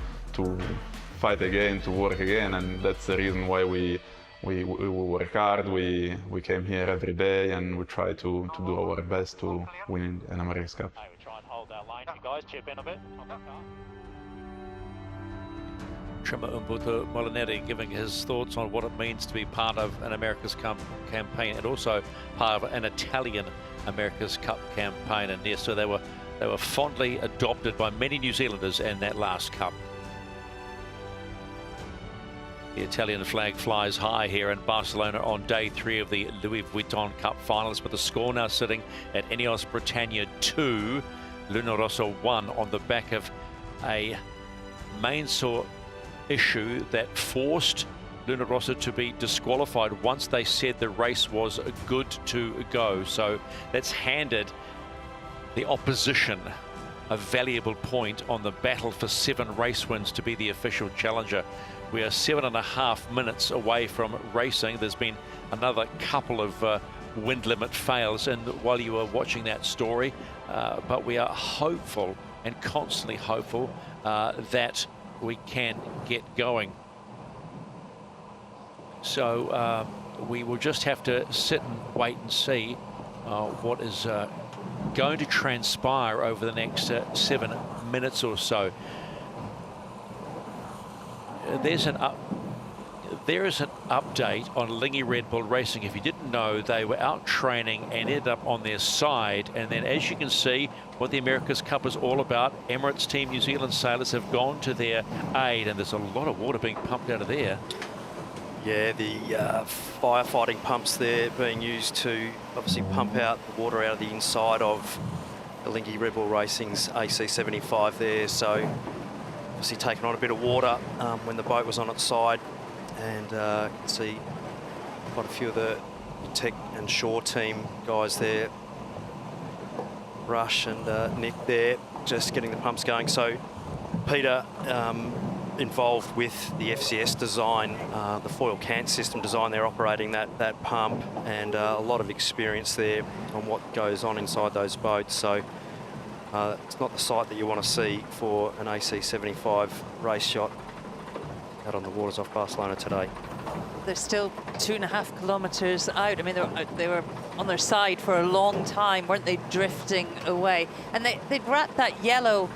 fight again, to work again, and that's the reason why we work hard. We came here every day, and we try to do our best to win an America's Cup. We try and hold our line. You guys chip in a bit. Trimmer Umbuto Molinari giving his thoughts on what it means to be part of an America's Cup campaign, and also part of an Italian America's Cup campaign. And yes, so they were fondly adopted by many New Zealanders in that last cup. The Italian flag flies high here in Barcelona on day 3 of the Louis Vuitton Cup finals, with the score now sitting at Ineos Britannia 2, Luna Rossa 1, on the back of a mainsail issue that forced Luna Rossa to be disqualified once they said the race was good to go. So that's handed the opposition a valuable point on the battle for 7 race wins to be the official challenger. We are 7.5 minutes away from racing. There's been another couple of wind limit fails and while you were watching that story, but we are hopeful and constantly hopeful that we can get going. So we will just have to sit and wait and see what is going to transpire over the next 7 minutes or so. There is an update on Lingy Red Bull Racing. If you didn't know, they were out training and ended up on their side. And then, as you can see, what the America's Cup is all about, Emirates Team New Zealand sailors have gone to their aid, and there's a lot of water being pumped out of there. Yeah, the firefighting pumps there being used to obviously pump out the water out of the inside of the Lingy Red Bull Racing's AC75 there. So obviously taking on a bit of water when the boat was on its side, and you can see quite a few of the tech and shore team guys there, Rush and Nick there, just getting the pumps going. So Peter involved with the FCS design, the foil cant system design, they're operating that pump, and a lot of experience there on what goes on inside those boats. So it's not the sight that you want to see for an AC75 race yacht out on the waters off Barcelona today. They're still 2.5 kilometres out. I mean, they were on their side for a long time, weren't they, drifting away? And they'd wrapped that yellow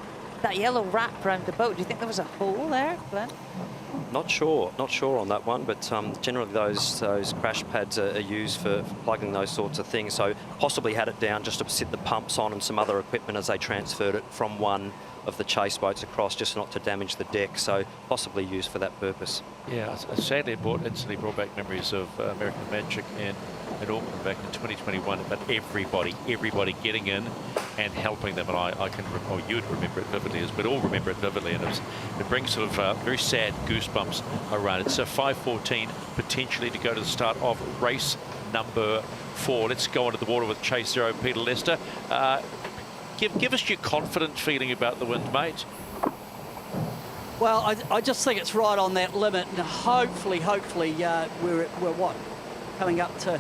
wrap around the boat. Do you think there was a hole there, Glenn? Not sure on that one, but generally those crash pads are used for plugging those sorts of things. So possibly had it down just to sit the pumps on and some other equipment as they transferred it from one of the chase boats across, just not to damage the deck, so possibly used for that purpose. Yeah, sadly it instantly brought back memories of American Magic and Auckland back in 2021, but everybody getting in and helping them, and I can recall, you'd remember it vividly, as we'd all remember it vividly, and it brings sort of very sad goosebumps around it. So 5:14 potentially to go to the start of race number 4. Let's go into the water with Chase Zero, Peter Lester. Give us your confident feeling about the wind, mate. Well, I just think it's right on that limit, and hopefully, we're what, coming up to.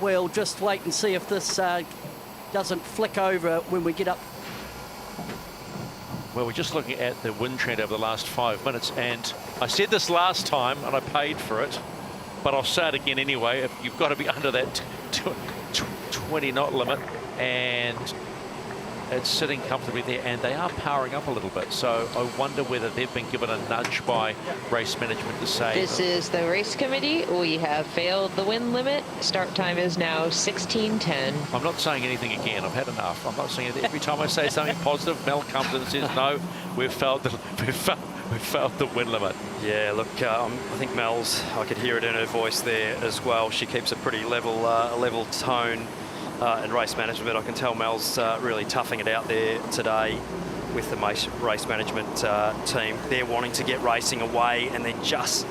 We'll just wait and see if this doesn't flick over when we get up. Well, we're just looking at the wind trend over the last 5 minutes, and I said this last time, and I paid for it, but I'll say it again anyway. If you've got to be under that 20 knot limit, and it's sitting comfortably there, and they are powering up a little bit. So I wonder whether they've been given a nudge by race management to say... This is the race committee. We have failed the wind limit. Start time is now 16:10. I'm not saying anything again. I've had enough. I'm not saying anything. Every time I say something positive, Mel comes in and says, no, we've failed the wind limit. Yeah, look, I think Mel's, I could hear it in her voice there as well. She keeps a pretty level tone in race management. I can tell Mel's really toughing it out there today with the race management team. They're wanting to get racing away, and they're just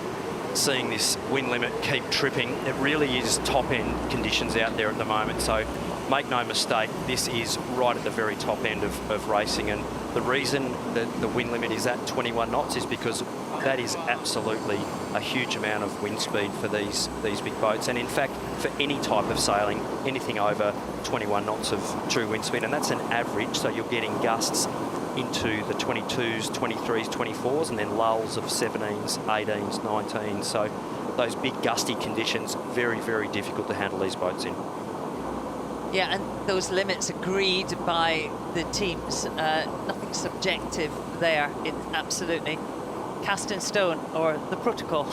seeing this wind limit keep tripping. It really is top-end conditions out there at the moment, so make no mistake, this is right at the very top end of racing, and the reason that the wind limit is at 21 knots is because that is absolutely a huge amount of wind speed for these big boats, and in fact for any type of sailing, anything over 21 knots of true wind speed, and that's an average, so you're getting gusts into the 22s, 23s, 24s, and then lulls of 17s, 18s, 19s, so those big gusty conditions, very, very difficult to handle these boats in. Yeah, and those limits agreed by the teams, nothing subjective there. It's absolutely cast in stone, or the protocol.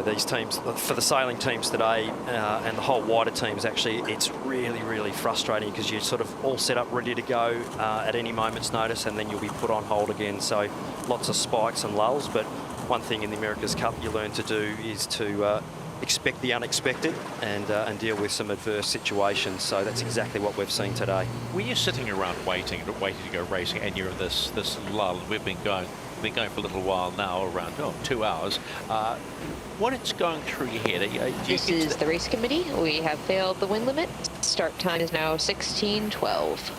These teams, for the sailing teams today and the whole wider teams, actually, it's really, really frustrating because you're sort of all set up, ready to go at any moment's notice, and then you'll be put on hold again. So lots of spikes and lulls, but one thing in the America's Cup you learn to do is to expect the unexpected and deal with some adverse situations. So that's exactly what we've seen today. When you're sitting around waiting to go racing, and you're in this lull, we've been going for a little while now, around 2 hours. What is going through your head? This is the race committee. We have failed the wind limit. Start time is now 16:12.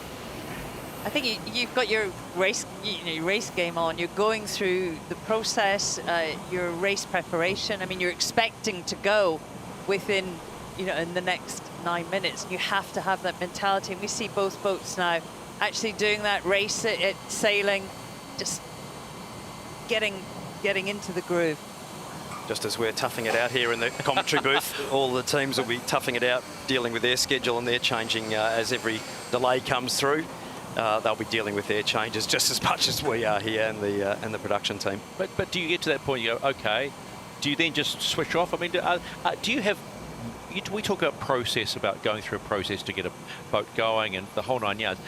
I think you've got your race, your race game on. You're going through the process, your race preparation. I mean, you're expecting to go within, in the next 9 minutes. You have to have that mentality. And we see both boats now actually doing that race at sailing, just getting into the groove. Just as we're toughing it out here in the commentary booth, all the teams will be toughing it out, dealing with their schedule, and they're changing as every delay comes through. They'll be dealing with their changes just as much as we are here and the production team. But do you get to that point, you go, okay, do you then just switch off? I mean, do you have... We talk about process, about going through a process to get a boat going and the whole 9 yards.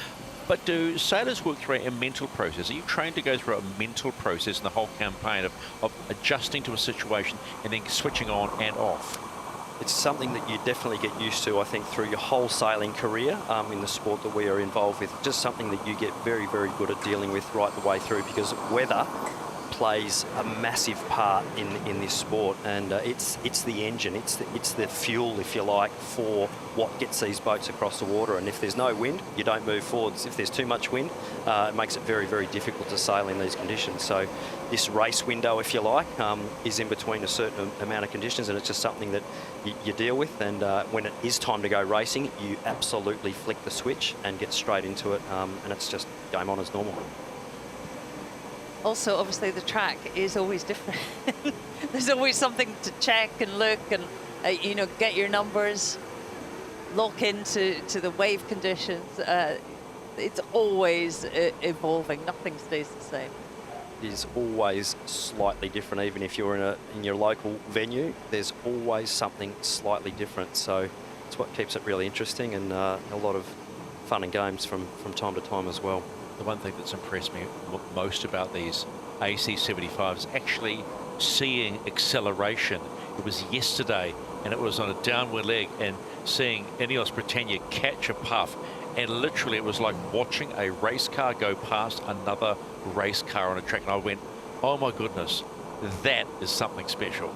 But do sailors work through a mental process? Are you trained to go through a mental process in the whole campaign of adjusting to a situation and then switching on and off? It's something that you definitely get used to, I think, through your whole sailing career in the sport that we are involved with. Just something that you get very, very good at dealing with right the way through, because weather plays a massive part in this sport, and it's the engine, it's the fuel, if you like, for what gets these boats across the water. And if there's no wind, you don't move forwards. If there's too much wind, it makes it very, very difficult to sail in these conditions. So this race window, if you like, is in between a certain amount of conditions, and it's just something that you deal with. And when it is time to go racing, you absolutely flick the switch and get straight into it, and it's just game on as normal. Also, obviously, the track is always different. There's always something to check and look and, get your numbers, lock into the wave conditions. It's always evolving. Nothing stays the same. It is always slightly different. Even if you're in your local venue, there's always something slightly different. So it's what keeps it really interesting, and a lot of fun and games from time to time as well. The one thing that's impressed me most about these AC75 is actually seeing acceleration. It was yesterday, and it was on a downward leg, and seeing Ineos Britannia catch a puff, and literally it was like watching a race car go past another race car on a track, and I went, oh my goodness, that is something special.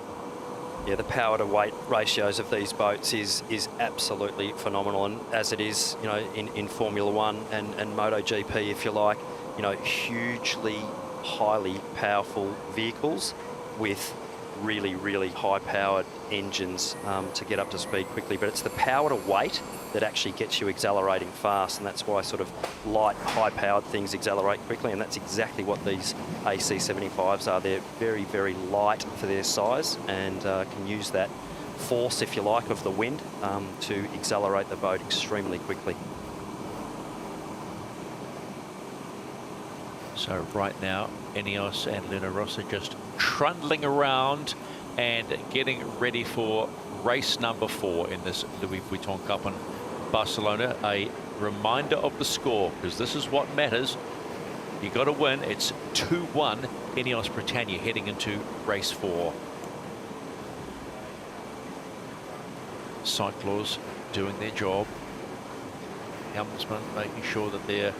Yeah, the power to weight ratios of these boats is absolutely phenomenal, and as it is, you know, in Formula One and MotoGP, if you like, you know, hugely highly powerful vehicles with really, really high-powered engines to get up to speed quickly. But it's the power to weight that actually gets you accelerating fast, and that's why sort of light, high-powered things accelerate quickly, and that's exactly what these AC75s are. They're very, very light for their size, and can use that force, if you like, of the wind to accelerate the boat extremely quickly. So right now, Ineos and Luna Rossa just trundling around and getting ready for race number 4 in this Louis Vuitton Cup in Barcelona. A reminder of the score, because this is what matters. You got to win. It's 2-1 Ineos Britannia heading into race 4. Cyclors doing their job. Helmsman making sure that their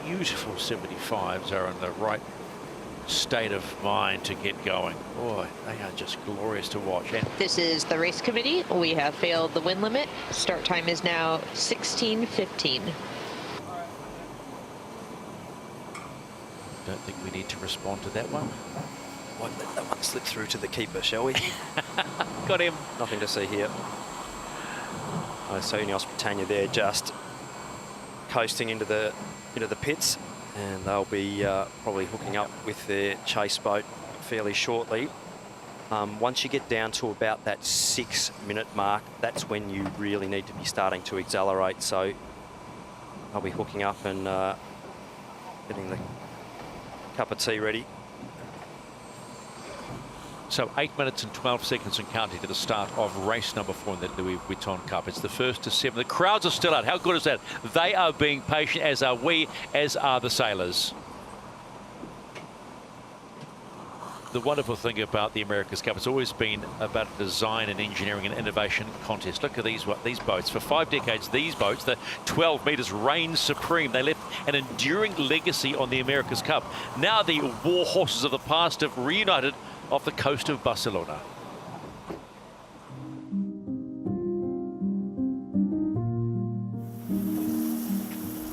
beautiful 75s are in the right state of mind to get going. Boy, they are just glorious to watch. And this is the race committee. We have failed the wind limit. Start time is now 16:15. Don't think we need to respond to that one. Won't let that one slip through to the keeper, shall we? Got him. Nothing to see here. So Ineos Britannia there just coasting into the pits, and they'll be probably hooking up with their chase boat fairly shortly. Once you get down to about that 6-minute mark, that's when you really need to be starting to accelerate. So I'll be hooking up and getting the cup of tea ready. So 8 minutes and 12 seconds and counting to the start of race number 4 in the Louis Vuitton Cup. It's the 1st to 7. The crowds are still out. How good is that? They are being patient, as are we, as are the sailors. The wonderful thing about the America's Cup, it's always been about design and engineering and innovation contest. Look at these boats. For 5 decades, these boats, the 12 meters, reigned supreme. They left an enduring legacy on the America's Cup. Now the war horses of the past have reunited off the coast of Barcelona.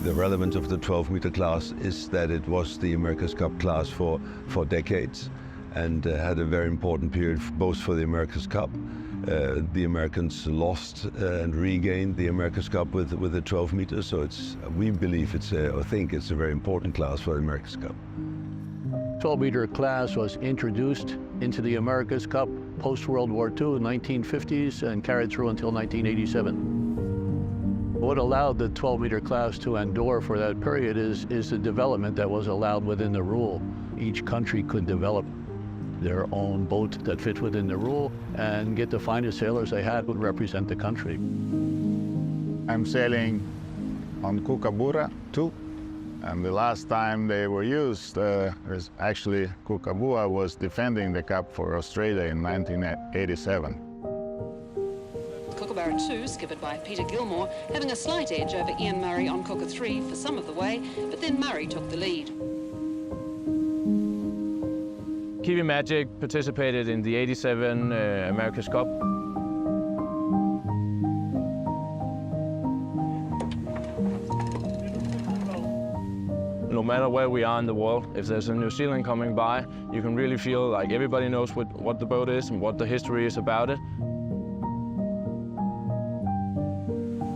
The relevance of the 12-meter class is that it was the America's Cup class for decades, and had a very important period both for the America's Cup. The Americans lost and regained the America's Cup with the 12 meters, so we believe I think it's a very important class for the America's Cup. 12-meter class was introduced into the America's Cup post-World War II in the 1950s and carried through until 1987. What allowed the 12-meter class to endure for that period is the development that was allowed within the rule. Each country could develop their own boat that fit within the rule and get the finest sailors they had would represent the country. I'm sailing on Kookaburra 2. And the last time they were used, actually Kookaburra was defending the Cup for Australia in 1987. Kookaburra 2, skippered by Peter Gilmore, having a slight edge over Ian Murray on Kooka 3 for some of the way, but then Murray took the lead. Kiwi Magic participated in the 87 America's Cup. No matter where we are in the world, if there's a New Zealand coming by, you can really feel like everybody knows what the boat is and what the history is about it.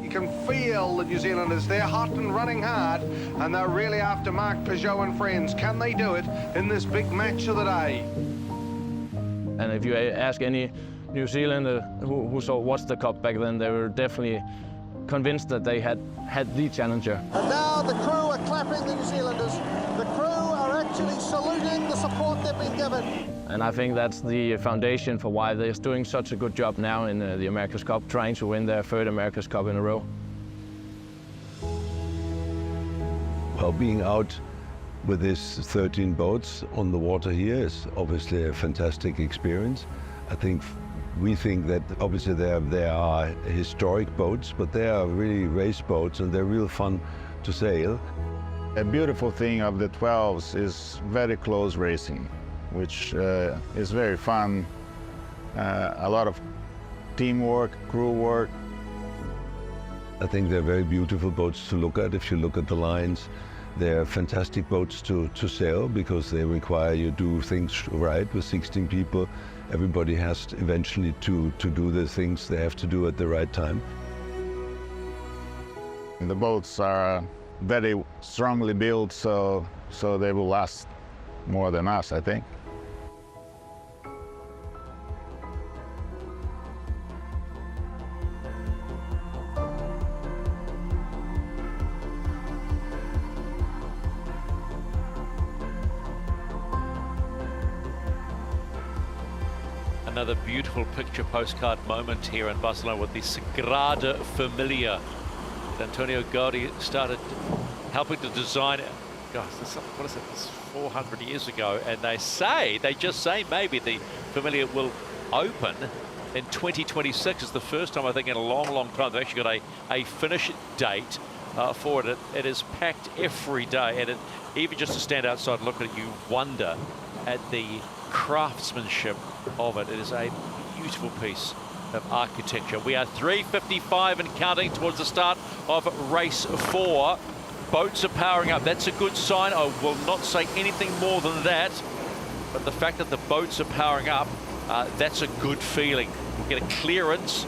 You can feel the New Zealanders, they're hot and running hard, and they're really after Mark Peugeot and friends. Can they do it in this big match of the day? And if you ask any New Zealander who watched the Cup back then, they were definitely convinced that they had the challenger. And now the crew are clapping the New Zealanders. The crew are actually saluting the support they've been given. And I think that's the foundation for why they're doing such a good job now in the America's Cup, trying to win their 3rd America's Cup in a row. Well, being out with these 13 boats on the water here is obviously a fantastic experience. We think that obviously they are historic boats, but they are really race boats and they're real fun to sail. A beautiful thing of the 12s is very close racing, which is very fun. A lot of teamwork, crew work. I think they're very beautiful boats to look at. If you look at the lines, they're fantastic boats to sail because they require you to do things right. With 16 people, everybody has eventually to do the things they have to do at the right time. The boats are very strongly built, so they will last more than us, I think. Another beautiful picture postcard moment here in Barcelona with the Sagrada Familia. Antonio Gaudi started helping to design it. Gosh, what is it? It's 400 years ago, and they just say maybe the Familia will open in 2026. It's the first time I think in a long, long time they've actually got a finish date for it. It is packed every day, and even just to stand outside and look at it, you wonder at the craftsmanship of it. It is a beautiful piece of architecture. We are 3:55 and counting towards the start of race 4. Boats are powering up. That's a good sign. I will not say anything more than that, but the fact that the boats are powering up, that's a good feeling. We'll get a clearance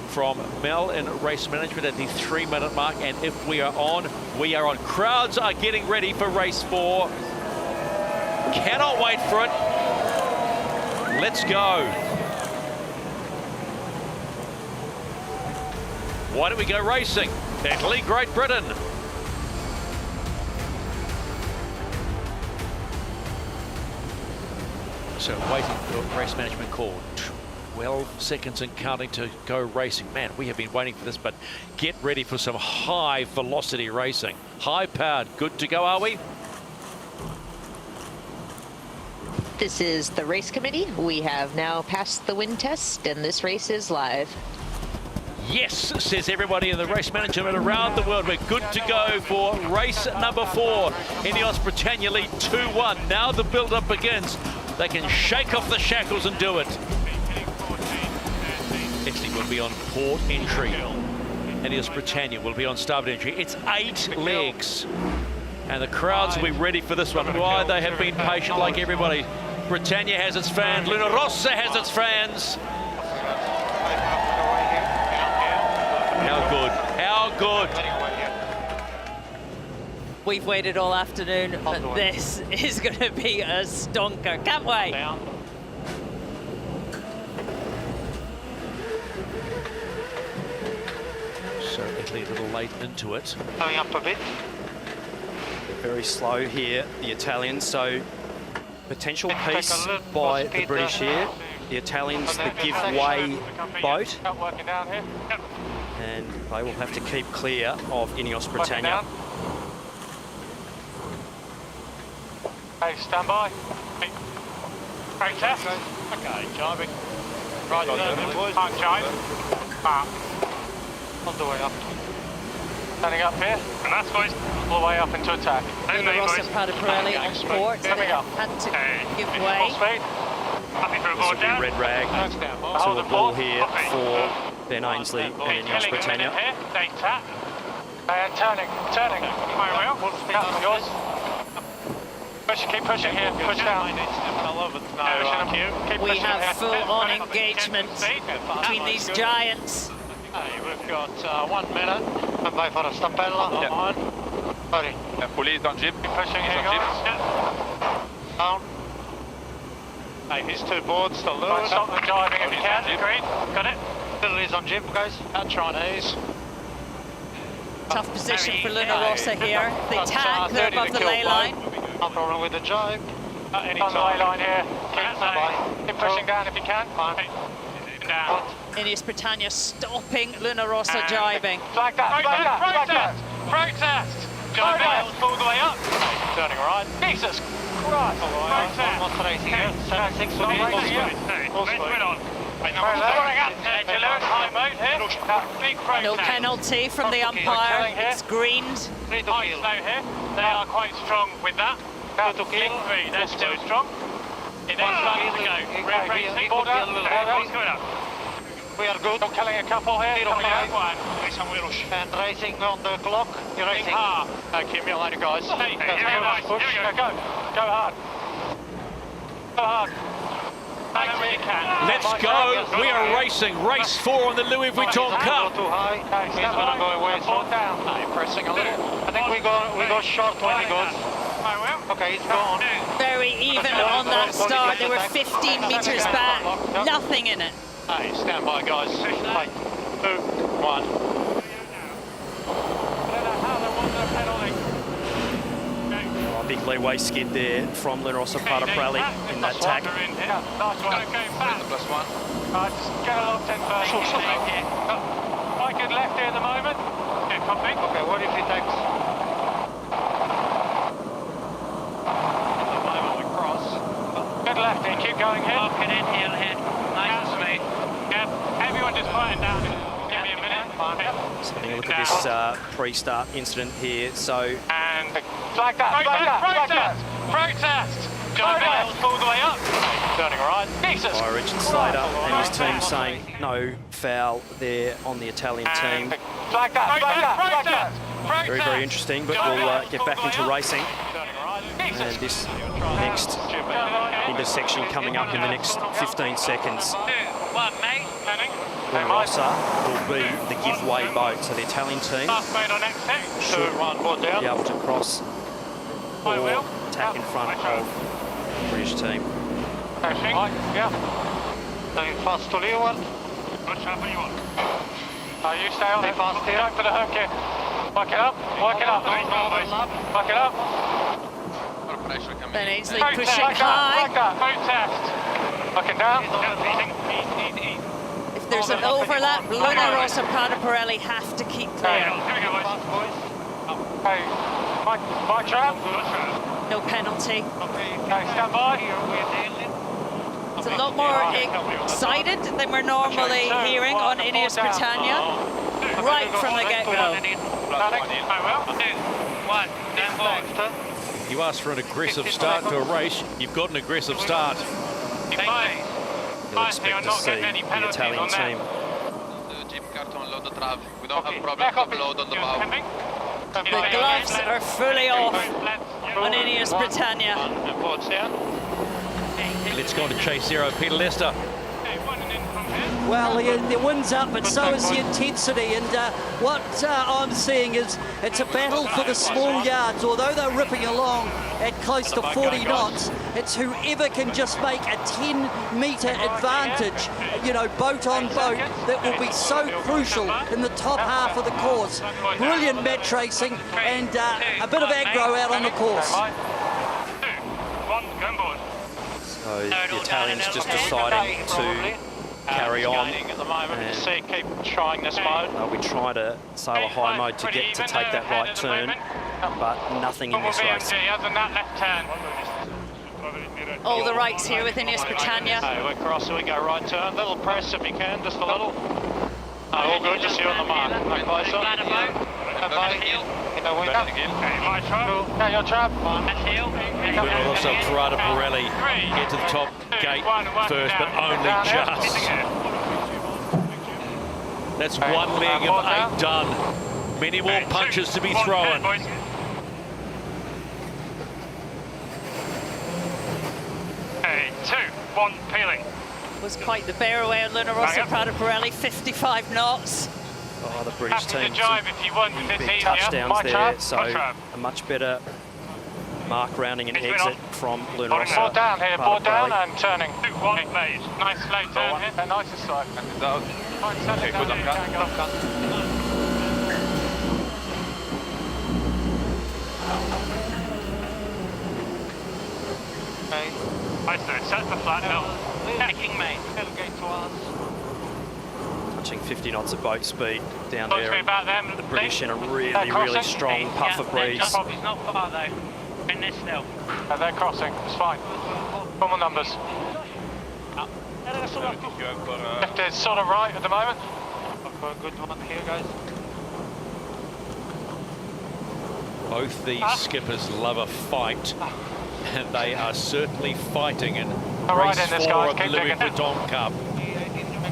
from Mel in race management at the 3-minute mark, and if we are on, we are on. Crowds are getting ready for race 4. Cannot wait for it. Let's go. Why don't we go racing? Italy, Great Britain. So waiting for race management call. 12 seconds and counting to go racing. Man, we have been waiting for this, but get ready for some high velocity racing. High powered, good to go, are we? This is the race committee. We have now passed the wind test, and this race is live. Yes, says everybody in the race management around the world. We're good to go for race number 4. Ineos Britannia lead 2-1. Now the build-up begins. They can shake off the shackles and do it. Italy will be on port entry. Ineos Britannia will be on starboard entry. It's 8 legs. And the crowds will be ready for this one. Why they have been patient like everybody. Britannia has its fans. Luna Rossa has its fans. How good, how good. We've waited all afternoon, but this is going to be a stonker. Can't wait. So Italy a little late into it. Coming up a bit. They're very slow here, the Italians, so potential pace by the British here. The Italians, the give way boat. And they will have to keep clear of Ineos Britannia. Okay, stand by. Great test. Okay, jibing. Right, park jibe. Park. On the way up. Standing up here, and that's boys, all the way up into attack. Luna Rossa and Prada Pirelli on port. There we go. Had to give way. Full speed. Happy for a board down. Red rag to a ball here for Ben Ainsley and Ineos Britannia. They tap. And turning. Very well. That's yours. Push, keep pushing here. Push down. We have full-on engagement between these giants. Okay, we've got 1 minute. And by for a stampella. Yeah. On. Sorry. Police on jeep. Keep pushing here, guys. Down. Hey, these 2 boards to lose. Stop the driving if you can. Agreed. Got it. Italy's on jib, guys. And Chinese. Tough position for Luna Rossa here. They tack, they're above the ley line. No problem with the jibe. On the ley line here. Keep pushing down if you can. Down. Ineos Britannia stopping Luna Rossa jibing. Flag that, flag that, flag that. Brake test. John Bale, all the way up. Turning right. Jesus Christ. Almost racing here. 7-6 for me. All smooth. No penalty from the umpire. It's greened. Quite slow here. They are quite strong with that. They're still strong. It then starts to go. Racing. We are good. Killing a couple here. And racing on the clock. You're racing hard. Accumulator, guys. Hey, push. Go. Go hard. Go hard. Let's go. We are racing. Race 4 on the Louis Vuitton Cup. Too high. He's going to go away. Down. Pressing a little. I think we go short when he goes. Okay, he's gone. Very even on that start. They were 15 metres back. Nothing in it. Hey, stand by, guys. 3, 2, 1. Oh, big leeway skid there from Linarossa Prada Pirelli in that tack. Nice one. Okay, fast. Just get a locked in first. Quite good left here at the moment. Yeah, copy. Okay, what if he takes... Good left in, keep going here. Lock it in, heel hit. Nice and smooth. Yep, everyone just quiet down. Give me a minute. So having a look at this pre-start incident here. So and like that. Protest. John Bale all the way up. Turning right. Jesus. by Richard Slater and his team saying no foul there on the Italian team. Like that. Very, very interesting, but we'll get back into racing. And this next intersection coming up in the next 15 seconds. Linarossa will be the giveaway boat, so the Italian team should be able to cross or attack in front of the British team. Going fast to leeward. You stay on it fast here. Go for the hook here. Work it up. Work it up. Then Ainsley pushing high. Like that. Protest. Looking down. If there's an overlap, Linarossa Prada Pirelli have to keep clear. Hey, my trap. No penalty. Okay, stand by. It's a lot more excited than we're normally hearing on Ineos Britannia, right from the get-go. You ask for an aggressive start to a race, you've got an aggressive start. You'll expect to see the Italian team. The gloves are fully off on Ineos Britannia. Let's go on to chase zero, Peter Lester. Well, the wind's up, but so is the intensity, and what I'm seeing is it's a battle for the small yards. Although they're ripping along at close to 40 knots, it's whoever can just make a 10-metre advantage, boat on boat, that will be so crucial in the top half of the course. Brilliant match racing and a bit of aggro out on the course. So the Italians just deciding to carry on, and keep trying this mode. They'll be trying to sail a high mode to get to take that right turn, but nothing in this race. All the rights here with Ineos Britannia. We're crossing, we go right turn, little press if you can, just a little. All good, just here on the mark. Your trap. Linarossa Prada Pirelli get to the top gate first, but only just. That's one leg of 8 done. Many more punches to be thrown. 2, 1, peeling. Was quite the bear away on Linarossa Prada Pirelli, 55 knots. Oh, the British team, big touchdowns there, so a much better mark rounding and exit from Linarossa. Board down here, board down and turning. 2, 1, made. Nice slow turn here. Nice and slow. Okay, good on I stood, set the flat hill. Taking main. Tailgate to us. punching 50 knots at boat speed down Talk to there. me about them. The British in a really strong puff of breeze. He's not far though. In this still. They're crossing. It's fine. Normal numbers. Left is sort of right at the moment. I've got a good one here, guys. Both these skippers love a fight, and they are certainly fighting in race 4 of the Louis Vuitton Cup.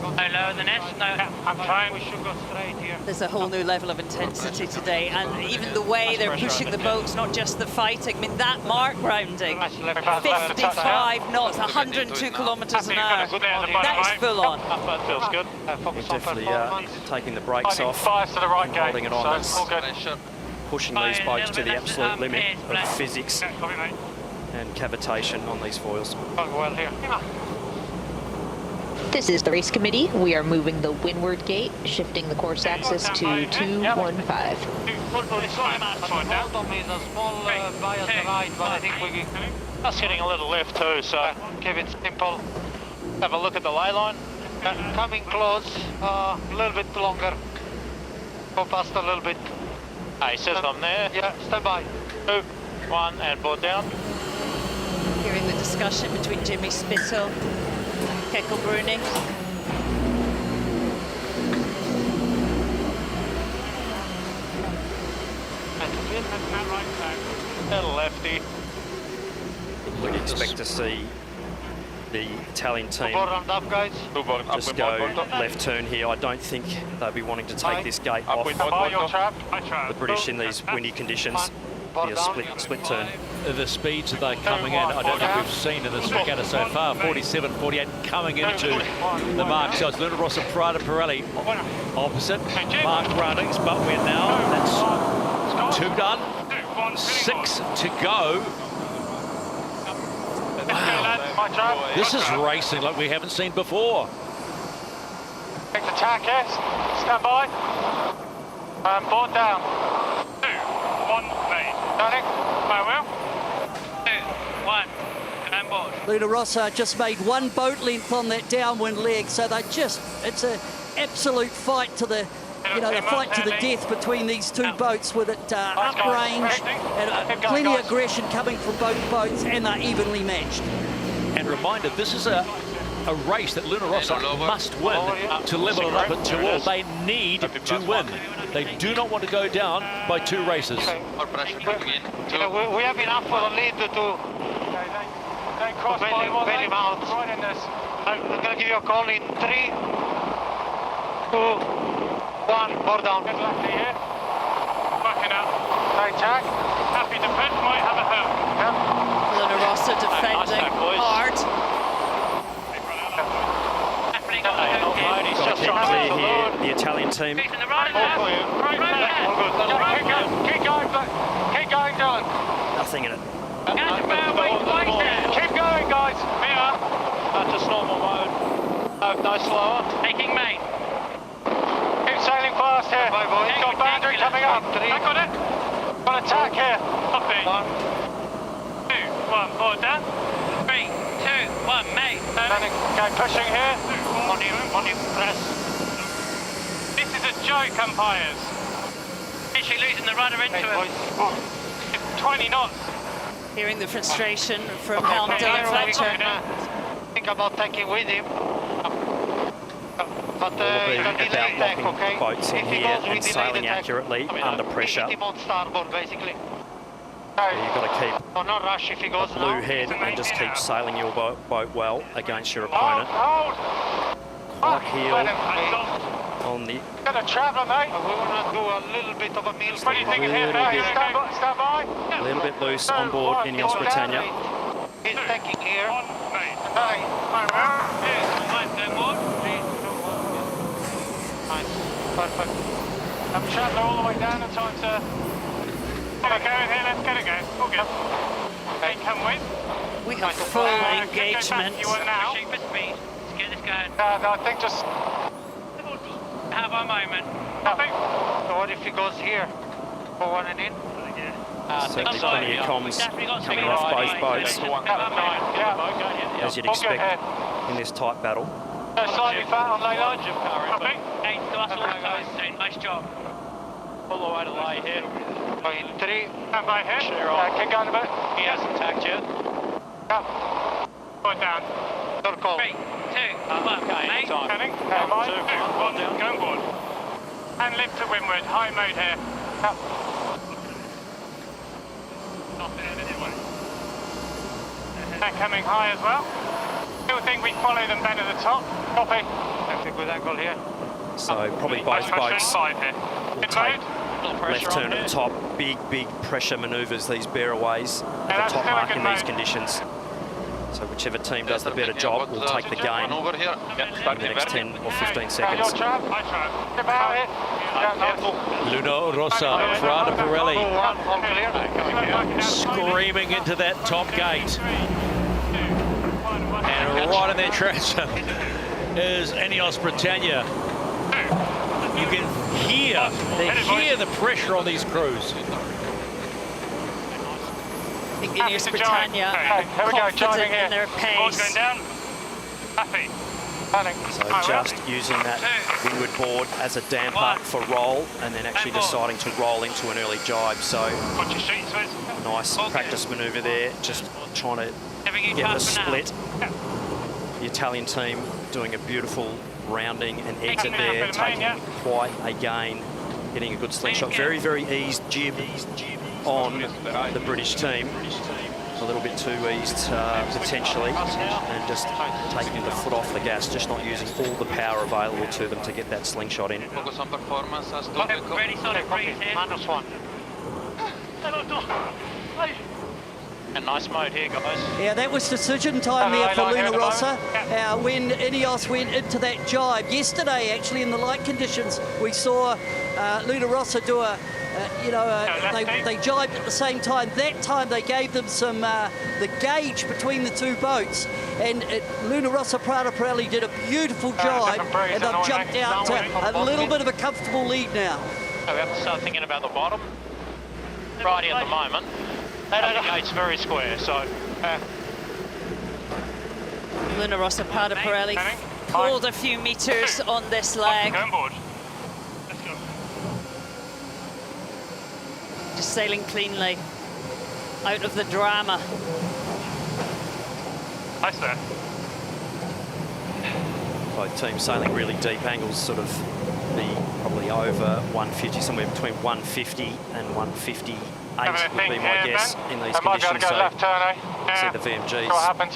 No lower than this? No, I'm trying. We should go straight here. There's a whole new level of intensity today, and even the way they're pushing the boats, not just the fighting. I mean, that mark rounding, 55 knots, 102 kilometres an hour. That is full on. That feels good. Definitely taking the brakes off, Fires to the right gate, holding it on. so all good. Pushing these boats to the absolute limit of physics and cavitation on these foils. Well here. This is the race committee. We are moving the windward gate, shifting the course axis to 215. That's getting a little lift too, so keep it simple. Have a look at the ley line. Coming close, a little bit longer. Go past a little bit. He says I'm there. Yeah, stand by. 2, 1, and board down. Hearing the discussion between Jimmy Spittle and Kekko Bruni. Little lefty. We'd expect to see the Italian team just go left turn here. I don't think they'll be wanting to take this gate off. The British in these windy conditions, be a split turn. The speeds that they're coming in, I don't think we've seen in this regatta so far. 47, 48 coming into the mark. So it's Luna Rossa, Prada, Pirelli opposite. Mark runnings, but we're now, that's 2 done, 6 to go. Wow. This is racing like we haven't seen before. Take the tack, yes. Stand by. Board down. 2, 1, mate. Turning. Farewell. 2, 1, and board. Luna Rossa just made 1 boat length on that downwind leg, so they it's an absolute fight to the, the fight to the death between these 2 boats with it uprange and plenty of aggression coming from both boats, and they're evenly matched. And reminder, this is a race that Luna Rossa must win to level it up at 2-all. They need to win. They do not want to go down by 2 races. More pressure coming in. We have enough for the lead to they cross by very mount. Right in this. I'm going to give you a call in 3, 2, 1, board down. Get lefty here. Backing up. Right tack. Happy to pit, might have a help. Yep. Luna Rossa defending hard. Got to keep clear here, the Italian team. Keep going, Dylan. Nothing in it. Keep going, guys. Mira. That's just normal mode. No slower. Taking main. Keep sailing fast here. He's got boundary coming up. I got it. Got attack here. Copy. 2, 1, board down. 3, 2, 1, main. Okay, pushing here. On you, press. This is a joke, umpires. Literally losing the rudder into it. 20 knots. Hearing the frustration from Helm Dylan Fletcher. Think about taking with him. But about locking boats in here and sailing accurately under pressure. Him on starboard, basically. You've got to keep not rush if he goes a blue head and just keep sailing your boat well against your opponent. Quite heeled on the... Got a traveller, mate. We want to do a little bit of a meal. What do you think here now? Stand by. A little bit loose on board Ineos Britannia. He's taking here. Perfect. I'm traveller all the way down in time to... Okay, here, let's get it going. All good. Okay, come with. We have full engagement. You want now? Pushing for speed. Let's get this going. I think just... Have a moment. Nothing. So what if he goes here? For 1 and in? Certainly plenty of comms coming off both boats, as you'd expect in this tight battle. Slightly fat on lay line. Copy. Nice job. All the way to lay here. 3, stand by here. Keep going a bit. He hasn't tagged yet. Put down. Got a call. 3, 2, 1. Okay, time. Coming. Mind. 2, 1, going board. And lift to windward. High mode here. And coming high as well. Still think we follow them down to the top. Copy. Good angle here. So probably both boats will take left turn at the top. Big pressure manoeuvres, these bearaways at the top mark in these conditions. So whichever team does the better job will take the gain in the next 10 or 15 seconds. Luna Rossa, Prada Pirelli, screaming into that top gate. And right in their tracks is Ineos Britannia. You can hear the pressure on these crews. I think Ineos Britannia are confident in their pace. So just using that windward board as a damper for roll, and then actually deciding to roll into an early jibe. So nice practice manoeuvre there, just trying to get the split. The Italian team doing a beautiful rounding and exit there, taking quite a gain, getting a good slingshot. Very eased jib on the British team. A little bit too eased potentially, and just taking the foot off the gas, just not using all the power available to them to get that slingshot in. Focus on performance. Ready, solid, -1. A nice mode here, guys. Yeah, that was decision time there for Luna Rossa when Ineos went into that jibe. Yesterday, actually, in the light conditions, we saw Luna Rossa do a they jibed at the same time. That time they gave them some the gauge between the two boats, and Luna Rossa Prada Pirelli did a beautiful jibe, and they've jumped out to a little bit of a comfortable lead now. We have to start thinking about the bottom. Righty at the moment. The gate's very square, so. Luna Rossa Prada Pirelli pulled a few meters on this leg. Just sailing cleanly, out of the drama. Nice there. Both teams sailing really deep angles, sort of be probably over 150, somewhere between 150 and 158 would be my guess in these conditions. So left turn, eh? see the VMGs what happens.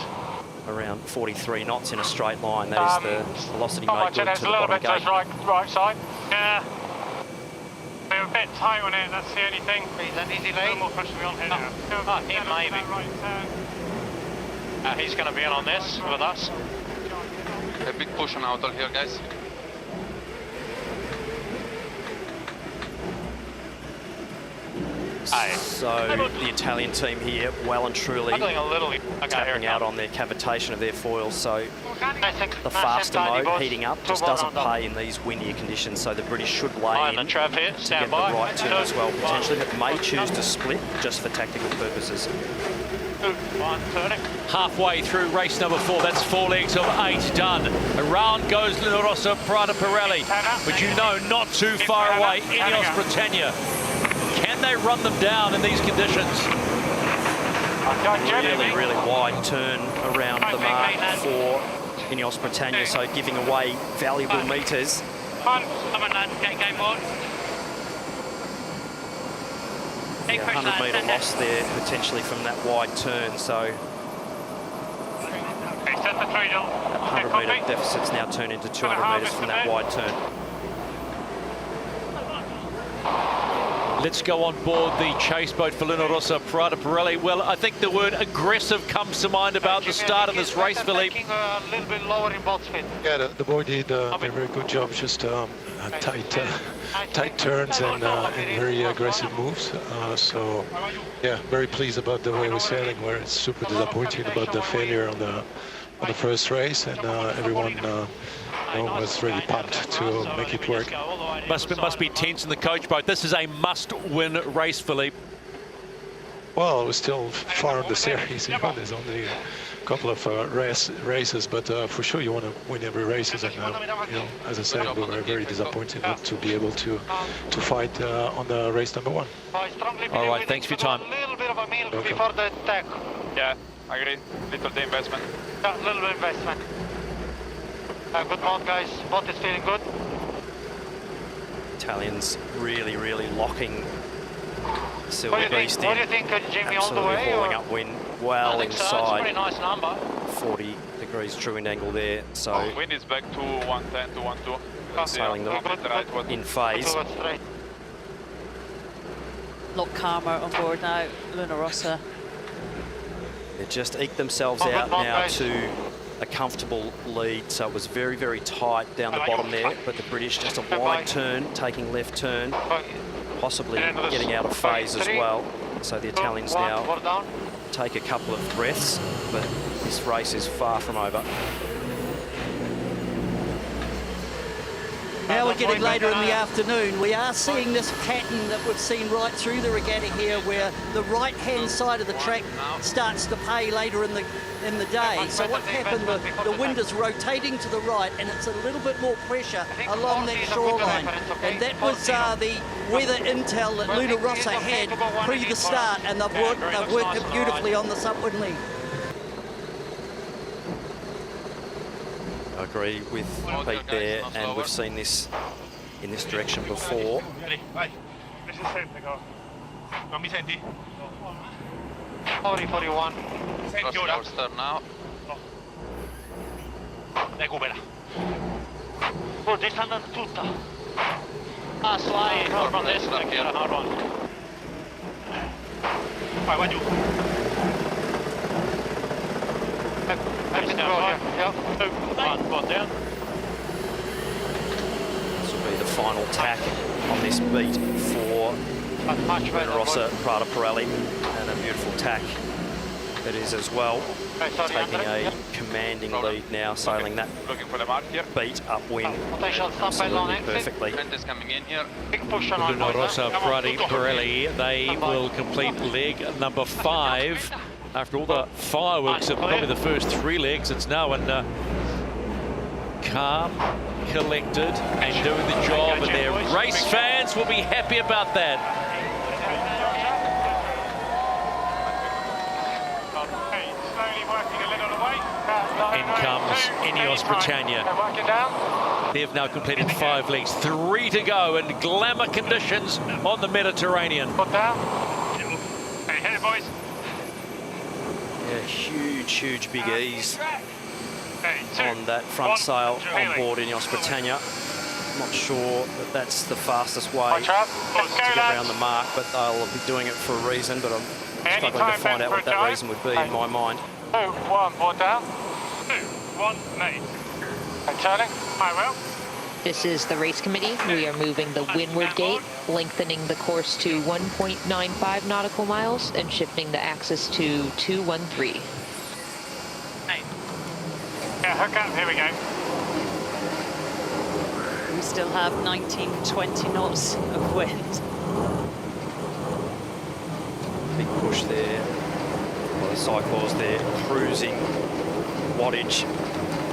around 43 knots in a straight line. That is the velocity made good to the bottom gate. Right side. Yeah. We're a bit tight on it, that's the only thing. Is that easy lead? A little more pressure on here now. Here maybe. He's going to be in on this with us. A big push on outer here, guys. So the Italian team here well and truly tapping out on their cavitation of their foils. So the faster mode heating up just doesn't pay in these windier conditions. So the British should lay in to get the right turn as well, potentially, but may choose to split just for tactical purposes. Halfway through race number 4, that's 4 legs of 8 done. Around goes Luna Rossa Prada Pirelli, but you know, not too far away, Ineos Britannia. Can they run them down in these conditions? Really wide turn around the mark for Ineos Britannia, so giving away valuable metres. Come on, lad, get game on. 100 metre loss there potentially from that wide turn, so that 100 metre deficit's now turned into 200 metres from that wide turn. Let's go on board the chase boat for Luna Rossa Prada Pirelli. Well, I think the word aggressive comes to mind about the start of this race, Philippe. A little bit lower in boat speed. Yeah, the boy did a very good job, just tight turns and very aggressive moves. So, yeah, very pleased about the way we're sailing. We're super disappointed about the failure on the first race, and everyone was really pumped to make it work. Must be tense in the coach boat. This is a must-win race, Philippe. Well, we're still far on the series. There's only couple of races, but for sure you want to win every race. And you know, as I said, we were very disappointed not to be able to fight on the race number 1. All right, thanks for your time. A little bit of a meal before the tech. Yeah, I agree. Little the investment. Yeah, a little bit investment. Good mode, guys. Boat is feeling good. Italians really, really locking Silver Beast in. What do you think, Jimmy, all the Absolutely way? hauling up wind well I think so. It's a inside. pretty nice number. 40 degrees true wind angle there, so Wind is back to 110 to 112. sailing them in phase. A lot calmer on board now, Luna Rossa. They just eked themselves out now to a comfortable lead, so it was very, very tight down the bottom there, but the British just a wide turn, taking left turn, possibly getting out of phase as well. So the Italians now take a couple of breaths, but this race is far from over. Now we're getting later in the afternoon. We are seeing this pattern that we've seen right through the regatta here, where the right-hand side of the track starts to pay later in the day. So what happened? The wind is rotating to the right, and it's a little bit more pressure along that shoreline. And that was the weather intel that Luna Rossa had pre the start, and they've worked it beautifully on this upwind lead. I agree with Pete there, and we've seen this in this direction before. Non mi senti? 41. Senti ora? Now. Recupera. Oh, ti sta andando tutta. Ah, slide, normal destra, che era normal. Vai giù. One down. This will be the final tack on this beat for Luna Rossa, Prada Pirelli, and a beautiful tack it is as well. Taking a commanding lead now, sailing that beat upwind absolutely perfectly. Luna Rossa, Prada Pirelli, they will complete leg number 5. After all the fireworks of probably the first 3 legs, it's now in calm, collected, and doing the job, and their race fans will be happy about that. In comes Ineos Britannia. They've now completed 5 legs, 3 to go, and glamour conditions on the Mediterranean. Hey, hit it, boys. Yeah, huge big ease on that front sail on board Ineos Britannia. I'm not sure that that's the fastest way to get around the mark, but they'll be doing it for a reason, but I'm struggling to find out what that reason would be in my mind. 2, 1, board down. 2, 1, mate. Hey, Charlie. Hi, Will. This is the race committee. We are moving the windward gate, lengthening the course to 1.95 nautical miles and shifting the axis to 213. Yeah, hook up. Here we go. We still have 19, 20 knots of wind. Big push there. Well, the cycles there cruising wattage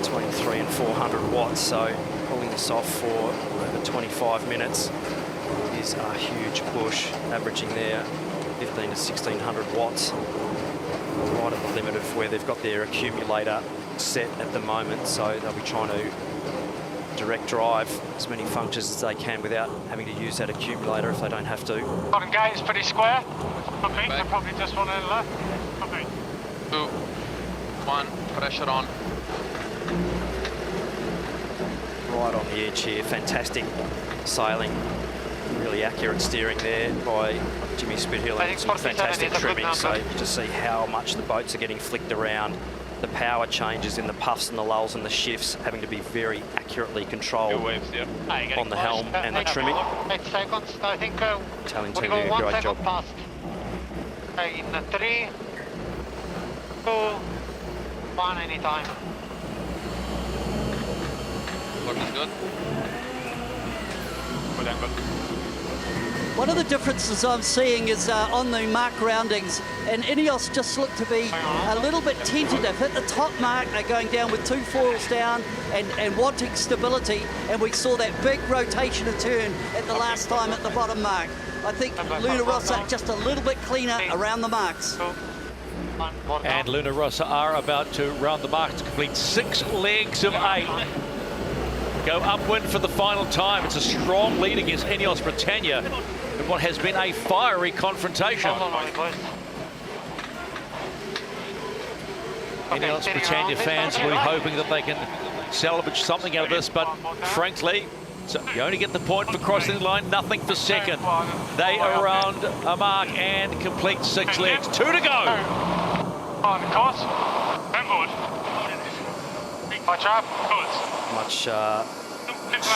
between 300 and 400 watts, so pulling this off for over 25 minutes is a huge push, averaging there 15 to 1600 watts, right at the limit of where they've got their accumulator set at the moment, so they'll be trying to direct drive as many functions as they can without having to use that accumulator if they don't have to. Bottom gate is pretty square. Copy, they probably just want to left. Copy. 2, 1, pressure on. Right on the edge here, fantastic sailing, really accurate steering there by Jimmy Spithill, and some fantastic trimming, so you just see how much the boats are getting flicked around. The power changes in the puffs and the lulls and the shifts having to be very accurately controlled on the helm and the trimming. 8 seconds, I think. Italian team doing a great job. Past. Okay, in 3, 2, 1, anytime. Look is good. Good angle. One of the differences I'm seeing is on the mark roundings, and Ineos just look to be a little bit tentative. At the top mark, they're going down with 2 foils down and wanting stability, and we saw that big rotation of turn at the last time at the bottom mark. I think Luna Rossa just a little bit cleaner around the marks. And Luna Rossa are about to round the mark to complete 6 legs of 8. Go upwind for the final time. It's a strong lead against Ineos Britannia in what has been a fiery confrontation. Ineos Britannia fans will be hoping that they can salvage something out of this, but frankly, so you only get the point for crossing the line, nothing for second. They are around a mark and complete 6 legs. 2 to go. On course. Inboard. Watch out. Much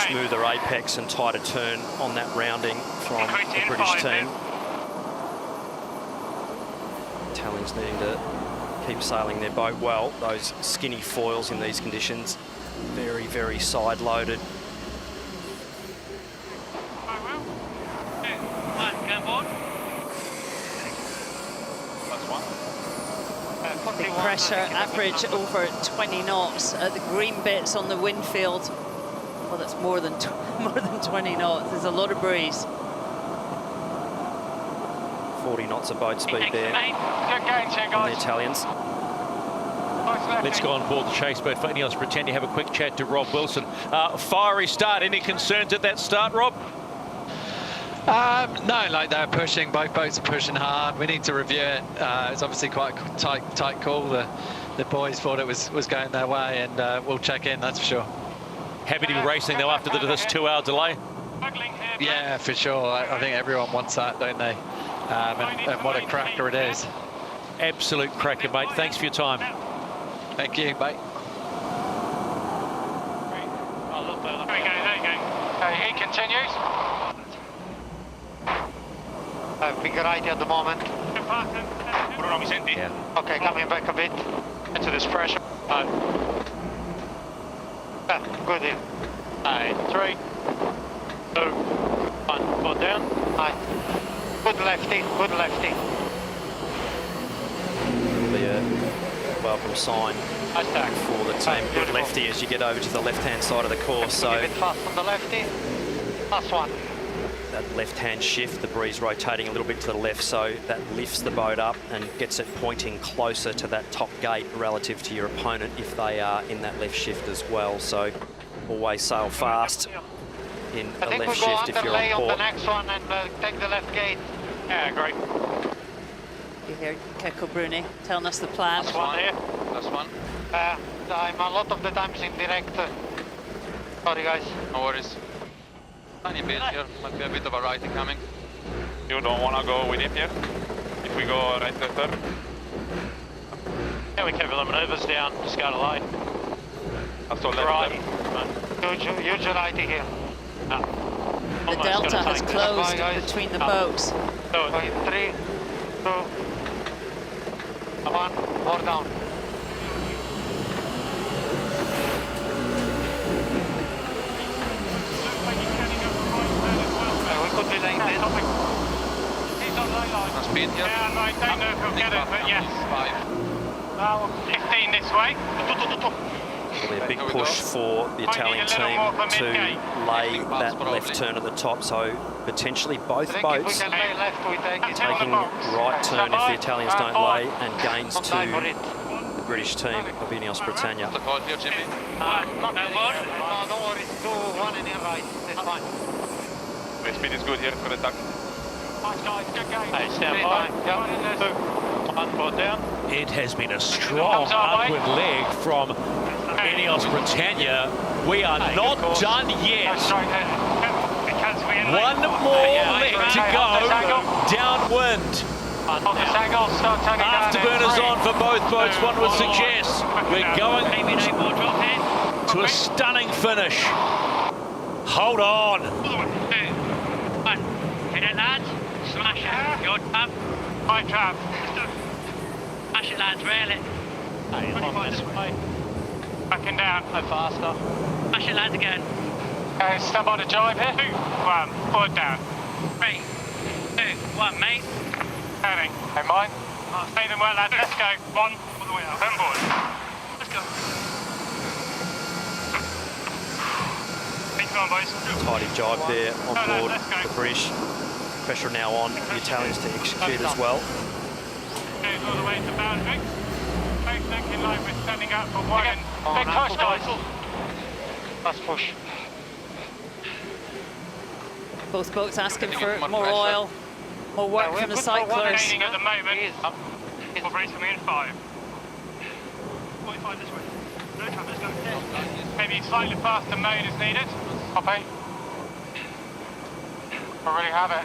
smoother apex and tighter turn on that rounding from the British team. Italians needing to keep sailing their boat well. Those skinny foils in these conditions, very, very side-loaded. Big pressure, average over 20 knots at the green bits on the wind field. Well, that's more than 20 knots. There's a lot of breeze. 40 knots of boat speed there on the Italians. Let's go on board the chase boat for Ineos Britannia. Have a quick chat to Rob Wilson. Fiery start. Any concerns at that start, Rob? No, like they're pushing, both boats are pushing hard. We need to review it. It's obviously quite a tight call. The boys thought it was going their way, and we'll check in, that's for sure. Happy to be racing though after this 2-hour delay? Yeah, for sure. I think everyone wants that, don't they? And what a cracker it is. Absolute cracker, mate. Thanks for your time. Thank you, mate. There you go. He continues. Big right at the moment. Yeah. Okay, coming back a bit. Into this pressure. Good in. 3, 2, 1. Board down. Good lefty, good lefty. It'll be a welcome sign for the team. Good lefty as you get over to the left-hand side of the course. So a bit fast on the lefty. Last one. That left-hand shift, the breeze rotating a little bit to the left, so that lifts the boat up and gets it pointing closer to that top gate relative to your opponent if they are in that left shift as well. So always sail fast in a left shift if you're on on the port. next one and take the left gate. Yeah, great. You hear Keko Bruni telling us the plan. Last one here. Last one. I'm a lot of the times in direct. Sorry, guys. No worries. Tiny bit here, might be a bit of a righty coming. You don't want to go with him here? If we go right to third? Yeah, we cover the manoeuvres down, just go to line. That's all left. Right. Huge righty here. The delta has closed between the boats. 3, 2, 1, more down. We could be like this. Speed here. Yeah, I don't know if we'll get it, but yes. 15 this way. Probably a big push for the Italian team to lay that left turn at the top, so potentially both boats taking right turn if the Italians don't lay, and gains to the British team of Ineos Britannia. The call here, Jimmy. No, don't worry, 2, 1 and in right, that's fine. The speed is good here for the attack. Hey, stand by. 1, board down. It has been a strong upward leg from Ineos Britannia. We are not done yet. One more leg to go downwind. Afterburners on for both boats, one would suggest. We're going to a stunning finish. Hold on. Hit it, lads. Smash it. Good trap. High trap. Smash it, lads. Rail it. Backing down. No faster. Smash it, lads, again. Okay, stand by the jibe here. 2, 1. Forward down. 3, 2, 1, mate. Heading. Hey, mine. Stay them well, lads. Let's go. 1, all the way up. Then board. Let's go. Come on, boys. Tidy jibe there on board the British. Pressure now on the Italians to execute as well. Goes all the way to boundary. Both neck in line with standing up for one. Big push, guys. Let's push. Both boats asking for more oil, more work from the cyclers. Gaining at the moment. We'll brace coming in 5. 45 this way. No trouble, let's go. Maybe slightly faster mode is needed. Copy. I really have it.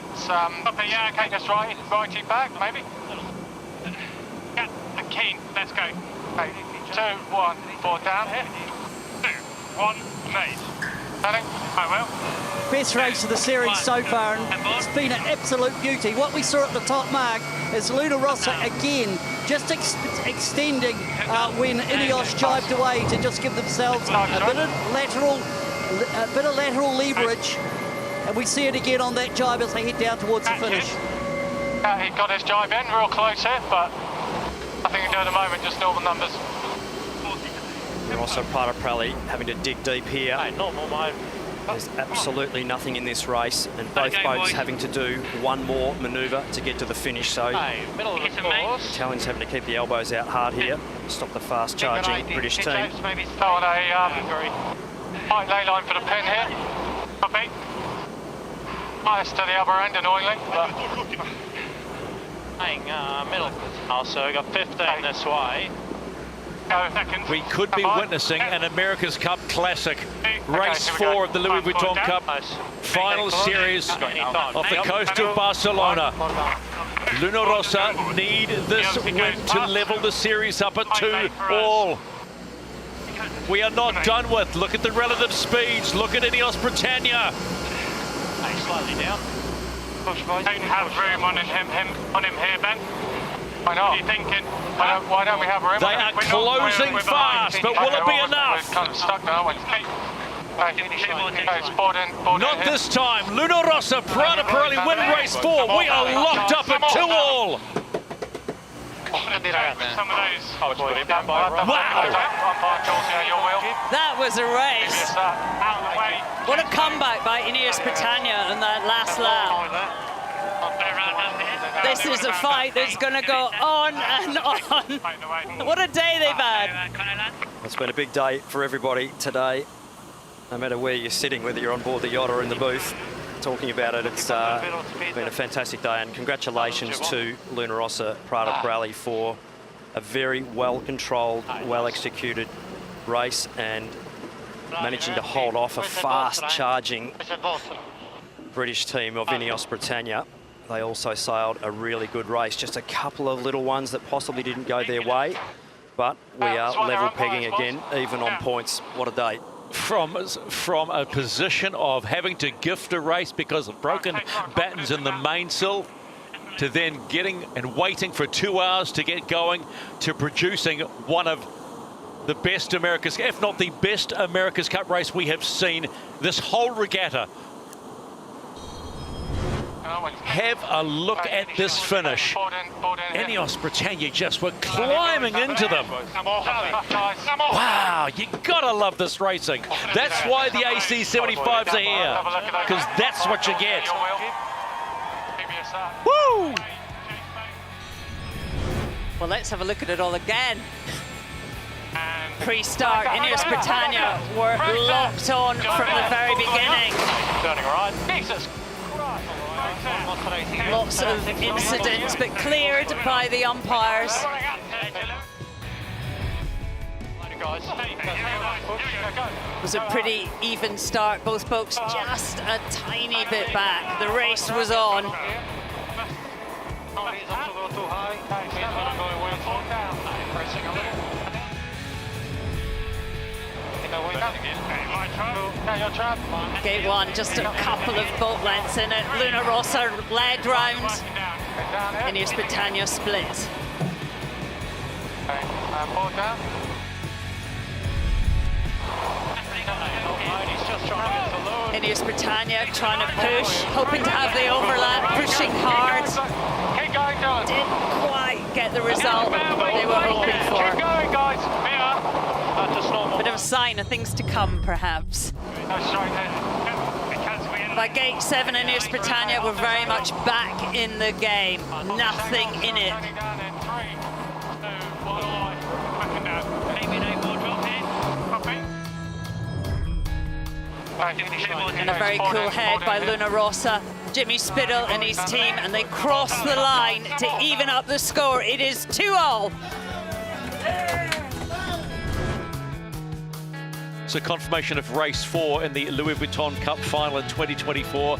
Copy, yeah, okay, just right. Righty back, maybe. Yeah, keen, let's go. Okay, 2, 1, 4 down. 2, 1, made. Heading, I will. Best race of the series so far, and it's been an absolute beauty. What we saw at the top mark is Luna Rossa again, just extending when Ineos jibed away to just give themselves a bit of lateral leverage. And we see it again on that jibe as they head down towards the finish. Yeah, he got his jibe in real close here, but nothing to do at the moment, just all the numbers. We're also Prada Prali having to dig deep here. Hey, normal mode. There's absolutely nothing in this race, and both boats having to do one more manoeuvre to get to the finish. So middle of the course. Italians having to keep the elbows out hard here, stop the fast charging British team. Maybe start a tight ley line for the pin here. Copy. Nice to the other end, annoyingly. Hang middle. Also, we got 15 this way. We could be witnessing an America's Cup Classic, race 4 of the Louis Vuitton Cup, final series off the coast of Barcelona. Luna Rossa need this win to level the series up at 2-all. We are not done with. Look at the relative speeds. Look at Ineos Britannia. Slightly down. Don't have room on him here, Ben. Why not? What are you thinking? Why don't we have room? They are closing fast, but will it be enough? We're kind of stuck now. Not this time. Luna Rossa, Prada Pirelli win race 4. We are locked up at 2-all. That was a race. What a comeback by Ineos Britannia in that last lap. This is a fight that's going to go on and on. What a day they've had. It's been a big day for everybody today. No matter where you're sitting, whether you're on board the yacht or in the booth, talking about it, it's been a fantastic day. And congratulations to Luna Rossa, Prada Pirelli for a very well-controlled, well-executed race and managing to hold off a fast-charging British team of Ineos Britannia. They also sailed a really good race. Just a couple of little ones that possibly didn't go their way, but we are level pegging again, even on points. What a day. From a position of having to gift a race because of broken battens in the mainsail, to then getting and waiting for 2 hours to get going, to producing one of the best America's, if not the best America's Cup race we have seen this whole regatta. Have a look at this finish. Ineos Britannia just were climbing into them. Wow, you gotta love this racing. That's why the AC75s are here, because that's what you get. Woo! Well, let's have a look at it all again. Pre-start, Ineos Britannia were locked on from the very beginning. Turning right. Jesus. Lots of incidents, but cleared by the umpires. It was a pretty even start. Both boats just a tiny bit back. The race was on. Gate 1, just a couple of boat lengths in it. Luna Rossa led round. Ineos Britannia split. Ineos Britannia trying to push, hoping to have the overlap, pushing hard. Keep going, Dylan. Didn't quite get the result they were hoping for. Keep going, guys. That's just normal. Bit of a sign of things to come, perhaps. Go straight ahead. By gate 7, Ineos Britannia were very much back in the game. Nothing in it. And a very cool head by Luna Rossa, Jimmy Spittle and his team, and they cross the line to even up the score. It is 2-all. So confirmation of race 4 in the Louis Vuitton Cup final in 2024.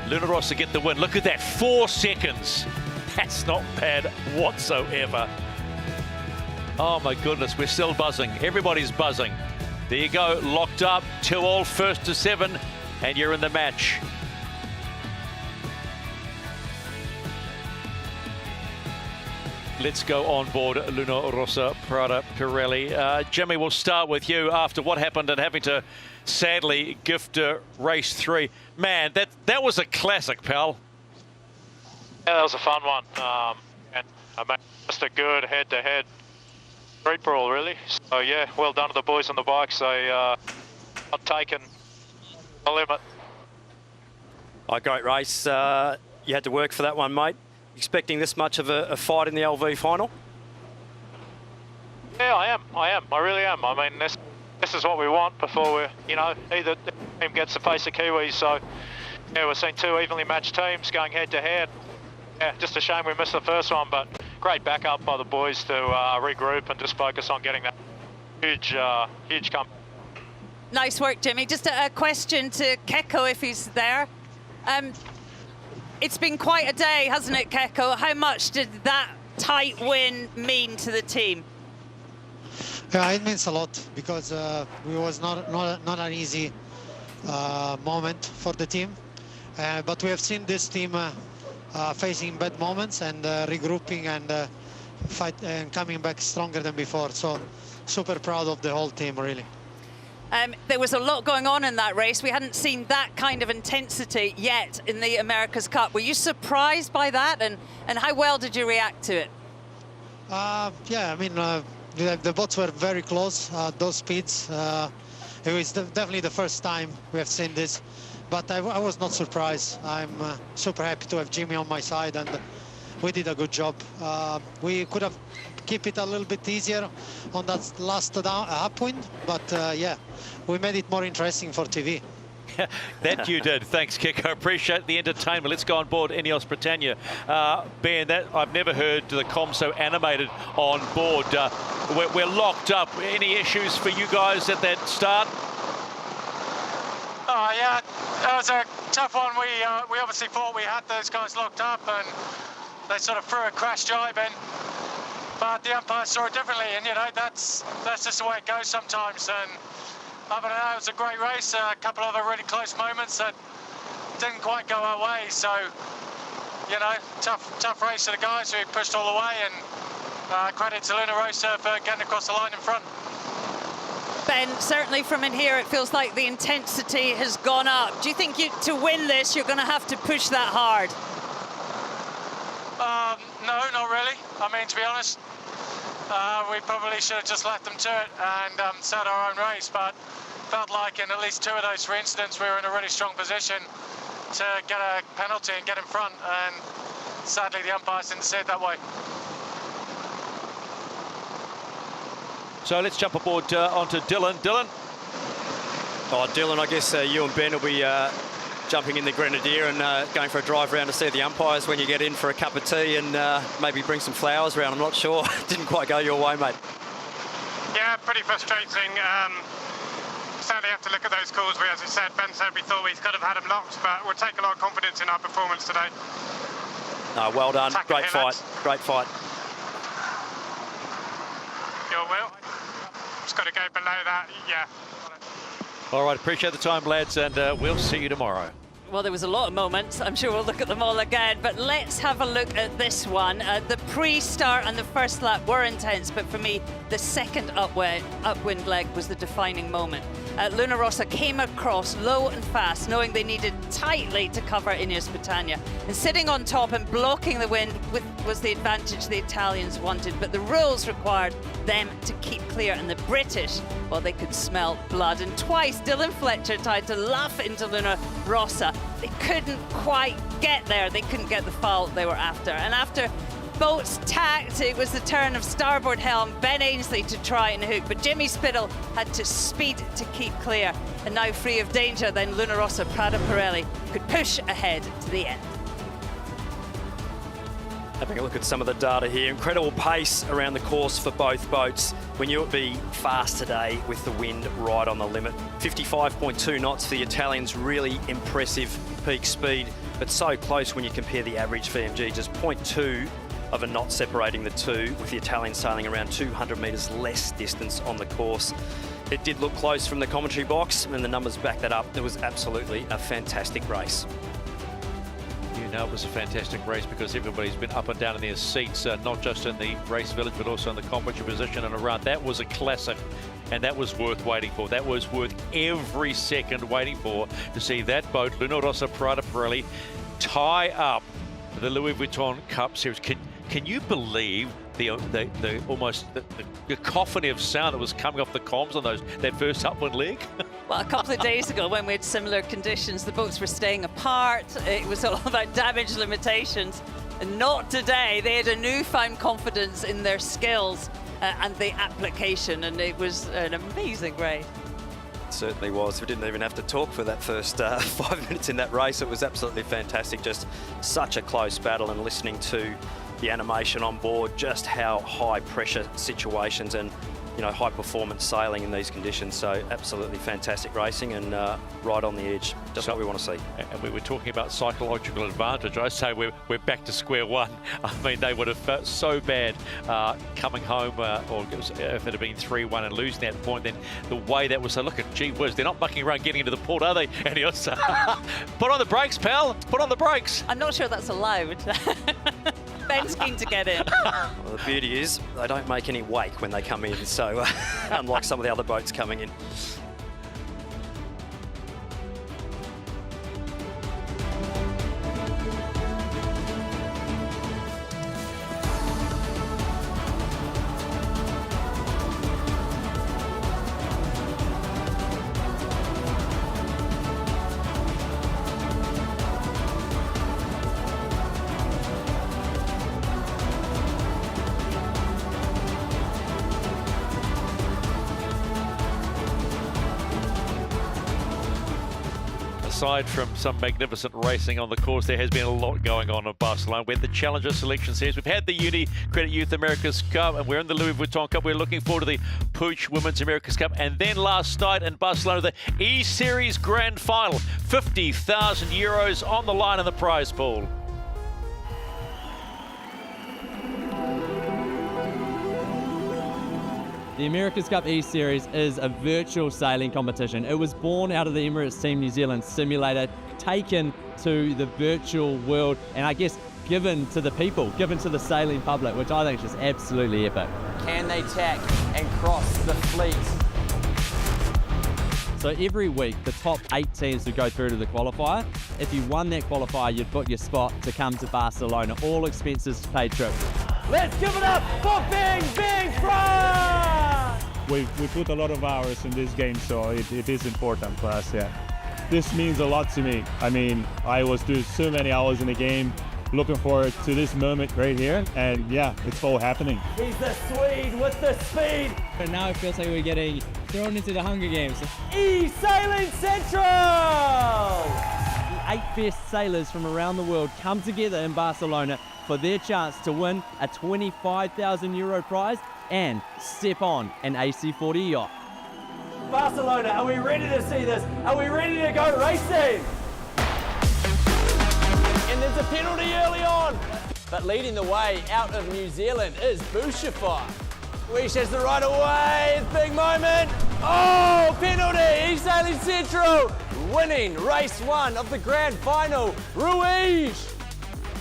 Luna Rossa get the win. Look at that, 4 seconds. That's not bad whatsoever. Oh my goodness, we're still buzzing. Everybody's buzzing. There you go, locked up, 2-all, first to 7, and you're in the match. Let's go on board Luna Rossa Prada Pirelli. Jimmy, we'll start with you after what happened and having to sadly gift race 3. Man, that was a classic, pal. Yeah, that was a fun one. And I made just a good head-to-head street brawl, really. So yeah, well done to the boys on the bikes. They not taken the limit. Oh, great race. You had to work for that one, mate. Expecting this much of a fight in the LV final? Yeah, I am. I really am. I mean, this is what we want before we're, you know, either team gets to face the Kiwis. So, yeah, we're seeing 2 evenly matched teams going head-to-head. Yeah, just a shame we missed the first one, but great backup by the boys to regroup and just focus on getting that huge come. Nice work, Jimmy. Just a question to Keko, if he's there. It's been quite a day, hasn't it, Keko? How much did that tight win mean to the team? Yeah, it means a lot because it was not an easy moment for the team. But we have seen this team facing bad moments and regrouping and fight and coming back stronger than before. So super proud of the whole team, really. There was a lot going on in that race. We hadn't seen that kind of intensity yet in the America's Cup. Were you surprised by that, and how well did you react to it? Yeah, I mean, the boats were very close, those speeds. It was definitely the first time we have seen this, but I was not surprised. I'm super happy to have Jimmy on my side, and we did a good job. We could have keep it a little bit easier on that last upwind, but yeah, we made it more interesting for TV. That you did. Thanks, Kiko. Appreciate the entertainment. Let's go on board Ineos Britannia. Ben, I've never heard the comm so animated on board. We're locked up. Any issues for you guys at that start? Oh yeah, that was a tough one. We obviously thought we had those guys locked up, and they sort of threw a crash jibe in. But the umpires saw it differently, and you know that's just the way it goes sometimes. And other than that, it was a great race. A couple of other really close moments that didn't quite go our way. So, you know, tough race to the guys who pushed all the way, and credit to Luna Rossa for getting across the line in front. Ben, certainly from in here, it feels like the intensity has gone up. Do you think to win this, you're going to have to push that hard? No, not really. I mean, to be honest, we probably should have just let them to it and set our own race, but felt like in at least 2 of those 3 incidents we were in a really strong position to get a penalty and get in front, and sadly the umpires didn't see it that way. So let's jump aboard onto Dylan. Dylan? Oh, Dylan, I guess you and Ben will be jumping in the Grenadier and going for a drive around to see the umpires when you get in for a cup of tea and maybe bring some flowers around. I'm not sure. Didn't quite go your way, mate. Yeah, pretty frustrating. Sadly have to look at those calls. As I said, Ben said we thought we could have had them locked, but we'll take a lot of confidence in our performance today. No, well done. Great fight. Great fight. Your will. Just got to go below that. Yeah. All right, appreciate the time, lads, and we'll see you tomorrow. Well, there was a lot of moments. I'm sure we'll look at them all again, but let's have a look at this one. The pre-start and the first lap were intense, but for me, the second upwind leg was the defining moment. Luna Rossa came across low and fast, knowing they needed tightly to cover Ineos Britannia. And sitting on top and blocking the wind was the advantage the Italians wanted, but the rules required them to keep clear, and the British, well, they could smell blood. And twice, Dylan Fletcher tried to luff into Luna Rossa. They couldn't quite get there. They couldn't get the foul they were after. And after boats tacked, it was the turn of starboard helm, Ben Ainsley to try and hook, but Jimmy Spittle had to speed to keep clear. And now free of danger, then Luna Rossa Prada Pirelli could push ahead to the end. Having a look at some of the data here. Incredible pace around the course for both boats. We knew it'd be fast today with the wind right on the limit. 55.2 knots for the Italians, really impressive peak speed, but so close when you compare the average for MG, just 0.2 of a knot separating the two, with the Italians sailing around 200 metres less distance on the course. It did look close from the commentary box, and the numbers back that up. It was absolutely a fantastic race. You know, it was a fantastic race because everybody's been up and down in their seats, not just in the race village, but also in the commentary position and around. That was a classic, and that was worth waiting for. That was worth every second waiting for, to see that boat, Luna Rossa Prada Pirelli, tie up the Louis Vuitton Cup Series. Can you believe the cacophony of sound that was coming off the comms on that first upwind leg? Well, a couple of days ago when we had similar conditions, the boats were staying apart. It was all about damage limitations. And not today. They had a newfound confidence in their skills and the application, and it was an amazing race. It certainly was. We didn't even have to talk for that first 5 minutes in that race. It was absolutely fantastic. Just such a close battle, and listening to the animation on board, just how high pressure situations and, you know, high performance sailing in these conditions. So absolutely fantastic racing, and right on the edge, just what we want to see. And we were talking about psychological advantage. I say we're back to square one. I mean, they would have felt so bad coming home, or if it had been 3-1 and losing that point, then the way that was, so look at, gee whiz, they're not mucking around getting into the port, are they? And he also, put on the brakes, pal, put on the brakes. I'm not sure that's allowed. Ben's keen to get in. Well, the beauty is they don't make any wake when they come in, so unlike some of the other boats coming in. Aside from some magnificent racing on the course, there has been a lot going on in Barcelona. We had the Challenger Selection Series, we've had the Uni Credit Youth America's Cup, and we're in the Louis Vuitton Cup. We're looking forward to the Puig Women's America's Cup, and then last night in Barcelona, the E-Series Grand Final. 50,000 euros on the line in the prize pool. The America's Cup E-Series is a virtual sailing competition. It was born out of the Emirates Team New Zealand simulator, taken to the virtual world, and I guess given to the people, given to the sailing public, which I think is just absolutely epic. Can they tack and cross the fleet? So every week, the top 8 teams would go through to the qualifier. If you won that qualifier, you'd book your spot to come to Barcelona, all expenses paid trip. Let's give it up for Bing Bing France! We put a lot of hours in this game, so it is important for us, yeah. This means a lot to me. I mean, I was doing so many hours in the game, looking forward to this moment right here, and yeah, it's all happening. He's the Swede with the speed! And now it feels like we're getting thrown into the Hunger Games. E-Sailing Central! The 8 best sailors from around the world come together in Barcelona for their chance to win a 25,000 euro prize and step on an AC40 yacht. Barcelona, are we ready to see this? Are we ready to go racing? And there's a penalty early on. But leading the way out of New Zealand is Bouchafar. Weish has the right of way, big moment. Oh, penalty, he's Sailing Central winning race 1 of the grand final, Ruiz.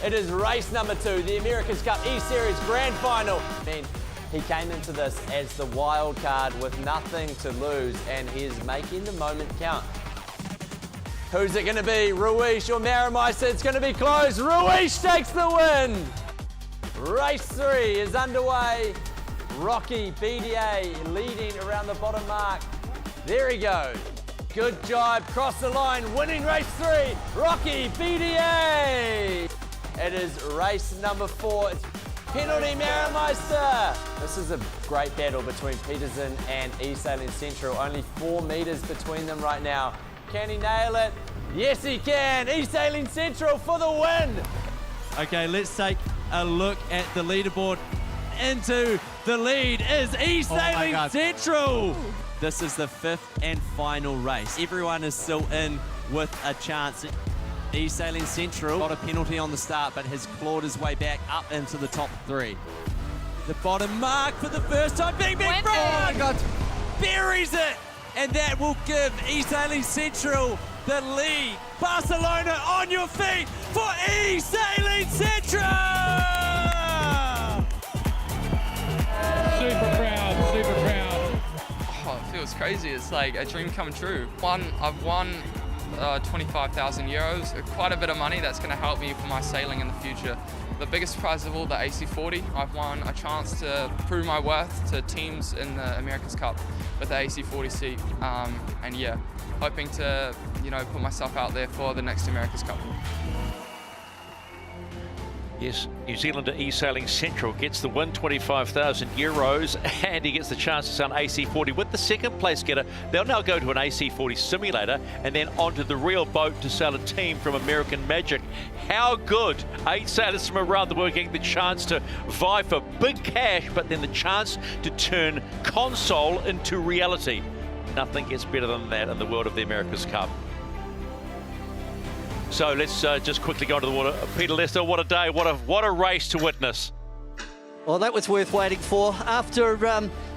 It is race number 2, the America's Cup E-Series grand final. He came into this as the wild card with nothing to lose, and he is making the moment count. Who's it going to be, Ruiz or Marameister? It's going to be close. Ruiz takes the win. Race 3 is underway. Rocky BDA leading around the bottom mark. There he goes. Good jibe, cross the line, winning race 3. Rocky BDA. It is race number 4. It's penalty Marameister. This is a great battle between Peterson and E-Sailing Central. Only 4 meters between them right now. Can he nail it? Yes, he can. E-Sailing Central for the win. Okay, let's take a look at the leaderboard. Into the lead is E-Sailing Central. This is the 5th and final race. Everyone is still in with a chance. E-Sailing Central got a penalty on the start, but has clawed his way back up into the top 3. The bottom mark for the first time, Big Big Frog! Oh my God! Buries it! And that will give E-Sailing Central the lead. Barcelona, on your feet for E-Sailing Central! Super proud, super proud. Oh, it feels crazy. It's like a dream come true. I've won 25,000 euros, quite a bit of money that's going to help me for my sailing in the future. The biggest prize of all, the AC40, I've won a chance to prove my worth to teams in the America's Cup with the AC40 seat. And yeah, hoping to, put myself out there for the next America's Cup. Yes, New Zealander E-Sailing Central gets the win, 25,000 euros, and he gets the chance to sail an AC40 with the second place getter. They'll now go to an AC40 simulator and then onto the real boat to sail a team from American Magic. How good! 8 sailors from around the world getting the chance to vie for big cash, but then the chance to turn console into reality. Nothing gets better than that in the world of the America's Cup. So let's just quickly go to the water. Peter Lester, what a day, what a race to witness. Well, that was worth waiting for. After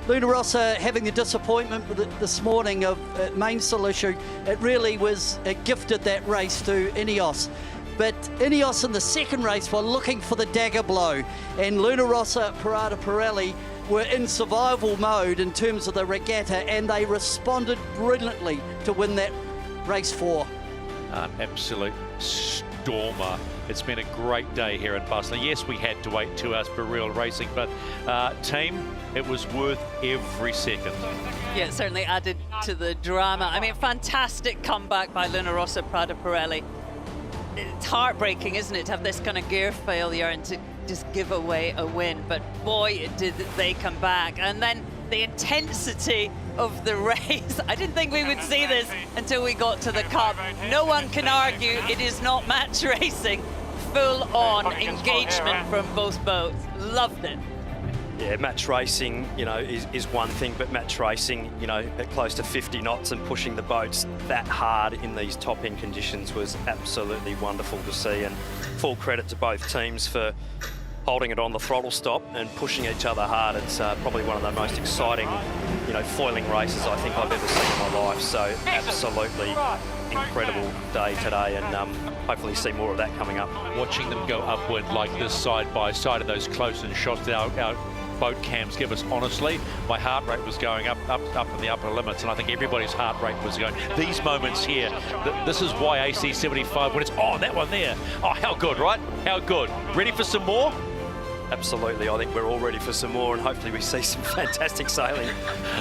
Luna Rossa having the disappointment this morning of mainsail issue, it really was, it gifted that race to Ineos. But Ineos in the second race were looking for the dagger blow, and Luna Rossa, Parada Pirelli were in survival mode in terms of the regatta, and they responded brilliantly to win that race 4. Absolute stormer. It's been a great day here in Barcelona. Yes, we had to wait 2 hours for real racing, but team, it was worth every second. Yeah, it certainly added to the drama. I mean, fantastic comeback by Luna Rossa, Prada Pirelli. It's heartbreaking, isn't it, to have this kind of gear failure and to just give away a win, but boy, did they come back. And then the intensity of the race. I didn't think we would see this until we got to the Cup. No one can argue it is not match racing. Full-on engagement from both boats. Loved it. Yeah, match racing, is one thing, but match racing, at close to 50 knots and pushing the boats that hard in these top-end conditions was absolutely wonderful to see, and full credit to both teams for holding it on the throttle stop and pushing each other hard. It's probably one of the most exciting, foiling races I think I've ever seen in my life. So absolutely incredible day today, and hopefully see more of that coming up. Watching them go upward like this side by side in those close-in shots that our boat cams give us, honestly, my heart rate was going up in the upper limits, and I think everybody's heart rate was going. These moments here, this is why AC75, when it's, that one there. Oh, how good, right? How good. Ready for some more? Absolutely, I think we're all ready for some more, and hopefully we see some fantastic sailing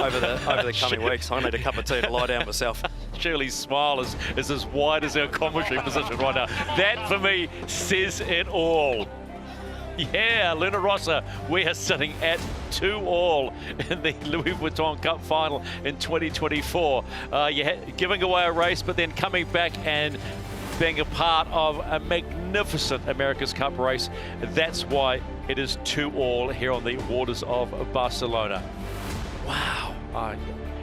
over the coming weeks. I need a cup of tea to lie down myself. Shirley's smile is as wide as her commentary position right now. That, for me, says it all. Yeah, Luna Rossa, we are sitting at 2-all in the Louis Vuitton Cup final in 2024. Giving away a race, but then coming back and being a part of a magnificent America's Cup race. That's why it is 2-all here on the waters of Barcelona. Wow. I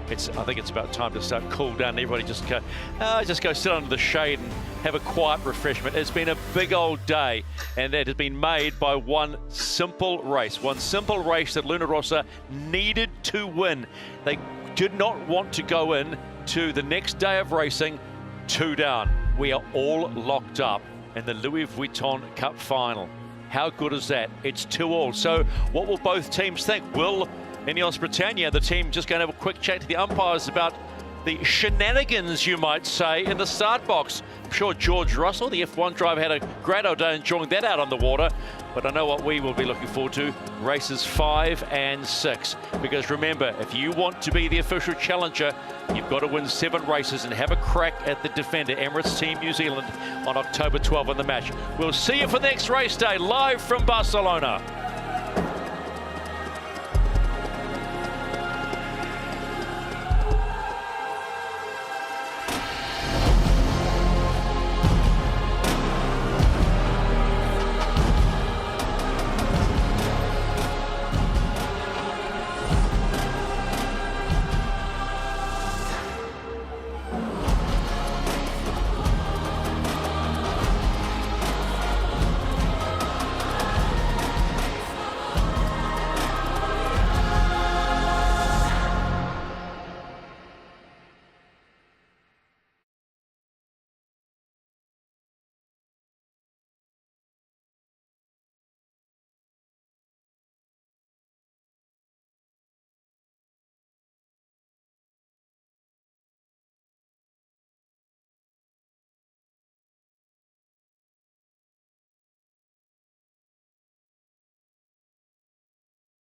think it's about time to start cool down. Everybody just go sit under the shade and have a quiet refreshment. It's been a big old day, and it has been made by one simple race that Luna Rossa needed to win. They did not want to go in to the next day of racing 2 down. We are all locked up in the Louis Vuitton Cup final. How good is that? It's 2-2. So what will both teams think? Will Ineos Britannia, the team, just going to have a quick chat to the umpires about the shenanigans, you might say, in the start box? I'm sure George Russell, the F1 driver, had a great old day enjoying that out on the water. But I know what we will be looking forward to, races 5 and 6. Because remember, if you want to be the official challenger, you've got to win 7 races and have a crack at the defender, Emirates Team New Zealand, on October 12 in the match. We'll see you for the next race day, live from Barcelona.